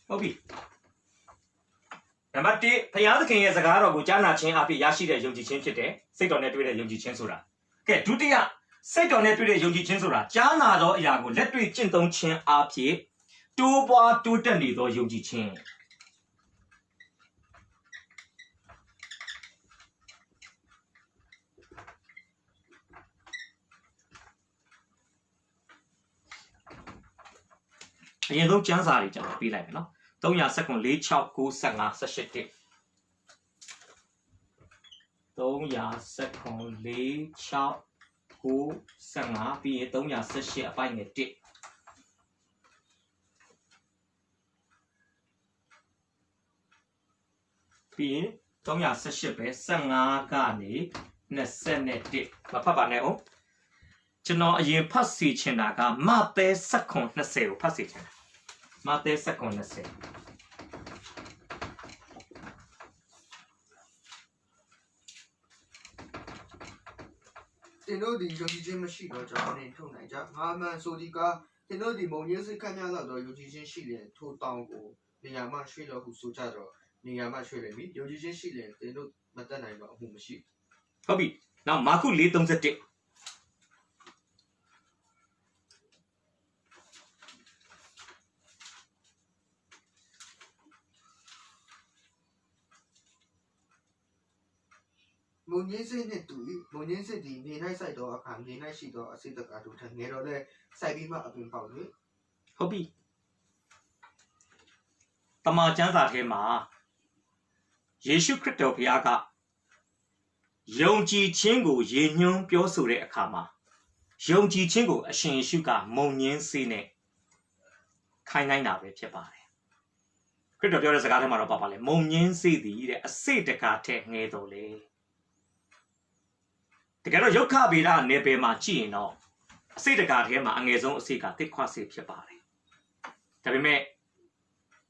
A: ဟုတ်ပြီနံပါတ်1ဖယားသခင်ရဲ့စကားတော်ကိုကြားနာခြင်းအဖြစ်ရရှိတဲ့ယုံကြည်ခြင်းဖြစ်တယ်စိတ်တော်နဲ့တွေ့တဲ့ယုံကြည်ခြင်းဆိုတာကဲဒုတိယစိတ်တော်နဲ့တွေ့တဲ့ယုံကြည်ခြင်းဆိုတာကြားနာသောအရာကိုလက်တွေ့ကျင့်သုံးခြင်းအဖြစ်တိုးပွားတိုးတက်နေသောယုံကြည်ခြင်းအရင်ဆုံးကျမ်းစာတွေကျွန်တော်ပေးလိုက်မယ်နော်300စက္ကွန်4 6 9 15 18 300စက္ကွန်4 6 9 15ပြီးရင်318အပိုင်းငယ်1ပြီးရင်318ပဲ15ကနေ21မဖတ်ပါနဲ့အောင်ကျွန်တော်အရင်ဖတ်စီချင်တာကမဿဲစက္ကွန်20ကိုဖတ်စီချင်တာမဿဲစက္ကွန်20
B: တင်တို့ဒီယုံကြည်ခြင်းမရှိတော့ကျွန်တော်နေထုတ်နိုင်ကြငါမှန်ဆိုဒီကတင်တို့ဒီမုံရင်းစိတ်ခန့်များတော့ယုံကြည်ခြင်းရှိရင်ထိုးတောင်းကိုနေရာမှာရွှေ့လို့ဟုဆိုကြတော့နေရာမှာရွှေ့လိမ့်မည်ယုံကြည်ခြင်းရှိရင်တင်တို့မတတ်နိုင်တော့အမှုမရှိ
A: ဟုတ်ပြီနောက်မာကု4:31
B: မုံရင်းစိတ်နဲ့တူမုံရင်းစိတ်ဒီနေ၌စိုက်တော့အခါနေ၌ရှိတော့အစိတ်တကားတို့ထငယ်တော့လဲစိုက်ပြီးမှအပင်ပေါက်လေ
A: ဟုတ်ပြီတမန်ကျမ်းစာထဲမှာယေရှုခရစ်တော်ဘုရားကယုံကြည်ခြင်းကိုရည်ညွှန်းပြောဆိုတဲ့အခါမှာယုံကြည်ခြင်းကိုအရှင်ယေရှုကမုံညင်းစေးနဲ့ခိုင်းနိုင်တာပဲဖြစ်ပါတယ်ခရစ်တော်ပြောတဲ့စကားထဲမှာတော့ပါလေမုံညင်းစေးသည်တဲ့အစိတ်တကားထက်ငယ်တော်လေတကယ်တော့ယုတ်ခဗေဒနယ်ပယ်မှာကြည့်ရင်တော့အစိတ်တကာထဲမှာအငယ်ဆုံးအစိတ်ကတစ်ခွစိတ်ဖြစ်ပါတယ်ဒါပေမဲ့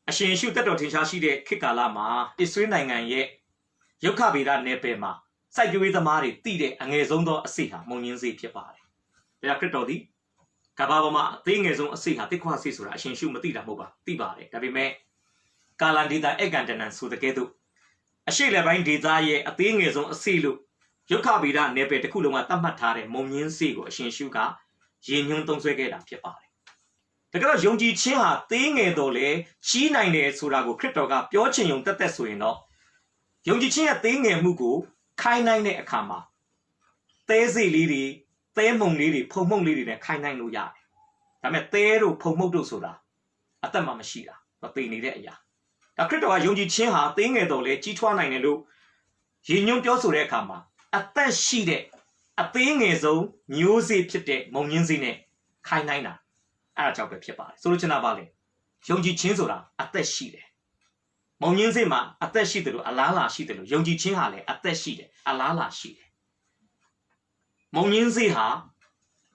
A: အရှင်ရှုတက်တော်ထင်ရှားရှိတဲ့ခေတ်ကာလမှာအစ္စရေးနိုင်ငံရဲ့ယုတ်ခဗေဒနယ်ပယ်မှာစိုက်ပျိုးရေးသမားတွေတည်တဲ့အငယ်ဆုံးသောအစိတ်ဟာမုံညင်းစိတ်ဖြစ်ပါတယ်ဒါကြောင့်ခရစ်တော်သည်ကမ္ဘာပေါ်မှာအသေးငယ်ဆုံးအစိတ်ဟာတစ်ခွစိတ်ဆိုတာအရှင်ရှုမသိတာမဟုတ်ပါသိပါတယ်ဒါပေမဲ့ကာလန်ဒေတာအကန်တနန်ဆိုတဲ့ကဲ့သို့အရှိလက်ပိုင်းဒေတာရဲ့အသေးငယ်ဆုံးအစိတ်လို့ယုတ်ခဗေဒနယ်ပယ်တစ်ခုလုံးကသတ်မှတ်ထားတဲ့မုံညင်းစိတ်ကိုအရှင်ရှုကရည်ညွှန်းသုံးစွဲခဲ့တာဖြစ်ပါတယ်ဒါကြတော့ယုံကြည်ခြင်းဟာသေးငယ်တော့လေကြီးနိုင်တယ်ဆိုတာကိုခရစ်တော်ကပြောချင်ုံတက်တက်ဆိုရင်တော့ယုံကြည်ခြင်းရဲ့သေးငယ်မှုကိုခိုင်းနိုင်တဲ့အခါမှာသဲစိတ်လေးတွေသဲမုံလေးတွေဖုံမှုန့်လေးတွေနဲ့ခိုင်းနိုင်လို့ရတယ်ဒါပေမဲ့သဲတို့ဖုံမှုန့်တို့ဆိုတာအသက်မှမရှိတာတော့သိနေတဲ့အရာဒါခရစ်တော်ကယုံကြည်ခြင်းဟာသေးငယ်တော့လေကြီးထွားနိုင်တယ်လို့ရည်ညွှန်းပြောဆိုတဲ့အခါမှာအသက်ရှိတဲ့အသေးငယ်ဆုံးမျိုးစေ့ဖြစ်တဲ့မုံညင်းစေ့နဲ့ခိုင်းနိုင်တာအဲ့ဒါကြောင့်ပဲဖြစ်ပါတယ်ဆိုလိုချင်တာပါလေယုံကြည်ခြင်းဆိုတာအသက်ရှိတယ်မုံညင်းစေ့မှာအသက်ရှိတယ်လို့အလားလာရှိတယ်လို့ယုံကြည်ခြင်းဟာလည်းအသက်ရှိတယ်အလားလာရှိတယ်မုံညင်းစေ့ဟာ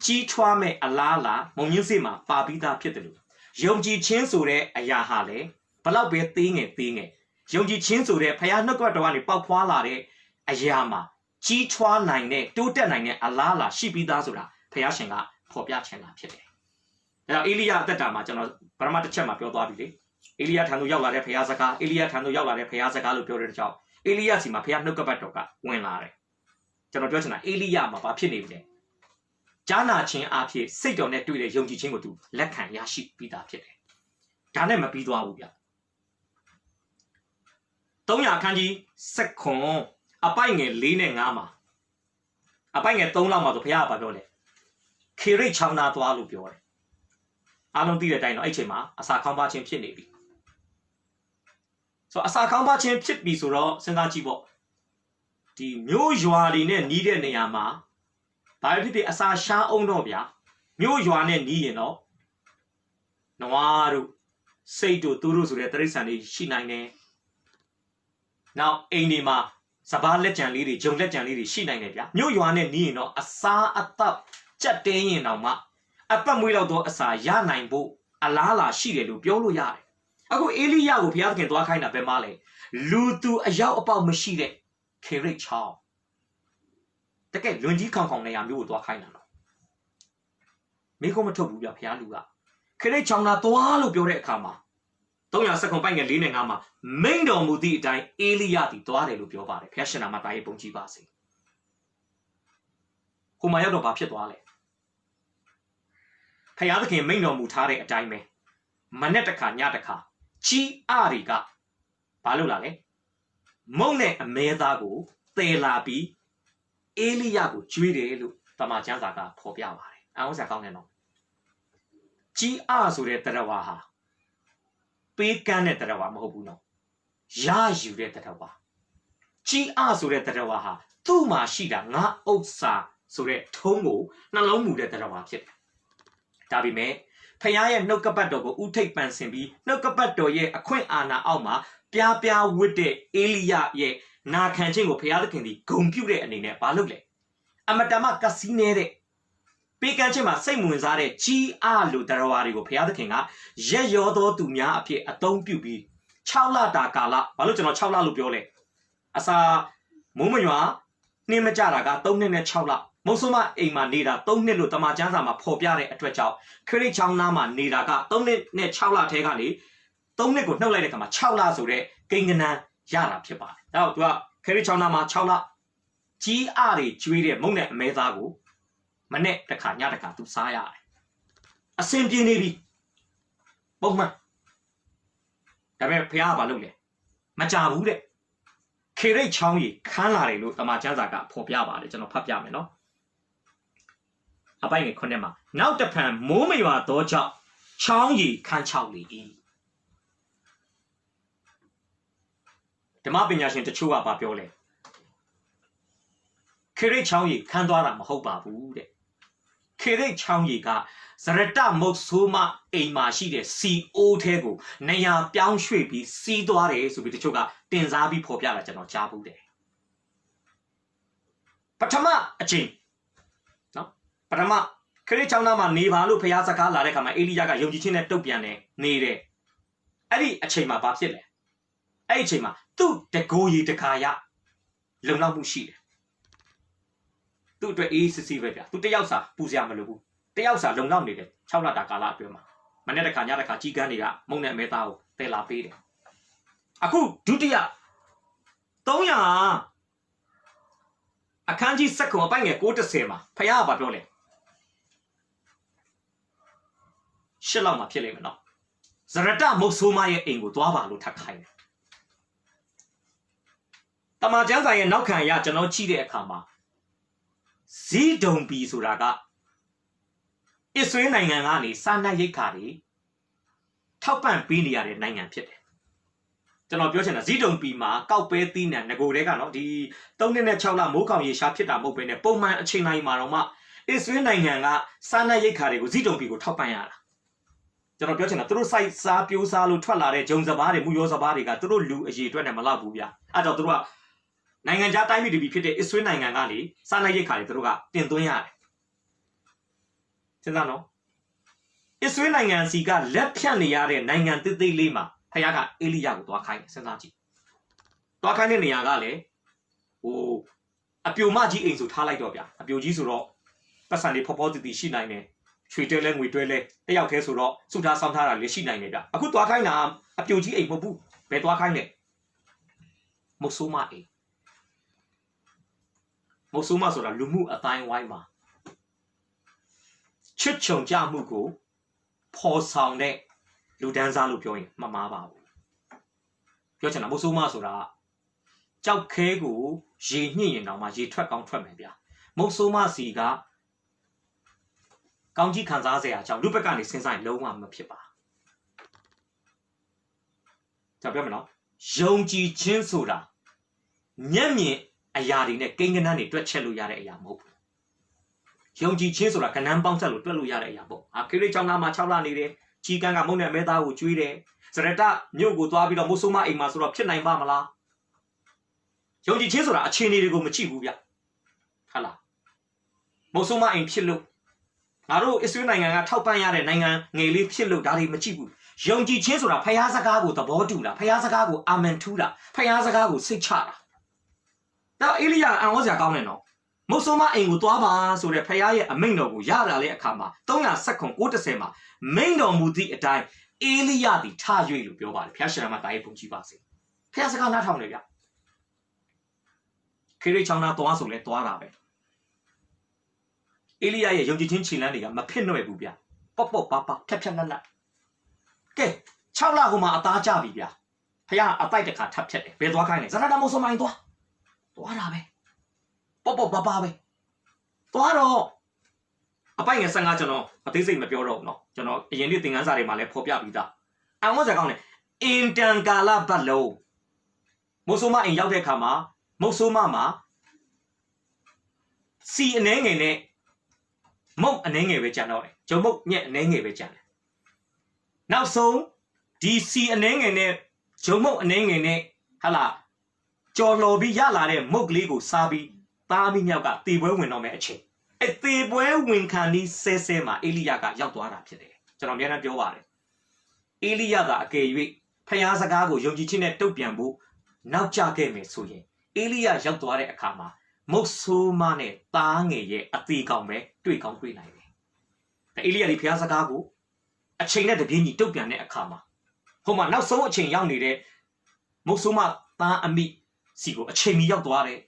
A: ကြီးထွားမဲ့အလားလာမုံညင်းစေ့မှာပါပြီးသားဖြစ်တယ်လို့ယုံကြည်ခြင်းဆိုတဲ့အရာဟာလည်းဘလောက်ပဲသေးငယ်ယုံကြည်ခြင်းဆိုတဲ့ဖခင်နှုတ်ကပတ်တော်ကနေပေါက်ဖွာလာတဲ့အရာမှာကြီးထွားနိုင်တဲ့တိုးတက်နိုင်တဲ့အလားအလာရှိပြီးသားဆိုတာဖခင်ရှင်ကဖော်ပြချင်တာဖြစ်တယ်။အဲတော့အေလိယအသက်တာမှာကျွန်တော်ပရမတ်တစ်ချက်မှာပြောသွားပြီလေ။အေလိယထံသို့ရောက်လာတဲ့ဖခင်စကားအေလိယထံသို့ရောက်လာတဲ့ဖခင်စကားလို့ပြောတဲ့ကြောင့်အေလိယစီမှာဖခင်နှုတ်ကပတ်တော်ကဝင်လာတယ်။ကျွန်တော်ပြောချင်တာအေလိယမှာဘာဖြစ်နေပြီလဲ။ကြားနာခြင်းအဖြစ်စိတ်တော်နဲ့တွေ့တဲ့ယုံကြည်ခြင်းကိုသူလက်ခံရရှိပြီးသားဖြစ်တယ်။ဒါနဲ့မပြီးသွားဘူးဗျ။300ခန်းကြီးစက္ကွန်အပိုက်ငယ်4နဲ့5မှာအပိုက်ငယ်3လောက်မှာဆိုဘုရားကပြောတယ်ခေရိတ်ချောင်းသားသွားလို့ပြောတယ်အားလုံးသိတဲ့အတိုင်းတော့အဲ့ချိန်မှာအစာခေါင်းပါခြင်းဖြစ်နေပြီဆိုတော့အစာခေါင်းပါခြင်းဖြစ်ပြီဆိုတော့စဉ်းစားကြည့်ပေါ့ဒီမြို့ရွာတွေနဲ့နီးတဲ့နေရာမှာဘာဖြစ်ဖြစ်အစာရှားအောင်တော့ဗျာမြို့ရွာနဲ့နီးရင်တော့နွားတို့စိတ်တို့သူတို့ဆိုတဲ့တိရစ္ဆာန်တွေရှိနိုင်တယ်နောက်အိမ်တွေမှာစပားလက်ကြံလေးတွေဂျုံလက်ကြံလေးတွေရှိနိုင်တယ်ဗျာမြို့ရွာနဲ့နီးရင်တော့အစာအသောက်ကြက်တင်းရင်တောင်မှ အပတ်မွေးလောက်တော့အစာရနိုင်ဖို့အလားလာရှိတယ်လို့ပြောလို့ရတယ်အခုအေလိယကိုဘုရားသခင်သွားခိုင်းတာပဲမလဲလူသူအရောက်အပေါက်မရှိတဲ့ခေရိတ်ချောင်းတကယ်လွန်ကြီးခေါင်ခေါင်နေရမျိုးကိုသွားခိုင်းတာနော်မိကုံမထုတ်ဘူးပြဘုရားလူကခေရိတ်ချောင်းသာသွားလို့ပြောတဲ့အခါမှာ300စက္ကန့်ပိုင်ငယ်4နဲ့5မှာမိန်တော်မူသည့်အတိုင်းအေလိယသည်သွားတယ်လို့ပြောပါတယ်ဘုရားရှင်နာမသားရေးပုံကြည့်ပါစေဟိုမှာရောက်တော့ဘာဖြစ်သွားလဲဖယားသခင်မိန်တော်မူထားတဲ့အတိုင်းပဲမနဲ့တစ်ခါညတစ်ခါကြီးအတွေကဘာလုပ်လာလဲမုံနဲ့အမဲသားကိုတည်လာပြီးအေလိယကိုကျွေးတယ်လို့တမန်ကျမ်းစာကဖော်ပြပါတယ်အောင်စရာကောင်းတယ်နော်ကြီးအဆိုတဲ့တရားဝါဟာပေးကမ်းတဲ့တရားဝါမဟုတ်ဘူးနော်ရယူတဲ့တရားဝါကြီးအဆိုတဲ့တရားဝါဟာသူ့မှာရှိတာငါဥစ္စာဆိုတဲ့ထုံးကိုနှလုံးမူတဲ့တရားဝါဖြစ်တယ်ဒါပေမဲ့ဖယားရဲ့နှုတ်ကပတ်တော်ကိုဥထိတ်ပန်ဆင်ပြီးနှုတ်ကပတ်တော်ရဲ့အခွင့်အာဏာအောက်မှာပြားပြားဝတ်တဲ့အေလိယရဲ့နာခံခြင်းကိုဖယားသခင်သည်ဂုဏ်ပြုတဲ့အနေနဲ့ဘာလုပ်လဲအမတမကစီးနေတဲ့ပေးကမ်းခြင်းမှာစိတ်ဝင်စားတဲ့ကြီးအားလိုတရားဝါတွေကိုဖယားသခင်ကရက်ရောသောသူများအဖြစ်အသုံးပြုပြီး6လတာကာလဘာလို့ကျွန်တော်6လလို့ပြောလဲအစာမိုးမရွာနှင်းမကြတာက3နှစ်နဲ့6လမုတ်ဆိုးမအိမ်မှာနေတာ3နှစ်လို့တမန်ကျမ်းစာမှာဖော်ပြတဲ့အတွက်ကြောင့်ခရစ်ချောင်းသားမှာနေတာက3နှစ်နဲ့6လထဲကနေ3နှစ်ကိုနှုတ်လိုက်တဲ့အခါမှာ6လဆိုတဲ့ကိန်းဂဏန်းရတာဖြစ်ပါတယ်။ဒါတော့သူကခရစ်ချောင်းသားမှာ6လကြီးအားတွေကျွေးတဲ့မုံနဲ့အမဲသားကိုမနဲ့တစ်ခါညတစ်ခါသူစားရတယ်။အစင်ပြေနေပြီပုံမှန်ဒါပေမဲ့ဖះကဘာလုပ်လဲမကြဘူးတဲ့ခေရိတ်ချောင်းကြီးခန်းလာတယ်လို့တမန်ကျမ်းစာကဖော်ပြပါတယ်ကျွန်တော်ဖတ်ပြမယ်နော်အပိုင်းငယ်9မှာနောက်တစ်ဖန်မိုးမရွာသောကြောင့်ချောင်းကြီးခန်းချောက်လေ၏ဓမ္မပညာရှင်တချို့ကဘာပြောလဲခေရိတ်ချောင်းကြီးခန်းသွားတာမဟုတ်ပါဘူးတဲ့ခေရိတ်ချောင်းကြီးကဇရတမုတ်ဆိုးမအိမ်မှာရှိတဲ့စီအိုးထဲကိုနေရာပြောင်းရွှေ့ပြီးစီးသွားတယ်ဆိုပြီးတချို့ကတင်စားပြီးဖော်ပြတာကျွန်တော်ကြားဘူးတယ်ပထမအချိန်နော်ပထမခရစ်ချောင်းသားမှာနေပါလို့ဖျားစကားလာတဲ့ခါမှာအေလိယကယုံကြည်ခြင်းနဲ့တုတ်ပြန်တယ်နေတယ်အဲ့ဒီအချိန်မှာဘာဖြစ်လဲအဲ့ဒီအချိန်မှာသူ့တကိုးရီတခါရလုံလောက်မှုရှိတယ်သူ့အတွက်အေးစစ်စစ်ပဲဗျာသူတယောက်စာပူစရာမလိုဘူးတယောက်စာလုံလောက်နေတယ်6လတာကာလအတွင်းမှာမနေ့တခါညတခါကြီးကန်းတွေကမုံနဲ့အမဲသားကိုတည်လာပေးတယ်အခုဒုတိယ300အခန်းကြီး7အပိုင်းငယ်9:30မှာဖယားကပြောလဲရှစ်လောက်မှာဖြစ်လိမ့်မယ်နော်ဇရတမုတ်ဆိုးမရဲ့အိမ်ကိုသွားပါလို့ထပ်ခိုင်းတယ်တမန်ကျမ်းစာရဲ့နောက်ခံရကျွန်တော်ကြည့်တဲ့အခါမှာဇီဒုံပီဆိုတာကအစ္စရေးနိုင်ငံကနေစာနတ်ရိတ်ခါတွေထောက်ပံ့ပေးနေရတဲ့နိုင်ငံဖြစ်တယ်ကျွန်တော်ပြောချင်တာဇီဒုံပီမှာကောက်ပဲသီးနှံငကိုတဲကနော်ဒီ3နှစ်နဲ့6လမိုးကောင်ရေရှားဖြစ်တာမဟုတ်ဘဲနဲ့ပုံမှန်အချိန်တိုင်းမှာတော့မှအစ္စရေးနိုင်ငံကစာနတ်ရိတ်ခါတွေကိုဇီဒုံပီကိုထောက်ပံ့ရတာကျွန်တော်ပြောချင်တာသူတို့စိုက်စားပြိုးစားလို့ထွက်လာတဲ့ဂျုံစဘာတွေမူရောစဘာတွေကသူတို့လူအရေးအတွက်နဲ့မလောက်ဘူးဗျာအဲ့တော့သူတို့ကနိုင်ငံခြားတိုင်းပြည်တွေဖြစ်တဲ့အစ္စရေးနိုင်ငံကနေစာနတ်ရိတ်ခါတွေသူတို့ကတင်သွင်းရတယ်စဉ်းစားနော်အစ္စရေးနိုင်ငံစီကလက်ဖြတ်နေရတဲ့နိုင်ငံသေးသေးလေးမှာဖခင်ကအေလိယကိုသွားခိုင်းစဉ်းစားကြည့်သွားခိုင်းတဲ့နေရာကလည်းအပြိုမကြီးအိမ်ဆိုထားလိုက်တော့ဗျာအပြိုကြီးဆိုတော့ပတ်စံတွေဖော်ဖော်တည်တည်ရှိနိုင်တယ်ရွှေတွဲလဲငွေတွဲလဲတယောက်တည်းဆိုတော့စုထားဆောင်ထားတာလည်းရှိနိုင်တယ်ဗျအခုသွားခိုင်းတာအပြိုကြီးအိမ်မဟုတ်ဘူးဘယ်သွားခိုင်းလဲမုတ်ဆိုးမအိမ်မုတ်ဆိုးမဆိုတာလူမှုအတိုင်းဝိုင်းမှာချစ်ချုံကြမှုကိုဖော်ဆောင်တဲ့လူဒန်းစားလို့ပြောရင်မမှားပါဘူးပြောချင်တာမုတ်ဆိုးမဆိုတာကြောက်ခဲကိုရေညှိရင်တော့မှရေထွက်ကောင်းထွက်မယ်ဗျာမုတ်ဆိုးမစီကကောင်းကြီးခံစားစရာအကြောင်းလူဘက်ကနေစဉ်းစားရင်လုံးဝမဖြစ်ပါကြောက်ပြောမနော်ယုံကြည်ခြင်းဆိုတာမျက်မြင်အရာတွေနဲ့ကိန်းဂဏန်းတွေတွက်ချက်လို့ရတဲ့အရာမဟုတ်ဘူးယုံကြည်ခြင်းဆိုတာကဏ္ဍပေါင်းဆက်လို့တွက်လို့ရတဲ့အရာပေါ့ခရစ်ချောင်းသားမှာ6လနေတယ်ကြီးကန်းကမုံနဲ့အမဲသားကိုကျွေးတယ်ဇရတမြို့ကိုသွားပြီးတော့မိုးဆိုးမအိမ်မှာဆိုတော့ဖြစ်နိုင်ပါမလားယုံကြည်ခြင်းဆိုတာအခြေအနေတွေကိုမကြည့်ဘူးဗျဟုတ်လားမိုးဆိုးမအိမ်ဖြစ်လို့ဖ ငါတို့အစ္စရေးနိုင်ငံကထောက်ပံ့ရတဲ့နိုင်ငံငယ်လေးဖြစ်လို့ဒါတွေမကြည့်ဘူးယုံကြည်ခြင်းဆိုတာဖျားစကားကိုသဘောတူတာဖျားစကားကိုအာမင်ထူးတာဖျားစကားကိုစိတ်ချတာဒါအေလိယအံ့ဩစရာကောင်းတယ်နော်မုတ်ဆိုးမအိမ်ကိုသွားပါဆိုတဲ့ဖျားရဲ့အမိန့်တော်ကိုရတာလေအခါမှာ319မှာမိန့်တော်မူသည့်အတိုင်းအေလိယသည်ထ၍လို့ပြောပါတယ်ဖျားရှင်မှာတာရဲ့ပုံကြည့်ပါစေဖျားစကားနားထောင်နေဗျခေရိချောင်းသားသွားဆိုလဲသွားတာပဲအေလိယရဲ့ယုံကြည်ခြင်းခြေလှမ်းတွေကမဖြစ်နှဲ့ဘူးဗျပေါ့ပေါ့ပါပါဖြတ်ဖြတ်လတ်လတ်ကဲ6လဟိုမှာအသားကြပြီဗျဖခင်အတိုက်တစ်ခါထပ်ဖြတ်တယ်ဘယ်သွားခိုင်းလဲဇနဒမုဆိုမိုင်းသွားတာပဲပေါ့ပေါ့ပါပါပဲသွားတော့အပိုင်ငယ်15ကျွန်တော်အသေးစိတ်မပြောတော့ဘူးเนาะကျွန်တော်အရင်နေ့သင်ခန်းစာတွေမှာလည်းဖော်ပြပြီးသားအံ့ဩစရာကောင်းတယ်အင်တန်ကာလပတ်လုံးမုဆိုမအိမ်ရောက်တဲ့အခါမှာမုဆိုမမှာစီအနေငယ်နဲ့မုတ်အနေငယ်ပဲကြံတော့တယ်ဂျုံမုတ်ညက်အနေငယ်ပဲကြံတယ်နောက်ဆုံးဒီစီအနေငယ်နဲ့ဂျုံမုတ်အနေငယ်နဲ့ဟာလာကြော်လော်ပြီးရလာတဲ့မုတ်ကလေးကိုစားပြီးသားမိမြောက်ကတေပွဲဝင်တော့မယ်အချိန်အဲတေပွဲဝင်ခံဒီဆဲဆဲမှာအေလိယကရောက်သွားတာဖြစ်တယ်ကျွန်တော်အများနဲ့ပြောပါတယ်အေလိယကအကယ်၍ဖျားစကားကိုယုံကြည်ခြင်းနဲ့တုတ်ပြန်ဖို့နောက်ကျခဲ့မယ်ဆိုရင်အေလိယရောက်သွားတဲ့အခါမှာမုတ်ဆိုးမနဲ့သားငယ်ရဲ့အသေးကောင်ပဲတွေ့ကောင်းတွေ့နိုင်တယ်။အေလိယဒီဖျားစကားကိုအချိန်နဲ့တပြေးညီတုတ်ပြန်တဲ့အခါမှာဟိုမှာနောက်ဆုံးအချိန်ရောက်နေတဲ့မုတ်ဆိုးမသားအမိစီကိုအချိန်မီရောက်သွားတယ်။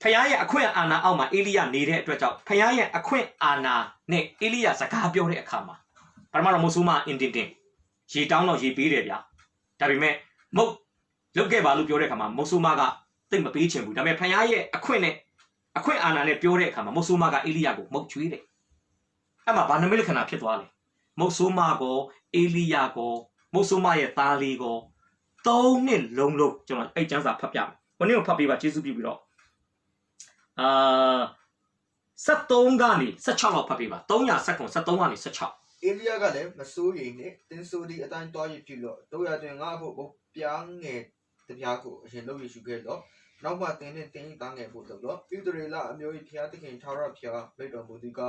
A: ဖျားရဲ့အခွင့်အာဏာအောက်မှာအေလိယနေတဲ့အတွက်ကြောင့်ဖျားရဲ့အခွင့်အာဏာနဲ့အေလိယစကားပြောတဲ့အခါမှာပထမတော့မုတ်ဆိုးမအင်တင်ရေတောင်းတော့ရေပေးတယ်ဗျာ။ဒါပေမဲ့မုတ်လုတ်ခဲ့ပါလို့ပြောတဲ့အခါမှာမုတ်ဆိုးမကသိမပေးချင်ဘူးဒါပေမဲ့ဖယားရဲ့အခွင့်အာဏာနဲ့ပြောတဲ့အခါမှာမုတ်ဆိုးမကအေလိယကိုမုတ်ကျွေးတယ်အဲ့မှာဘာနမိတ်လက္ခဏာဖြစ်သွားလဲမုတ်ဆိုးမကိုအေလိယကိုမုတ်ဆိုးမရဲ့သားလေးကို3နှစ်လုံးလုံးကျွန်တော်အဲ့ကျမ်းစာဖတ်ပြမယ်ဘယ်နည်းကိုဖတ်ပေးပါကျေးဇူးပြုပြီးတော့73ကနေ16လောက်ဖတ်ပေးပါ373ကနေ16
B: အေလိယကလည်းမစိုးရိမ်နဲ့တင်းဆိုဒီအတိုင်းတွားရပြုလို့တို့ရတွင်ငါ့ဖို့ပြားငယ်တပြားကိုအရင်လုပ်ရရှိခဲ့တော့နောက်မှတင်းနဲ့တင်းသားငယ်ဖို့တော့ပြုတရေလအမျိုးကြီးဖျားသခင်ထာဝရဖျားမိတ်တော်မူသည်က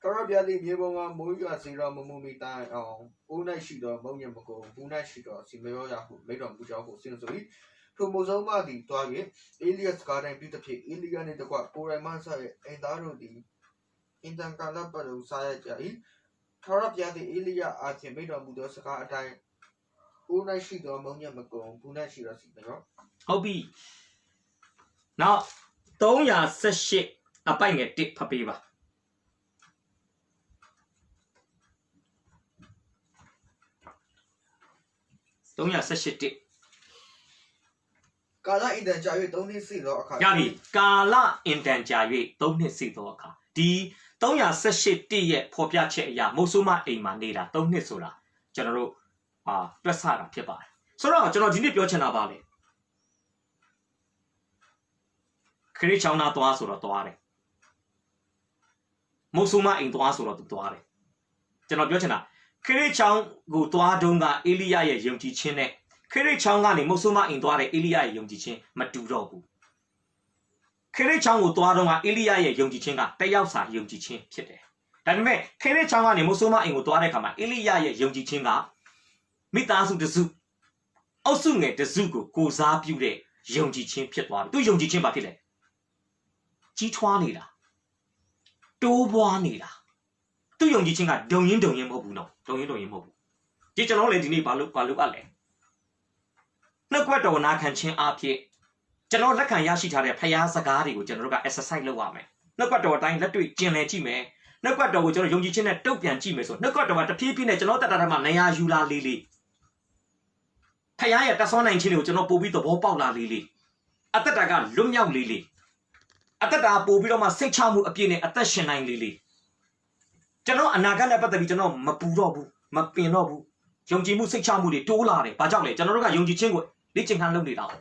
B: ထာဝရဘုရားသည်မြေပေါ်မှာမိုးရွာစေတော်မမူမီတိုင်အောင်အိုး၌ရှိတော်မုံညံမကုန်ဘူး၌ရှိတော်စီမရောရဟုမိတ်တော်မူကြောင်းကိုစင်ဆို၏ထိုမိုးဆုံးမသည်တွား၍အေလိယစကားတိုင်းပြုသဖြင့်အေလိယနှင့်တကွကိုရိုင်မဆာရဲ့အိမ်သားတို့သည်အင်တန်ကာလပတ်လုံးစားရကြ၏ထာဝရဘုရားသည်အေလိယအားဖြင့်မိတ်တော်မူသောစကားအတိုင်းအိုး၌ရှိတော်မုံညံမကုန်ဘူး၌ရှိတော်စီမရော
A: ဟုတ်ပြီနောက်318အပိုင်ငယ်1ဖတ်ပေးပါ318
B: ကာလအင်တန်ကြာ၍3နှစ်စီသောအခါ
A: ရပြီကာလအင်တန်ကြာ၍3နှစ်စီသောအခါဒီ318ရဲ့ဖော်ပြချက်အရာမုတ်ဆိုးမအိမ်မှာနေတာ3နှစ်ဆိုတာကျွန်တော်တို့တွက်ဆတာဖြစ်ပါတယ်ဆိုတော့ကျွန်တော်ဒီနေ့ပြောချင်တာပါလေခရစ်ချောင်းသားသွားဆိုတော့သွားတယ်မုတ်ဆိုးမအိမ်သွားဆိုတော့သူသွားတယ်ကျွန်တော်ပြောချင်တာခရစ်ချောင်းကိုသွားတုန်းကအေလိယရဲ့ယုံကြည်ခြင်းနဲ့ခရစ်ချောင်းကနေမုတ်ဆိုးမအိမ်သွားတဲ့အေလိယရဲ့ယုံကြည်ခြင်းမတူတော့ဘူးခရစ်ချောင်းကိုသွားတုန်းကအေလိယရဲ့ယုံကြည်ခြင်းကတယောက်စာယုံကြည်ခြင်းဖြစ်တယ်ဒါပေမဲ့ခရစ်ချောင်းကနေမုတ်ဆိုးမအိမ်ကိုသွားတဲ့အခါမှာအေလိယရဲ့ယုံကြည်ခြင်းကမိသားစုတစုအုပ်စုငယ်တစုကိုစားပြုတဲ့ယုံကြည်ခြင်းဖြစ်သွားပြီသူယုံကြည်ခြင်းဘာဖြစ်လဲကြီးထွားနေတာတိုးပွားနေတာသူယုံကြည်ခြင်းကဒုံရင်မဟုတ်ဘူးနော်ဒုံရင်မဟုတ်ဘူးဒီကျွန်တော်လည်းဒီနေ့ဘာလို့အပ်လဲနှုတ်ကပတ်တော်နာခံခြင်းအဖြစ်ကျွန်တော်လက်ခံရရှိထားတဲ့ဖျားစကားတွေကိုကျွန်တော်တို့က exercise လုပ်ရမယ်နှုတ်ကပတ်တော်အတိုင်းလက်တွေ့ကျင့်လည်ကြည့်မယ်နှုတ်ကပတ်တော်ကိုကျွန်တော်ယုံကြည်ခြင်းနဲ့တုတ်ပြန်ကြည့်မယ်ဆိုနှုတ်ကပတ်တော်ကတဖြည်းဖြည်းနဲ့ကျွန်တော်တတမှာနေရာယူလာလေးဖျားရဲ့တဆွမ်းနိုင်ခြင်းတွေကိုကျွန်တော်ပို့ပြီးသဘောပေါက်လာလေးအသက်တာကလွတ်မြောက်လေးအသက်တာပို့ပြီးတော့မှစိတ်ချမှုအပြည့်နဲ့အသက်ရှင်နိုင်လေးကျွန်တော်အနာဂတ်နဲ့ပတ်သက်ပြီးကျွန်တော်မပူတော့ဘူးမပင်တော့ဘူးယုံကြည်မှုစိတ်ချမှုတွေတိုးလာတယ်ဘာကြောင့်လဲကျွန်တော်တို့ကယုံကြည်ခြင်းကိုလေ့ကျင့်ခန်းလုပ်နေတာဒါ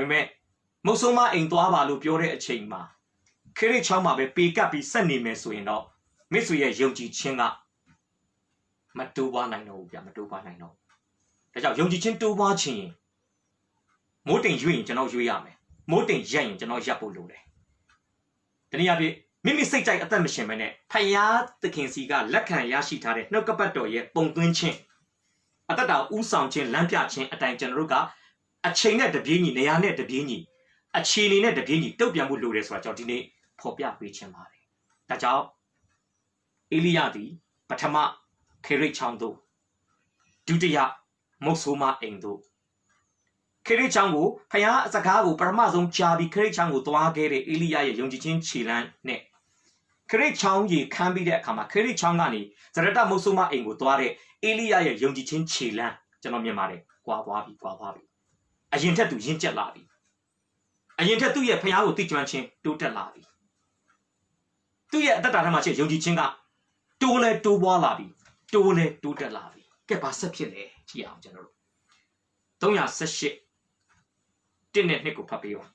A: ပေမဲ့မုတ်ဆိုးမအိမ်သွားပါလို့ပြောတဲ့အချိန်မှာခရစ်ချောင်းမှာပဲပေကပ်ပြီးဆက်နေမယ်ဆိုရင်တော့မိတ်ဆွေရဲ့ယုံကြည်ခြင်းကမတိုးပွားနိုင်တော့ဘူးဗျမတိုးပွားနိုင်တော့ဒါကြောင့်ယုံကြည်ခြင်းတိုးပွားခြင်းရင်မိုးတိမ်ရွေ့ရင်ကျွန်တော်ရွေ့ရမယ်မိုးတိမ်ရက်ရင်ကျွန်တော်ရပ်ဖို့လိုတယ်တနည်းအားဖြင့် မိမိစိတ်ကြိုက်အသက်မရှင်မနဲ့ဖယားသခင်စီကလက်ခံရရှိထားတဲ့နှုတ်ကပတ်တော်ရဲ့ပုံသွင်းခြင်းအသက်တာဥဆောင်ခြင်းလမ်းပြခြင်းအတိုင်းကျွန်တော်တို့ကအချိန်နဲ့တပြေးညီနေရာနဲ့တပြေးညီအခြေအနေနဲ့တပြေးညီတုတ်ပြန်မှုလိုတယ်ဆိုတာကြောင့်ဒီနေ့ဖော်ပြပေးခြင်းပါတယ်ဒါကြောင့်အေလိယသည်ပထမခေရိတ်ချောင်းသို့ဒုတိယမုတ်ဆိုးမအိမ်သို့ခေရိတ်ချောင်းကိုဖယားအစကားကိုပထမဆုံးကြားပြီးခေရိတ်ချောင်းကိုသွားခဲ့တဲ့အေလိယရဲ့ယုံကြည်ခြင်းခြေလှမ်းနဲ့ခရစ်ချောင်းကြီးခမ်းပြီးတဲ့အခါမှာခရစ်ချောင်းကနေဇရတမုတ်ဆိုးမအိမ်ကိုသွားတဲ့အေလိယရဲ့ယုံကြည်ခြင်းခြေလှမ်းကျွန်တော်မြင်ပါတယ်ကွာသွားပြီအရင်ထက်သူရင့်ကျက်လာပြီအရင်ထက်သူ့ရဲ့ဖယားကိုသိကျွမ်းခြင်းတိုးတက်လာပြီသူ့ရဲ့အသက်တာထဲမှာရှိယုံကြည်ခြင်းကတိုးလဲတိုးပွားလာပြီတိုးလဲတိုးတက်လာပြီကဲဘာဆက်ဖြစ်လဲကြည့်အောင်ကျွန်တော်တို့318တစ်နဲ့နှစ်ကိုဖတ်ပေးပါ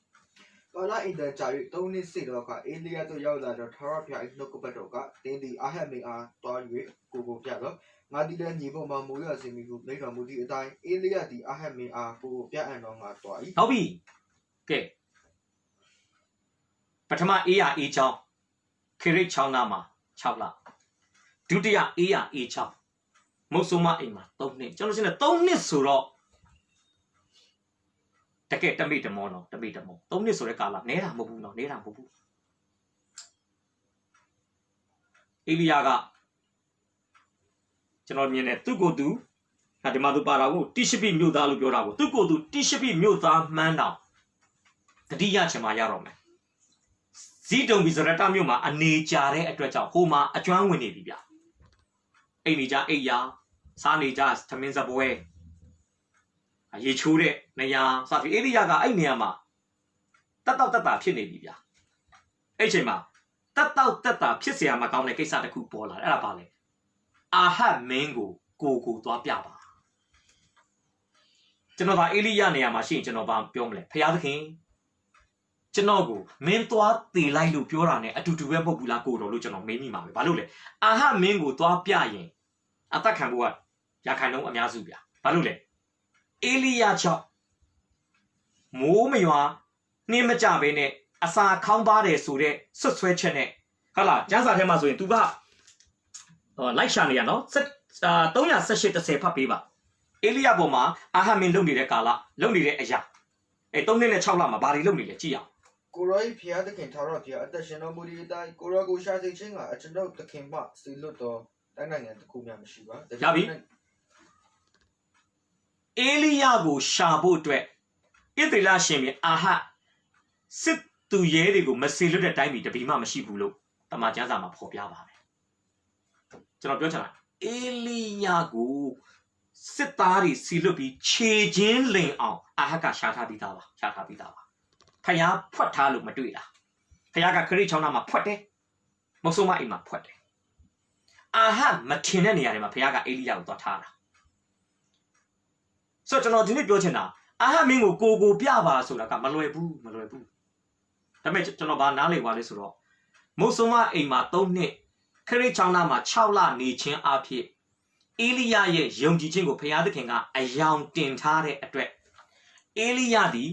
B: ကာလအင်တာကြာ၍3နှစ်စိတ်တော့ကအေလိယတို့ရောက်လာတော့ထာဝရဘုရား၏နှုတ်ကပတ်တော်ကတင်းသည်အာဟက်မင်းအားတွား၍ကိုပြတော့ငါဒီလည်းညီပေါ်မှာမိုးရစေမိဟုမိန့်တော်မူသည့်အတိုင်းအေလိယသည်အာဟက်မင်းအားကိုပြအံ့တော်ငါတွား၏
A: ဟုတ်ပြီကဲပထမအေးရအေးချောင်းခရစ်ချောင်းသားမှာ6လဒုတိယအေးရအေးချောင်းမုတ်ဆိုးမအိမ်မှာ3နှစ်ကျွန်တော်ရှင်းတယ်3နှစ်ဆိုတော့တကယ်တမိတမောနော်3နှစ်ဆိုတဲ့ကာလနဲတာမဟုတ်ဘူးနော်နဲတာမဟုတ်ဘူးအေလိယကကျွန်တော်မြင်တယ်သူ့ကိုယ်သူဒီမှာသူပါတာကိုတိရှိပိမြို့သားလို့ပြောတာကိုသူ့ကိုယ်သူတိရှိပိမြို့သားမှန်းတောင်တတိယချင်မှရတော့မယ်ဇီတုံဘီဇရတမြို့မှာအနေကြတဲ့အတွက်ကြောင့်ဟိုမှာအကျွမ်းဝင်နေပြီဗျအိမ်နေကြအိပ်ရာစားနေကြသမင်းစပွဲရေချိုးတဲ့နေရာစသဖြင့်အေလိယကအဲ့နေရာမှာတက်တာဖြစ်နေပြီဗျအဲ့ချိန်မှာတက်တာဖြစ်เสียမှာကောင်းတဲ့ကိစ္စတစ်ခုပေါ်လာတယ်အဲ့ဒါပါလေအာဟတ်မင်းကိုသွားပြပါကျွန်တော်ကအေလိယနေရာမှာရှိရင်ကျွန်တော်ဘာပြောမလဲဖယားသခင်ကျွန်တော်ကိုမင်းသွားတည်လိုက်လို့ပြောတာ ਨੇ အတူတူပဲပုတ်ဘူးလားကိုတော်လို့ကျွန်တော်မေးမိမှာပဲဘာလို့လဲအာဟတ်မင်းကိုသွားပြရင်အသက်ခံဖို့ကရာခိုင်နှုန်းအများစုဗျဘာလို့လဲအေလိယကြောင့်မိုးမရွာနှင်းမကြဘဲနဲ့အစာခေါင်းပါတယ်ဆိုတဲ့ဆွတ်ဆွဲချက်နဲ့ဟုတ်လားကျမ်းစာထဲမှာဆိုရင် तू ကလိုက်ရှာနေရနော်318 ဖတ်ပေးပါအေလိယပေါ်မှာအာဟတ်မင်းလုံနေတဲ့ကာလလုံနေတဲ့အရာ3နှစ်နဲ့6လမှာဘာတွေလုံနေလဲကြည့်အောင်
B: ကိုရောဖျားသခင်ထာဝရဘုရားအသက်ရှင်တော်မူသည့်အတိုင်းကိုရောကိုရှာစေခြင်းကအကျွန်ုပ်သခင်မှစီလွတ်တော်တိုင်းနိုင်ငံတစ်ခုမှမရှိပါ
A: ရပြီအေလိယကိုရှာဖို့အတွက်ဣသရေလရှင်ပြန်အာဟတ်စစ်သူရဲတွေကိုမစီလွတ်တဲ့တိုင်းပြည်တပီမှမရှိဘူးလို့တမန်ကျမ်းစာမှာဖော်ပြပါတယ်ကျွန်တော်ပြောချင်တာအေလိယကိုစစ်သားတွေစီလွတ်ပြီးခြေချင်းလင်အောင်အာဟတ်ကရှာထားပြီးသားပါဖယားဖွက်ထားလို့မတွေ့လားဖယားကခရစ်ချောင်းသားမှာဖွက်တယ်မုတ်ဆိုးမအိမ်မှာဖွက်တယ်အာဟတ်မထင်တဲ့နေရာတွေမှာဖယားကအေလိယကိုသွားထားတာဆိုတော့ကျွန်တော်ဒီနေ့ပြောချင်တာအာဟတ်မင်းကိုပြပါဆိုတာကမလွယ်ဘူးဒါပေမဲ့ကျွန်တော်ဘာနားလည်ပါလဲဆိုတော့မုတ်ဆိုးမအိမ်မှာ3နှစ်ခရစ်ချောင်းသားမှာ6လနေခြင်းအဖြစ်အေလိယရဲ့ယုံကြည်ခြင်းကိုဖယားသခင်ကအယောင်တင်ထားတဲ့အတွက်အေလိယသည်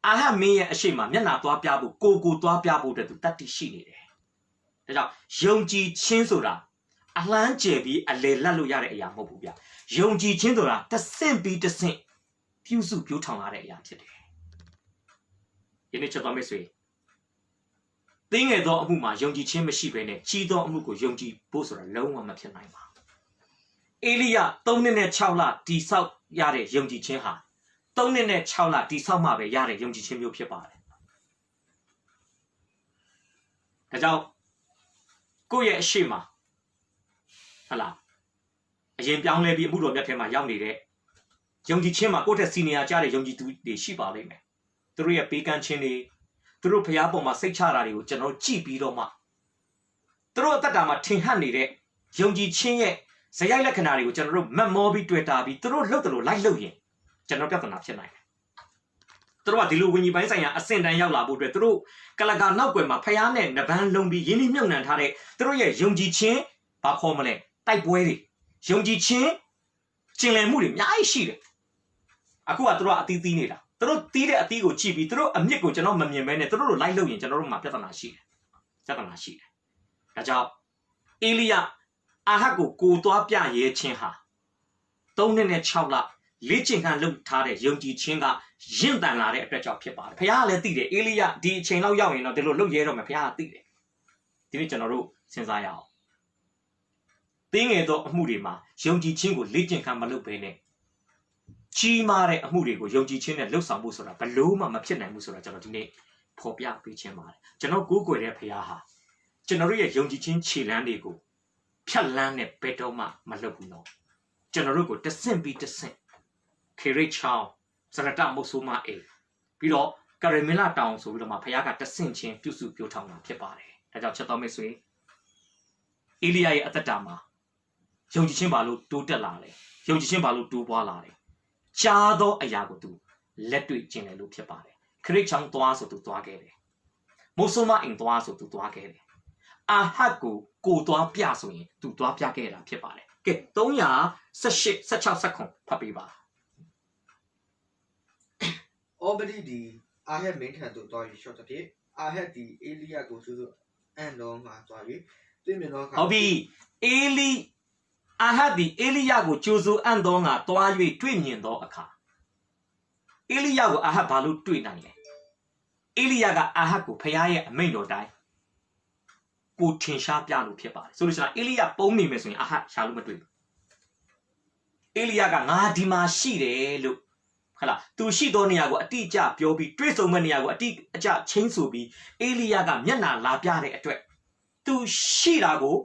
A: အာဟတ်မင်းရဲ့အရှိမမျက်နှာသွားပြဖို့ကိုသွားပြဖို့အတွက်သူတတ်တည်ရှိနေတယ်။ဒါကြောင့်ယုံကြည်ခြင်းဆိုတာအလှမ်းကျယ်ပြီးအလယ်လတ်လို့ရတဲ့အရာမဟုတ်ဘူးဗျ။ယုံကြည်ခြင်းဆိုတာတဆင့်ပြီးတဆင့်ပြုစုပြောထောင်လာတဲ့အရာဖြစ်တယ်။ဒီနေ့ချက်တော်မိတ်ဆွေသင်ငယ်သောအမှုမှာယုံကြည်ခြင်းမရှိဘဲနဲ့ကြီးသောအမှုကိုယုံကြည်ဖို့ဆိုတာလုံးဝမဖြစ်နိုင်ပါဘူး။အေလိယ3နှစ်နဲ့6လတိဆောက်ရတဲ့ယုံကြည်ခြင်းဟာ3နှစ်နဲ့6လတိဆောက်မှပဲရတဲ့ယုံကြည်ခြင်းမျိုးဖြစ်ပါတယ်။ဒါကြောင့်ကိုယ့်ရဲ့အရှိမဟုတ်လားအရင်ပြောင်းလဲပြီးအမှုတော်မြတ်ထဲမှာရောက်နေတဲ့ယုံကြည်ခြင်းမှာကိုယ့်ထက်စီနီယာကျတဲ့ယုံကြည်သူတွေရှိပါလိမ့်မယ်။သူတို့ရဲ့ပေးကမ်းခြင်းတွေသူတို့ဖျားပေါ်မှာစိတ်ချတာတွေကိုကျွန်တော်ကြည့်ပြီးတော့မှသူတို့အသက်တာမှာထင်ဟပ်နေတဲ့ယုံကြည်ခြင်းရဲ့ဇယိုက်လက္ခဏာတွေကိုကျွန်တော်တို့မက်မောပြီးတွေ့တာပြီးသူတို့လှုပ်တယ်လို့လိုက်လှုပ်ရင်ကျွန်တော်ပြဿနာဖြစ်နိုင်တယ်။သူတို့ကဒီလိုဝิญဉ်ပိုင်းဆိုင်ရာအဆင့်တန်းရောက်လာဖို့အတွက်သူတို့ကလကာနောက်ွယ်မှာဖျားနဲ့နဗန်းလုံးပြီးရင်းနှီးမြှုပ်နှံထားတဲ့သူတို့ရဲ့ယုံကြည်ခြင်းဘာခေါ်မလဲတိုက်ပွဲတွေယုံကြည်ခြင်းကျင်လည်မှုတွေအများကြီးရှိတယ်။အခုကသူတို့ကအသီးသီးနေတာသူတို့တီးတဲ့အသီးကိုကြည့်ပြီးသူတို့အမြင့်ကိုကျွန်တော်မမြင်ဘဲနဲ့သူတို့လိုလိုက်လှုပ်ရင်ကျွန်တော်တို့မှာပြဿနာရှိတယ်။ ပြဿနာရှိတယ်ဒါကြောင့်အေလိယအာဟတ်ကိုသွားပြရဲခြင်းဟာ3နှစ်နဲ့6လလေ့ကျင့်ခန်းလုပ်ထားတဲ့ယုံကြည်ခြင်းကရင့်တန်လာတဲ့အတွက်ကြောင့်ဖြစ်ပါတယ်ဖခင်ကလည်းသိတယ်အေလိယဒီအချိန်လောက်ရောက်ရင်တော့ဒီလိုလုပ်ရဲတော့မယ်ဖခင်ကသိတယ်ဒီနေ့ကျွန်တော်တို့စဉ်းစားရအောင်တင်းငယ်သောအမှုတွေမှာယုံကြည်ခြင်းကိုလေ့ကျင့်ခန်းမလုပ်ဘဲနဲ့ကြီးမားတဲ့အမှုတွေကိုယုံကြည်ခြင်းနဲ့လှုပ်ဆောင်ဖို့ဆိုတာဘလို့မှမဖြစ်နိုင်ဘူးဆိုတာကျွန်တော်ဒီနေ့ဖော်ပြပေးခြင်းပါတယ်ကျွန်တော်ကိုးကွယ်တဲ့ဖခင်ဟာကျွန်တော်တို့ရဲ့ယုံကြည်ခြင်းခြေလှမ်းတွေကိုဖြတ်လန်းနဲ့ဘယ်တော့မှမလုပ်ဘူးနော်ကျွန်တော်တို့ကိုတဆင့်ပြီးတဆင့်ခေရိချောင်းစရတမုတ်ဆိုးမအေးပြီးတော့ကရမီလာတောင်ဆိုပြီးတော့မှဖခင်ကတဆင့်ချင်းပြုစုပြောထောင်တာဖြစ်ပါတယ်ဒါကြောင့်ချက်တော်မိတ်ဆွေအေလိယရဲ့အသက်တာမှာယုံကြည်ခြင်းဘာလို့တိုးတက်လာလဲယုံကြည်ခြင်းဘာလို့တိုးပွားလာလဲကြားသောအရာကိုသူလက်တွေ့ကျင့်တယ်လို့ဖြစ်ပါတယ်ခရစ်ချောင်းသွားဆိုသူသွားခဲ့တယ်မုတ်ဆိုးမအိမ်သွားဆိုသူသွားခဲ့တယ်အာဟတ်ကိုသွားပြဆိုရင်သူသွားပြခဲ့တာဖြစ်ပါတယ်ကဲ318 16 19ဖတ်ပေးပါ
B: အော်ဘဒီဒီအာဟက်မင်းထံသို့သွား၍ရှော့တဲ့ဖြစ်အာဟက်ဒီအေလိယကိုသူတို့အန်တော်မှာသွား၍တွေ့မြင်သောအခါ
A: ဟုတ်ပြီအာဟတ်ဒီအေလိယကိုကြိုးစိုးအံ့သောငါသွား၍တွေ့မြင်သောအခါအေလိယကိုအာဟတ်ဘာလို့တွေ့နိုင်လဲအေလိယကအာဟတ်ကိုဖခင်ရဲ့အမိန့်တော်တိုင်းကိုထင်ရှားပြလို့ဖြစ်ပါတယ်ဆိုလို့ရှိရင်အေလိယပုံနေမယ်ဆိုရင်အာဟတ်ရှာလို့မတွေ့ဘူးအေလိယကငါဒီမှာရှိတယ်လို့ဟုတ်လားသူရှိသောနေရာကိုအတိအကျပြောပြီးတွေ့ဆုံမဲ့နေရာကိုအတိအကျချင်းဆိုပြီးအေလိယကမျက်နှာလာပြတဲ့အတွက်သူရှိတာကို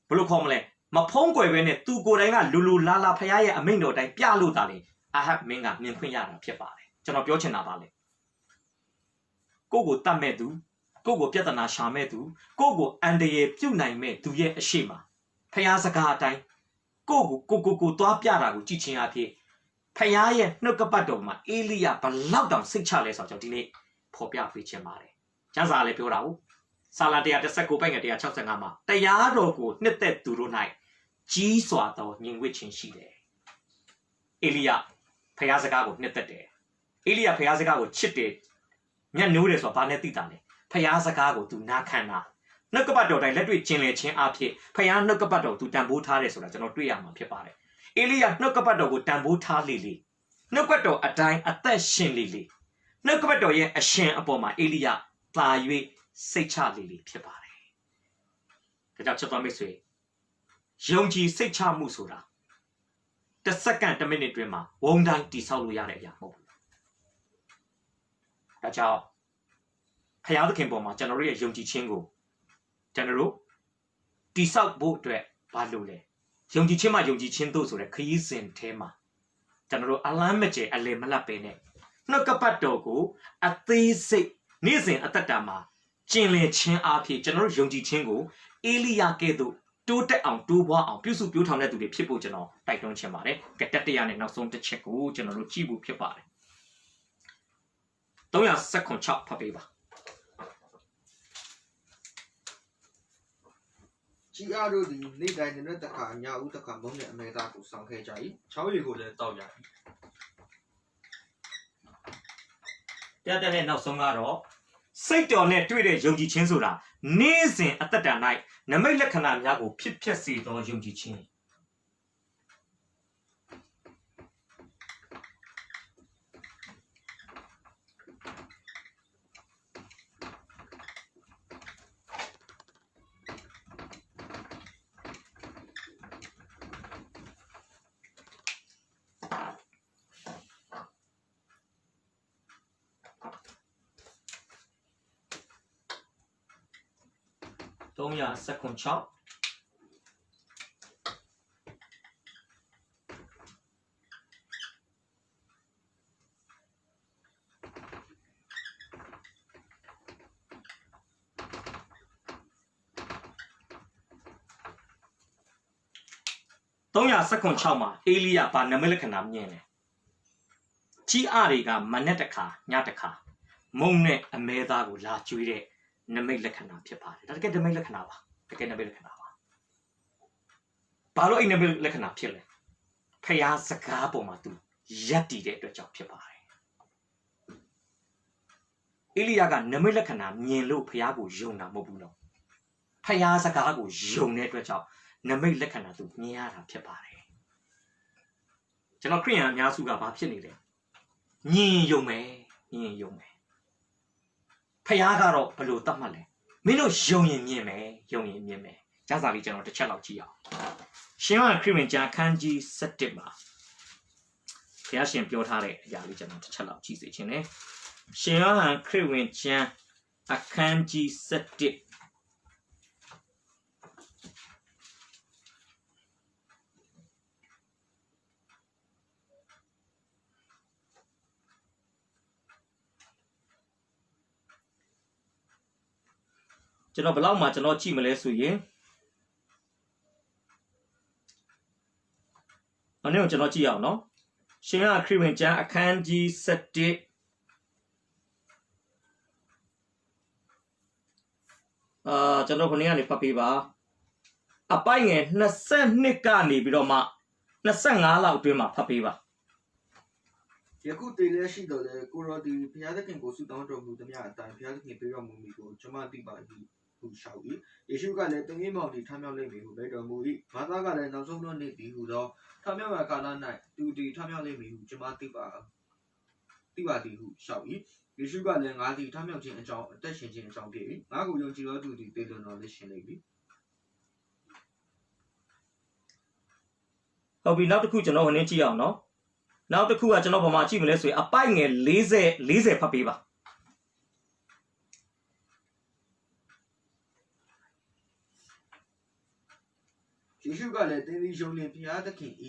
A: ဘယ်လိုခေါ်မလဲမဖုံးကွယ်ပဲနဲ့သူကိုယ်တိုင်ကလူလာလာဖခင်ရဲ့အမိန့်တော်တိုင်းပြလို့တာလေအာဟတ်မင်းကမြင်ခွင့်ရတာဖြစ်ပါတယ်ကျွန်တော်ပြောချင်တာပါလေကိုတတ်မဲ့သူကိုပြဿနာရှာမဲ့သူကိုအန်တရယ်ပြုတ်နိုင်မဲ့သူရဲ့အရှိမဖခင်စကားအတိုင်းကိုသွားပြတာကိုကြည့်ချင်းအဖြစ်ဖခင်ရဲ့နှုတ်ကပတ်တော်မှာအေလိယဘလောက်တောင်စိတ်ချလဲဆိုတော့ဒီနေ့ဖော်ပြပေးခြင်းပါတယ်ကျမ်းစာလည်းပြောတာဟုတ်စာလ119ပိုက်ငယ်165မှာတရားတော်ကိုနှစ်သက်သူတို့၌ကြီးစွာသောညီဝတ်ခြင်းရှိတယ်အေလိယဖခင်စကားကိုနှစ်သက်တယ်အေလိယဖခင်စကားကိုချစ်တယ်မျက်နှိုးတယ်ဆိုတာဘာနဲ့သိတာလဲဖခင်စကားကိုသူနာခံတာနှုတ်ကပတ်တော်တိုင်းလက်တွေ့ကျင်လည်ခြင်းအဖြစ်ဖခင်နှုတ်ကပတ်တော်သူတန်ဖိုးထားတယ်ဆိုတာကျွန်တော်တွေ့ရမှာဖြစ်ပါတယ်အေလိယနှုတ်ကပတ်တော်ကိုတန်ဖိုးထားလေနှုတ်ကပတ်တော်အတိုင်းအသက်ရှင်လေနှုတ်ကပတ်တော်ရဲ့အရှင်အပေါ်မှာအေလိယသာ၍စိတ်ချလေဖြစ်ပါတယ်ဒါကြောင့်ချက်တော်မိတ်ဆွေယုံကြည်စိတ်ချမှုဆိုတာတစ်စက္ကန့်တစ်မိနစ်တွင်မှာဝုန်းတိုင်းတိဆောက်လို့ရတဲ့အရာမဟုတ်ဘူးဒါကြောင့်ဖခင်သခင်ပေါ်မှာကျွန်တော်တို့ရဲ့ယုံကြည်ခြင်းကိုကျွန်တော်တို့တိဆောက်ဖို့အတွက်ဘာလို့လဲယုံကြည်ခြင်းမှာယုံကြည်ခြင်းတို့ဆိုတဲ့ခရီးစဉ်ထဲမှာကျွန်တော်တို့အလန်းမကျဲအလယ်မလတ်ပဲနဲ့နှုတ်ကပတ်တော်ကိုအသေးစိတ်နေ့စဉ်အသက်တာမှာကျင်လည်ခြင်းအဖြစ်ကျွန်တော်တို့ယုံကြည်ခြင်းကိုအေလိယကဲ့သို့တိုးတက်အောင်တိုးပွားအောင်ပြုစုပြောထောင်တဲ့သူတွေဖြစ်ဖို့ကျွန်တော်တိုက်တွန်းချင်ပါတယ်။ကတတရားနဲ့နောက်ဆုံးတစ်ချက်ကိုကျွန်တော်တို့ကြည့်ဖို့ဖြစ်ပါတယ်။316ဖတ်ပေးပါ။
B: ကြီးအားတို့သည်နေ့တိုင်းနဲ့တခါညဦးတခါမုန်းတဲ့အမေသားကိုဆောင်ခဲ့ကြ၏။ချောင်းရည်ကိုလည်းတောက်ရ၏
A: ။တရားတဲ့နောက်ဆုံးကတော့စိတ်တော်နဲ့တွေ့တဲ့ယုံကြည်ခြင်းဆိုတာနေ့စဉ်အသက်တာ၌နမိတ်လက္ခဏာများကိုဖြစ်ပျက်စေသောယုံကြည်ခြင်း316မှာအေလိယဘာနမိတ်လက္ခဏာမြင်တယ်ကြီးအားတွေကမနဲ့တစ်ခါညတစ်ခါမုံနဲ့အမဲသားကိုလာကျွေးတဲ့နမိတ်လက္ခဏာဖြစ်ပါတယ်ဒါတကယ်နမိတ်လက္ခဏာပါတကယ်နမိတ်လက္ခဏာပါဘာလို့အဲ့နမိတ်လက္ခဏာဖြစ်လဲဖျားစကားပေါ်မှာသူရက်တည်တဲ့အတွက်ကြောင့်ဖြစ်ပါတယ် အေလိယကနမိတ်လက္ခဏာမြင်လို့ဖျားကိုယုံတာမဟုတ်ဘူးနော်ဖျားစကားကိုယုံတဲ့အတွက်ကြောင့်နမိတ်လက္ခဏာသူမြင်ရတာဖြစ်ပါတယ်ကျွန်တော်ခရိယန်အများစုကဘာဖြစ်နေလဲမြင်ယုံမယ်ဖျားကတော့ဘလို့တတ်မှတ်လဲမင်းတို့ယုံရင်မြင်မယ်ကျမ်းစာလေးကျွန်တော်တစ်ချက်လောက်ကြည့်အောင်ရှင်ဟန်ခရစ်ဝင်ကျမ်းခန်းကြီး7မှာဘုရားရှင်ပြောထားတဲ့အရာလေးကျွန်တော်တစ်ချက်လောက်ကြည့်စေချင်တယ်ရှင်ဟန်ခရစ်ဝင်ကျမ်းအခန်းကြီး7ကျွန်တော်ဘယ်လောက်မှကျွန်တော်ကြည့်မလဲဆိုရင်အဲ့ဒါကိုကျွန်တော်ကြည့်အောင်နော်ရှင်ဟန်ခရစ်ဝင်ကျမ်းအခန်းကြီး7ကျွန်တော်ခဏကနေဖတ်ပေးပါအပိုင်ငယ်22ကနေပြီးတော့မှ25လောက်အတွင်းမှာဖတ်ပေးပါ
B: ယခုတည်လဲရှိတော်လဲကိုရောဒီဘုရားသခင်ကိုဆုတောင်းတော်မူသမျှအတိုင်းဘုရားသခင်ပေးတော်မူမည်ကိုကျွန်မသိပါ၏ဟုရှောက်၏ယေရှုကလည်းတင်ငင်းမောင်ဒီထမြောက်လိမ့်မည်ဟုပဲတော်မူ၏ဘာသာကလည်းနောက်ဆုံးသောနေ့သည်ဟုသောထမြောက်ရာကာလ၌သူဒီထမြောက်လိမ့်မည်ဟုကျွန်မသိပါသည်ဟုရှောက်၏ယေရှုကလည်းငါသည်ထမြောက်ခြင်းအကြောင်းအသက်ရှင်ခြင်းအကြောင်းဖြစ်၏ငါကိုယုံကြည်သောသူသည်တည်လွန်တော်လည်းရှင်လိမ့်မည်
A: ဟုတ်ပြီနောက်တစ်ခုကျွန်တော်ဝင်ကြည့်အောင်နော်နောက်တစ်ခုကကျွန်တော်ဘာမှကြည့်မလဲဆိုရင်အပိုက်ငယ်40ဖတ်ပေးပါ
B: ယေရှုကလည်းသင်သည်ယုံလင်ဘုရားသခင်၏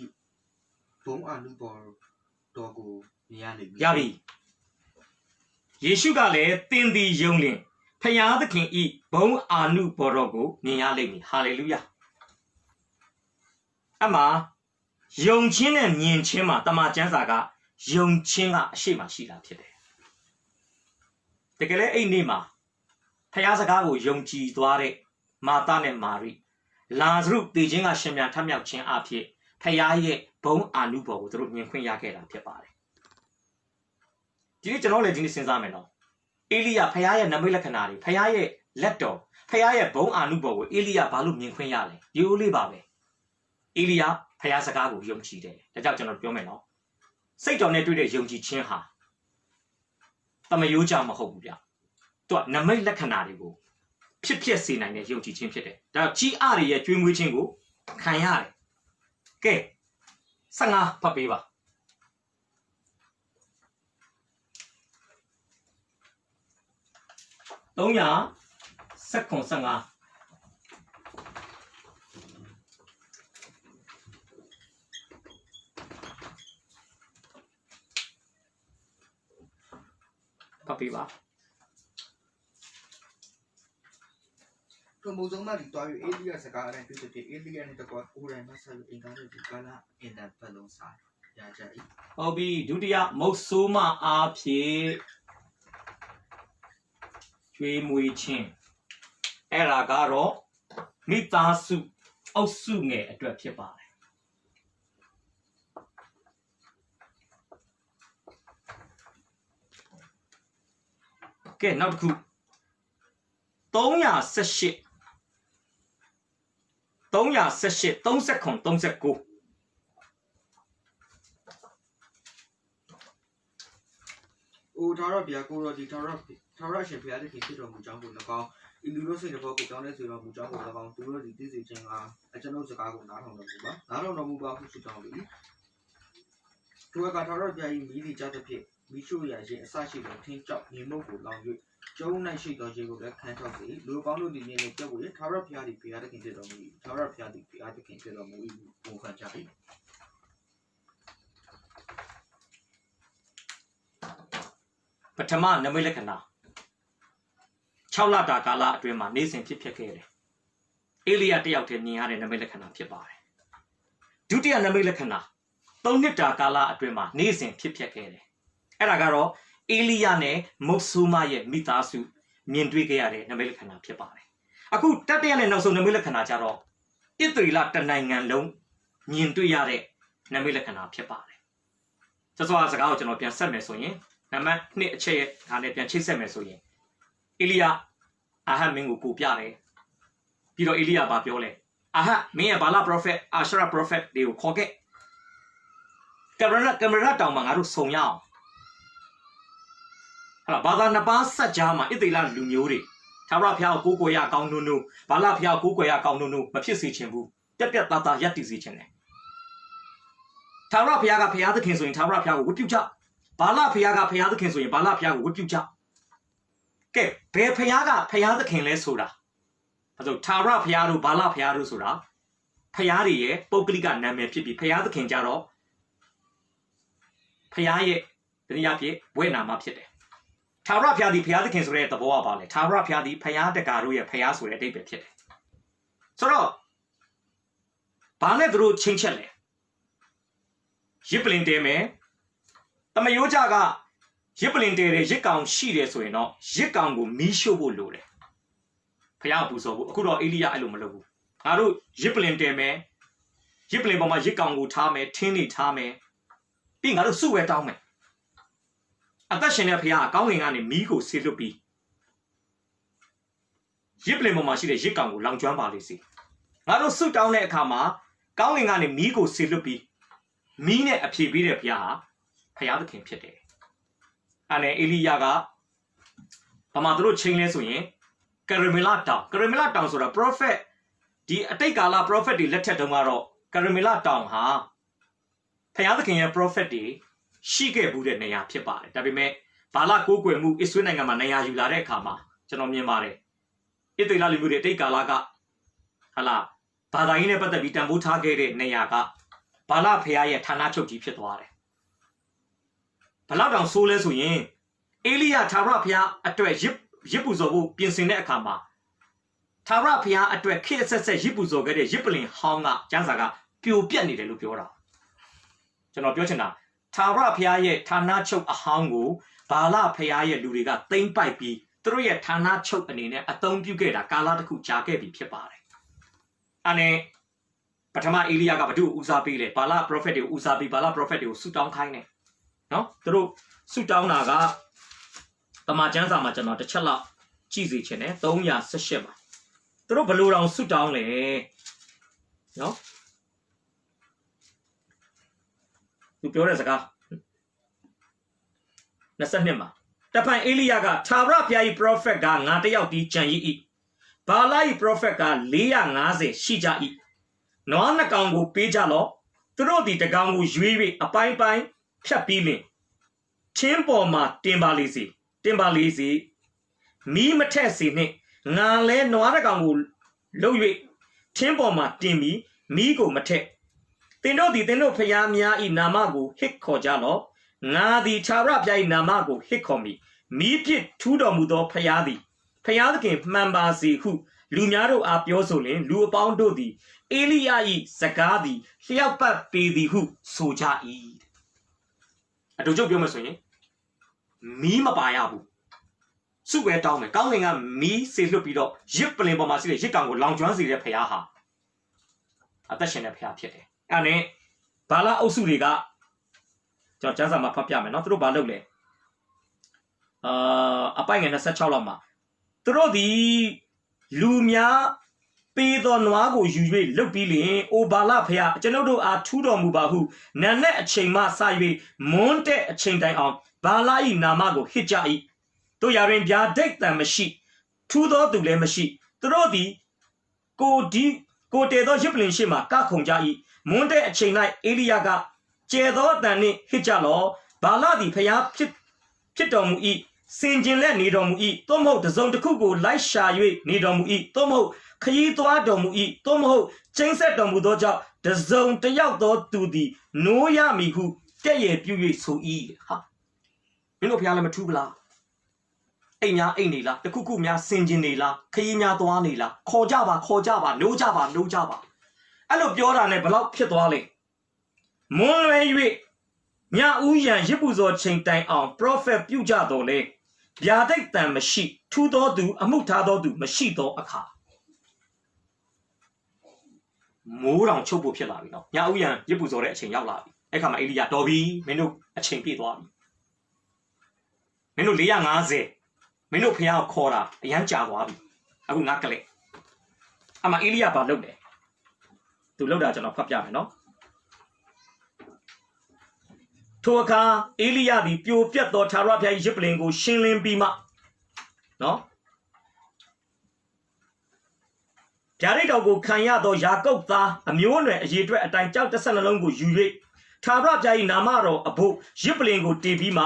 B: ဘုံအာနုဘော်တော်ကိုမြင်ရလိမ့်မည်
A: ရပြီယေရှုကလည်းသင်သည်ယုံလင်ဘုရားသခင်၏ဘုံအာနုဘော်တော်ကိုမြင်ရလိမ့်မည်ဟာလေလုယာအမှယုံခြင်းနဲ့မြင်ခြင်းမှာတမန်ကျမ်းစာကယုံခြင်းကအရှိမရှိတာဖြစ်တယ်တကယ်လည်းအဲ့နေ့မှာဖခင်စကားကိုယုံကြည်သွားတဲ့မာသနဲ့မာရိလာဇရုတည်ခြင်းကရှင်ပြန်ထမြောက်ခြင်းအဖြစ်ဖခင်ရဲ့ဘုံအာနုဘော်ကိုသူတို့မြင်ခွင့်ရခဲ့တာဖြစ်ပါတယ်ဒီနေ့ကျွန်တော်လည်းဒီနေ့စဉ်းစားမယ်နော်အေလိယဖခင်ရဲ့နမိတ်လက္ခဏာတွေဖခင်ရဲ့လက်တော်ဖခင်ရဲ့ဘုံအာနုဘော်ကိုအေလိယဘာလို့မြင်ခွင့်ရလဲရိုးလေးပါပဲအေလိယဖခင်စကားကိုယုံကြည်တယ်ဒါကြောင့်ကျွန်တော်ပြောမယ်နော်စိတ်တော်နဲ့တွေ့တဲ့ယုံကြည်ခြင်းဟာတမယိုးကြမဟုတ်ဘူးဗျသူကနမိတ်လက္ခဏာတွေကိုဖြစ်စေနိုင်တဲ့ယုံကြည်ခြင်းဖြစ်တယ်ဒါကြီးအတွေရဲ့ကျွေးမွေးခြင်းကိုခံရတယ်ကဲ15ဖတ်ပေးပါ315ဖတ်ပေးပါ
B: ထိုမိုးဆုံးမဒီတွား၍အေလိယစကားအတိုင်းပြုသဖြင့်အေလိယနှင့်တကွာကိုယ်တိုင်မှဆက်၍အင်္ဂါတို့ဒီကာလအင်တန်ပတ်လုံးစားရကြ၏
A: ဟုတ်ပြီဒုတိယမုတ်ဆိုးမအားဖြင့်ကျွေးမွေးခြင်းအဲ့ဒါကတော့မိသားစုအုပ်စုငယ်အတွက်ဖြစ်ပါတယ်ကဲနောက်တစ်ခု318 39
B: အိုထာဝရဘုရားကိုရောဒီထာဝရရှင်ဘုရားသခင်ဖြစ်တော်မူကြောင်းကို၎င်းဤလူတို့စိတ်တော်ကိုတောင်းလဲစေတော်မူကြောင်းကို၎င်းသူတို့ဒီသိစေခြင်းကအကျွန်ုပ်စကားကိုနားထောင်တော်မူပါဟုဆုတောင်းလေထိုအခါထာဝရဘုရား၏မိသည်ကြားသဖြင့်မိရှုရခြင်းအစရှိသောထင်းကြောက်မြေမုတ်ကိုလောင်၍ကျုံး၌ရှိသောခြေကိုလည်းခံထောက်စေလူပေါင်းတို့သည်မြင်နေကြွယ်ထာဝရဘုရားသည်ဘုရားသခင်ဖြစ်တော်မူ၏ထာဝရဘုရားသည်ဘုရားသခင်ဖြစ်တော်မူ၏ဘုရားကြ၏
A: ပထမနမိတ်လက္ခဏာ6လတာကာလအတွင်းမှာနေစဉ်ဖြစ်ခဲ့တယ်အေလိယတယောက်တည်းမြင်ရတဲ့နမိတ်လက္ခဏာဖြစ်ပါတယ်ဒုတိယနမိတ်လက္ခဏာ3နှစ်တာကာလအတွင်းမှာနေစဉ်ဖြစ်ခဲ့တယ်အဲ့ဒါကတော့အေလိယနဲ့မုတ်ဆိုးမရဲ့မိသားစုမြင်တွေ့ခဲ့ရတဲ့နမိတ်လက္ခဏာဖြစ်ပါတယ်အခုတတိယနဲ့နောက်ဆုံးနမိတ်လက္ခဏာကျတော့ဣသရေလတနိုင်ငံလုံးမြင်တွေ့ရတဲ့နမိတ်လက္ခဏာဖြစ်ပါတယ်စောစောစကားကိုကျွန်တော်ပြန်ဆက်မယ်ဆိုရင်那么你切他那边切什么所以，伊利亚阿哈民股票嘞，比如伊利亚把表嘞，阿哈明也把那 prophet 阿什拉 prophet 留考个，咁样当嘛，我都送样。好了，把咱那把实家嘛，一对啦轮流的，他那票古国呀讲努努，把那票古国呀讲努努，没屁事情不，别打打一点事情嘞。他那票个票子看所以，他那票我标价。巴拉皮亚个皮亚子看所以，巴拉皮亚我标价。给白皮亚个皮亚子看来说啦，他说塔拉皮亚路巴拉皮亚路说啦，皮亚的耶，包括你个南面皮皮亚子看家咯，皮亚耶，人家皮为哪么皮的？塔拉皮亚的皮亚子看出来，都不话罢了，塔拉皮亚的皮亚的家路也皮亚出来对别皮的，所以说，把那都清切来，一不能对没？那么有家个一不能对的，一讲系列所以呢，一讲个米修不路嘞，不要不说不，古老伊利亚一路没路，阿路一不能对没，一不能把嘛一讲个他没，听你他没，并阿路数位当没，啊，但现在不要讲人家的米个四六比，一不能把嘛系列一讲个浪转把的是，阿路数当呢看嘛，讲人家的米个四六比，米呢皮比的不要。พยาธิเข็มผิดเลยอันนี้เอลียาก็ประมาณตัวเชิงเลยส่วนยังกระเมล่าตองส่วน prophet ดีอัตย์กาลา prophet ดีเล็ดเท็ดตรงมาหรอกกระเมล่าตองฮะพยาธิเข็มยัง prophet ดีชีเก็บบุเรนเนี่ยผิดไปแต่เป็นแม่บาลากูกวยมูอิสวนในงานมันเนี่ยอยู่ละเรื่องขามาจะน้องมีมาเลยอัตย์ลาลิบุเรอัตย์กาลาก็ฮัลโหลบาดายินเนี่ยปัตตบีตัมบูทาเกเรเนี่ยก็บาลาพยาธิฐานะชุกจีผิดตัวเลยบลาดังโซเลสุยินเอลียาทาราพยาอัตวยยิบปุโซบุเปลี่ยนสิ่งในอาคามาทาราพยาอัตวยคิดเสร็จยิบปุโซก็ได้ยิบลิงห้องอ่ะจังสักก็เปลี่ยนเปลี่ยนนี่เลยลูกเปียวเราจะน้องเปียวเช่นน่ะทาราพยาเย่ฐานะชุกห้องกูบาลาพยาเย่ลูริกาเต็งไปปีตัวเย่ฐานะชุกอันนี้เนี่ยอัตองพิวเกตากาลาตะคุจากเก็บปีเพียบไปเลยอันนี้ปฐมเอลียาก็มาดูอุซาบีเลยบาลา prophet อุซาบีบาลา prophet สุดท้องใครเนี่ยเนาะตัวสุดท้องน่ะก็ตมาจังสามาจะนอนจะเชล่าจีสิเช่นเนี่ย317มาตัวบลูเราสุดท้องเลยเนาะดูเปียวได้สักการนั่นสักเนี่ยมาแต่พันเอลียาก็ทาราพยาอี prophet ก็งานที่ยาวดีจังยี่บาลาอี prophet ก็450ชีจ่าอีน้องนักการกูปีจ่าล้อตัวดีแต่การกูยุยวิอภัยไปဖြတ်ပြီးလင်ချင်းပေါ်မှာတင်ပါလေးစီမီးမထက်စီနဲ့ငါလဲနွားတကောင်ကိုလှုပ်၍ချင်းပေါ်မှာတင်ပြီးမီးကိုမထက်တင်တို့သည်တင်တို့ဖျားများဤနာမကိုဟစ်ခေါ်ကြလော့ငါသည်ခြာရပြိုင်နာမကိုဟစ်ခေါ်မိမီးပြစ်ထူးတော်မူသောဖျားသည်ဖျားသခင်မှန်ပါစေဟုလူများတို့အားပြောဆိုလင်လူအပေါင်းတို့သည်အေလိယ၏စကားသည်လျှောက်ပတ်ပေသည်ဟုဆိုကြ၏အတူတူပြောမယ်ဆိုရင်မီးမပါရဘူးစုပဲတောင်းမယ်ကောင်းကင်ကမီးစေလွတ်ပြီးတော့ရစ်ပလင်ပေါ်မှာရှိတဲ့ရစ်ကောင်ကိုလောင်ကျွမ်းစေတဲ့ဖရားဟာအသက်ရှင်တဲ့ဖရားဖြစ်တယ်အဲ့နဲ့ဘာလာအုပ်စုတွေကကျွန်တော်ကျမ်းစာမှာဖတ်ပြမယ်နော်သူတို့ဘာလုပ်လဲအပိုင်ငယ်26လောက်မှာသူတို့ဒီလူများပေးသောနွားကိုယူ၍လုတ်ပြီးလင်အိုဘာလဖျားကျွန်ုပ်တို့အားထူးတော်မူပါဟုနာနဲ့အချိန်မှစ၍မွန်းတဲ့အချိန်တိုင်အောင်ဘာလ၏နာမကိုဟစ်ကြ၏တို့ရာတွင်ဗျာဒိတ်တံမရှိထူးသောသူလည်းမရှိသူတို့သည်ကိုတေသောရစ်ပလင်ရှိမှကခုန်ကြ၏မွန်းတဲ့အချိန်၌အေလိယကကျဲသောအတန်နှင့်ဟစ်ကြလောဘာလသည်ဖျားဖြစ်တော်မူ၏စင်ကျင်လက်နေတော်မူ၏သို့မဟုတ်တစုံတစ်ခုကိုလိုက်ရှာ၍နေတော်မူ၏သို့မဟုတ်ခရီးသွားတော်မူ၏သို့မဟုတ်ချင်းဆက်တော်မူသောကြောင့်တစုံတစ်ယောက်သောသူသည်နိုးရမည်ဟုကဲ့ရဲ့ပြု၍ဆို၏ဟာမင်းတို့ဖျားလည်းမထူးဘူးလားအိမ်များအိမ်နေလားတခုခုများစင်ကျင်နေလားခရီးများသွားနေလားခေါ်ကြပါနိုးကြပါအဲ့လိုပြောတာနဲ့ဘလောက်ဖြစ်သွားလဲမွန်းလွဲ၍ညဦးရန်ရစ်ပူဇော်ချိန်တိုင်အောင် prophet ပြုကြတော်လဲဗျာဒိတ်တံမရှိထူးသောသူအမှုထားသောသူမရှိသောအခါမိုးတောင်ချုပ်ဖို့ဖြစ်လာပြီနော်ညဦးရန်ရစ်ပူဇော်တဲ့အချိန်ရောက်လာပြီအဲ့ခါမှာအေလိယတော်ပြီမင်းတို့အချိန်ပြည့်သွားပြီ မင်းတို့450မင်းတို့ဖះကိုခေါ်တာအရန်ကြာသွားပြီအခုငါကလေးအမအေလိယဘာလုပ်လဲသူလုပ်တာကျွန်တော်ဖတ်ပြမယ်နော်ထိုအခါအေလိယသည်ပြိုပြတ်သောထာဝရဘုရား၏ရစ်ပလင်ကိုရှင်းလင်းပြီးမှနော်ဗျာဒိတ်တော်ကိုခံရသောယာကုပ်သားအမျိုးအနွယ်အရေးအတွက်အတိုင်းကြောက်12လုံးကိုယူ၍ထာဝရဘုရား၏နာမတော်အဖို့ရစ်ပလင်ကိုတည်ပြီးမှ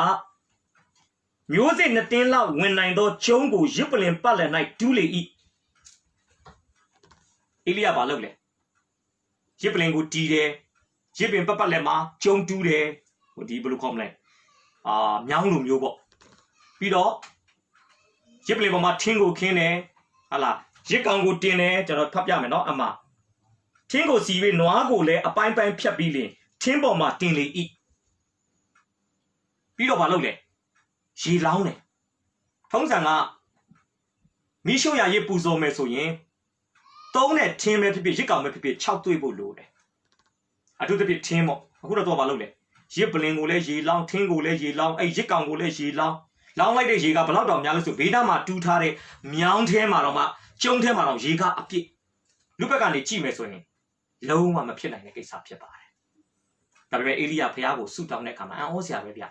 A: မျိုးစေ့2တင်းလောက်ဝင်နိုင်သောကျုံးကိုရစ်ပလင်ပတ်လည်၌တူးလေ၏အေလိယဘာလုပ်လဲရစ်ပလင်ကိုတီးတယ်ရစ်ပင်ပတ်လည်မှာကျုံးတူးတယ်ဟိုဒီဘယ်လိုခေါ်မလဲမြောင်းလိုမျိုးပေါ့ပြီးတော့ရစ်ပလင်ပေါ်မှာထင်းကိုခင်းတယ်ဟာလားရစ်ကောင်ကိုတင်တယ်ကျွန်တော်ဖတ်ပြမယ်နော်အမထင်းကိုစီ၍နွားကိုလည်းအပိုင်းပိုင်းဖြတ်ပြီးလင်ထင်းပေါ်မှာတင်လေ၏ပြီးတော့ဘာလုပ်လဲရေလောင်းတယ်ထုံးစံကမီးရှို့ရရစ်ပူဇော်မယ်ဆိုရင်သုံးတဲ့ထင်းပဲဖြစ်ဖြစ်ရစ်ကောင်ပဲဖြစ်ဖြစ်6တွေ့ဖို့လိုတယ်အထူးသဖြင့်ထင်းပေါ့အခုတော့ဘာလုပ်လဲရစ်ပလင်ကိုလည်းရေလောင်းထင်းကိုလည်းရေလောင်းအဲ့ရစ်ကောင်ကိုလည်းရေလောင်းလောင်းလိုက်တဲ့ရေကဘလောက်တောင်များလို့ဆိုဘေးနားမှာတူးထားတဲ့မြောင်းထဲမှာတော့မှကျုံထဲမှာတော့ရေကအပြည့်လူဘက်ကနေကြည့်မယ်ဆိုရင်လုံးဝမဖြစ်နိုင်တဲ့ကိစ္စဖြစ်ပါတယ်ဒါပေမဲ့အေလိယဖះကိုဆုတောင်းတဲ့အခါမှာအံ့ဩစရာပဲဗျ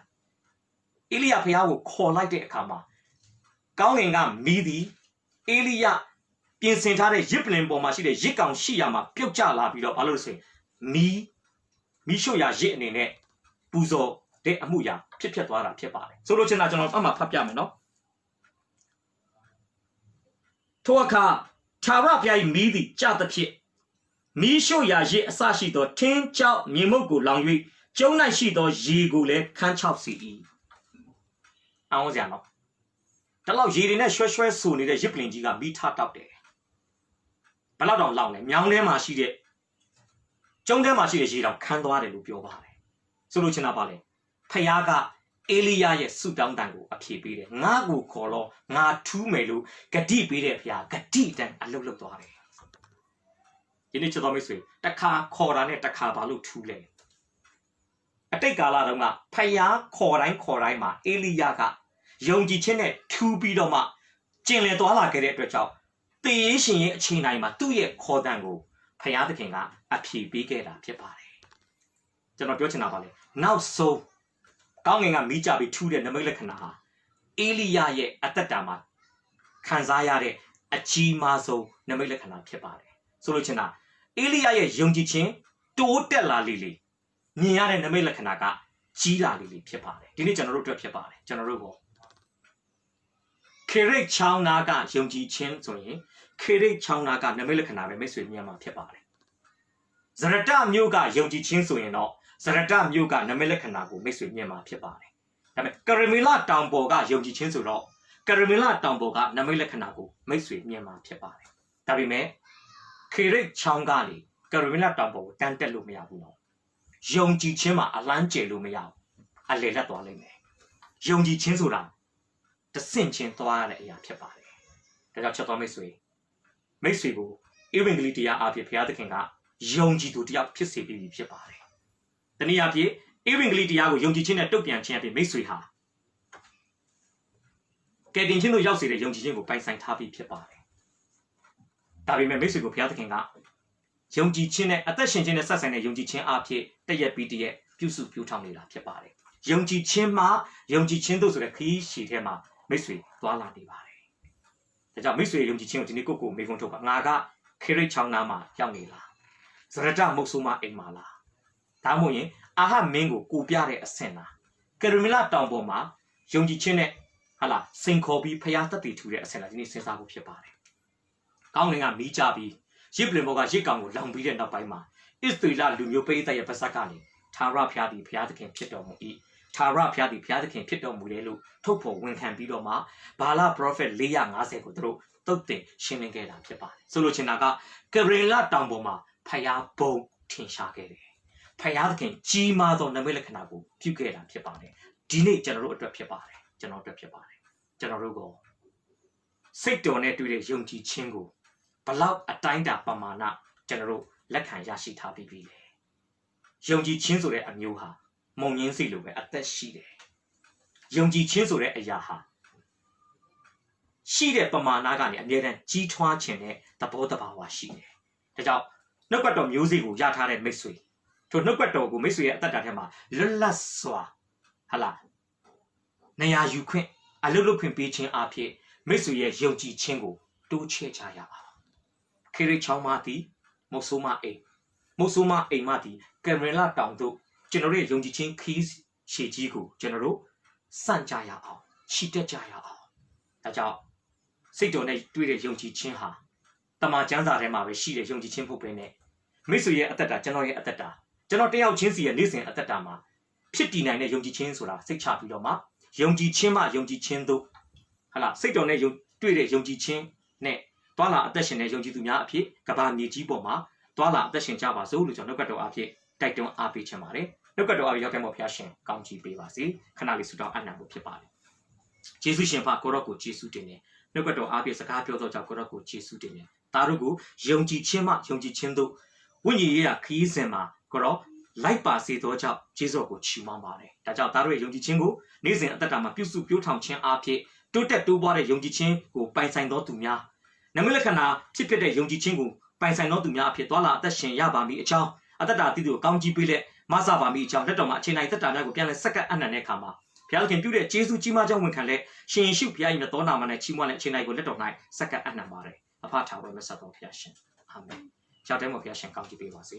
A: အေလိယဖះကိုခေါ်လိုက်တဲ့အခါမှာကောင်းကင်ကမီးသည်အေလိယပြင်ဆင်ထားတဲ့ရစ်ပလင်ပေါ်မှာရှိတဲ့ရစ်ကောင်ရှိရမှာပြုတ်ကျလာပြီးတော့ဘာလို့လဲဆိုရင်မီးရှို့ရရစ်အနေနဲ့ပူဇော်တဲ့အမှုရာဖြစ်သွားတာဖြစ်ပါတယ်ဆိုလို့ချင်တာကျွန်တော်အမှဖတ်ပြမယ်နော်ထိုအခါထာဝရဘုရား၏မီးသည်ကြသဖြင့်မီးရှို့ရာရစ်အစရှိသောထင်းကြောက်မြေမုတ်ကိုလောင်၍ကျုံ၌ရှိသောရေကိုလည်းခန်းချောက်စီ၏အောင်စရာနော်ဒါလောက်ရေတွေနဲ့ရွှဲရွှဲဆူနေတဲ့ရစ်ပလင်ကြီးကမီးထတောက်တယ်ဘယ်လောက်တောင်လောင်လဲမြောင်းထဲမှာရှိတဲ့ကျုံထဲမှာရှိတဲ့ရေတောင်ခန်းသွားတယ်လို့ပြောပါတယ်ဆိုလို့ချင်တာပါလေဖယားကအေလိယရဲ့ဆုတောင်းတန်ကိုအဖြေပေးတယ်ငါ့ကိုခေါ်တော့ငါထူးမယ်လို့ဂတိပေးတဲ့ဖယားဂတိတန်အလုပ်လုပ်သွားတယ်ဒီနေ့ချစ်တော်မိတ်ဆွေတစ်ခါခေါ်တာနဲ့တစ်ခါဘာလို့ထူးလဲအတိတ်ကာလတုန်းကဖယားခေါ်တိုင်းမှာအေလိယကယုံကြည်ခြင်းနဲ့ထူးပြီးတော့မှကျင်လည်သွားလာခဲ့တဲ့အတွက်ကြောင့်တေးရှင်ရဲ့အချိန်တိုင်းမှာသူ့ရဲ့ခေါ်တန်ကိုဖယားသခင်ကအဖြေပေးခဲ့တာဖြစ်ပါတယ်ကျွန်တော်ပြောချင်တာပါလေနောက်ဆုံးကောင်းငင်ကမိကြပြီးထူးတဲ့နမိတ်လက္ခဏာဟာအေလိယရဲ့အသက်တာမှာခံစားရတဲ့အကြီးမားဆုံးနမိတ်လက္ခဏာဖြစ်ပါတယ်ဆိုလို့ချင်တာအေလိယရဲ့ယုံကြည်ခြင်းတိုးတက်လာလေမြင်ရတဲ့နမိတ်လက္ခဏာကကြီးလာလေဖြစ်ပါတယ်ဒီနေ့ကျွန်တော်တို့အတွက်ဖြစ်ပါတယ်ကျွန်တော်တို့ကခေရိတ်ချောင်းနာကယုံကြည်ခြင်းဆိုရင်ခေရိတ်ချောင်းနာကနမိတ်လက္ခဏာပဲမိတ်ဆွေမြင်မှာဖြစ်ပါတယ်ဇရတမြို့ကယုံကြည်ခြင်းဆိုရင်တော့ဇရတမြို့ကနမိတ်လက္ခဏာကိုမိတ်ဆွေမြင်မှာဖြစ်ပါတယ်ဒါပေမဲ့ကရမီလာတောင်ပေါ်ကယုံကြည်ခြင်းဆိုတော့ကရမီလာတောင်ပေါ်ကနမိတ်လက္ခဏာကိုမိတ်ဆွေမြင်မှာဖြစ်ပါတယ်ဒါပေမဲ့ခေရိတ်ချောင်းကနေကရမီလာတောင်ပေါ်ကိုတန်းတက်လို့မရဘူးနော်ယုံကြည်ခြင်းမှာအလန်းကျယ်လို့မရဘူးအလေလက်သွားလိမ့်မယ်ယုံကြည်ခြင်းဆိုတာတဆင့်ချင်းသွားရတဲ့အရာဖြစ်ပါတယ်ဒါကြောင့်ချက်တော်မိတ်ဆွေကိုဧဝံဂေလိတရားအဖြစ်ဘုရားသခင်ကယုံကြည်သူတရားဖြစ်စေပြီးဖြစ်ပါတယ်တနည်းအားဖြင့်ဧဝံဂေလိတရားကိုယုံကြည်ခြင်းနဲ့တုတ်ပြန်ခြင်းအဖြစ်မိတ်ဆွေဟာကယ်တင်ခြင်းတို့ရောက်စေတဲ့ယုံကြည်ခြင်းကိုပိုင်ဆိုင်ထားပြီးဖြစ်ပါတယ်ဒါပေမဲ့မိတ်ဆွေကိုဘုရားသခင်ကယုံကြည်ခြင်းနဲ့အသက်ရှင်ခြင်းနဲ့ဆက်ဆိုင်တဲ့ယုံကြည်ခြင်းအဖြစ်တရက်ပြီးတရက်ပြုစုပြောင်းထောင်နေတာဖြစ်ပါတယ်ယုံကြည်ခြင်းမှာယုံကြည်ခြင်းတို့ဆိုတဲ့ခရီးရှည်ထဲမှာမိတ်ဆွေသွားလာနေပါတယ်ဒါကြောင့်မိတ်ဆွေယုံကြည်ခြင်းကိုဒီနေ့ကိုမေးခွန်းထုတ်ပါငါကခေရိတ်ချောင်းနာမှာရောက်နေလားဇရတမုတ်ဆိုးမအိမ်မှာလားဒါမှမဟုတ်ရင်အာဟမင်းကိုကိုပြတဲ့အဆင့်လားကရမီလာတောင်ပေါ်မှာယုံကြည်ခြင်းနဲ့ဟာလားစိန်ခေါ်ပြီးဖျားသက်တည်ထူတဲ့အဆင့်လားဒီနေ့စဉ်းစားဖို့ဖြစ်ပါတယ်ကောင်းငင်ကမီးကြပြီးရစ်ပလင်ဘောကရစ်ကောင်ကိုလောင်ပြီးတဲ့နောက်ပိုင်းမှာဣသရေလလူမျိုးပိဋကရဲ့ပါဇက်ကနေထာဝရဘုရားသည်ဘုရားသခင်ဖြစ်တော်မူ၏ထာဝရဘုရားသည်ဘုရားသခင်ဖြစ်တော်မူတယ်လို့ထုတ်ဖော်ဝန်ခံပြီးတော့မှဘာလပရောဖက်450ကိုသူတို့တုတ်တင်ရှင်းလင်းခဲ့တာဖြစ်ပါတယ်ဆိုလိုချင်တာကကရလတောင်ပေါ်မှာဖျားဘုံထင်ရှားခဲ့တယ်ဖျားသခင်ကြီးမားသောနမိတ်လက္ခဏာကိုပြုခဲ့တာဖြစ်ပါတယ်ဒီနေ့ကျွန်တော်တို့အတွက်ဖြစ်ပါတယ်ကျွန်တော်တို့ကစိတ်တော်နဲ့တွေ့တဲ့ယုံကြည်ခြင်းကိုဘလောက်အတိုင်းတာပမာဏကျွန်တော်တို့လက်ခံရရှိထားပြီးပြီလေယုံကြည်ခြင်းဆိုတဲ့အမျိုးဟာမုံငင်းစီလိုပဲအသက်ရှိတယ်用几千数的哎呀哈，系的不嘛那个呢，别人几川钱的，他不得把话系的，这叫那个到 music 股压他的没水，就那个到股没水，大家听嘛，拉耍，好啦，那呀有款，啊六款别钱阿片，没水也用几千股都切家呀，开始敲马蹄，莫说嘛哎，莫说嘛哎马蹄，跟人拉当都，就那里用几千开写几股，就那路三家呀啊，七家呀啊，大家。谁叫你对的用几千哈？他妈讲啥的嘛？为系的用几千不变呢？没说也得打，讲到也得打，讲到第二千是也女生得打嘛？撇地内的用几千数啦，谁差不了嘛？用几千嘛，用几千都，好啦，谁叫你用对的用几千呢？多啦，得现在用几多များ撇，个把面积不嘛？多啦，得现在把收入就那个多阿撇，该种阿撇钱嘛嘞？那个多阿撇要给我撇钱，刚几百吧是，看哪里收到按哪个撇吧嘞？结束先发，过了过结束的呢？那个到阿边是卡标到叫过了过结束的呢，大如果用几千嘛，用几千多，我爷爷可以什么？过了来把谁多叫接受过去嘛嘛嘞？大家大陆用几千个，你人得他嘛，表示表堂前阿边都得都把的用几千个摆上到度呀。那么来看呐，这边的用几千个摆上到度呀，偏多了，得先也把米一交，啊得大地头刚几倍嘞，马上把米一交，得到嘛，现在得大那个变了十个安那来看嘛。偏偏表嘞，结束起码将问看嘞，先修偏因为多拿嘛嘞，起码嘞，现在个那种来十个安那嘛嘞，哪怕差不多没十多偏先，阿妹，小点么偏先刚几倍话是。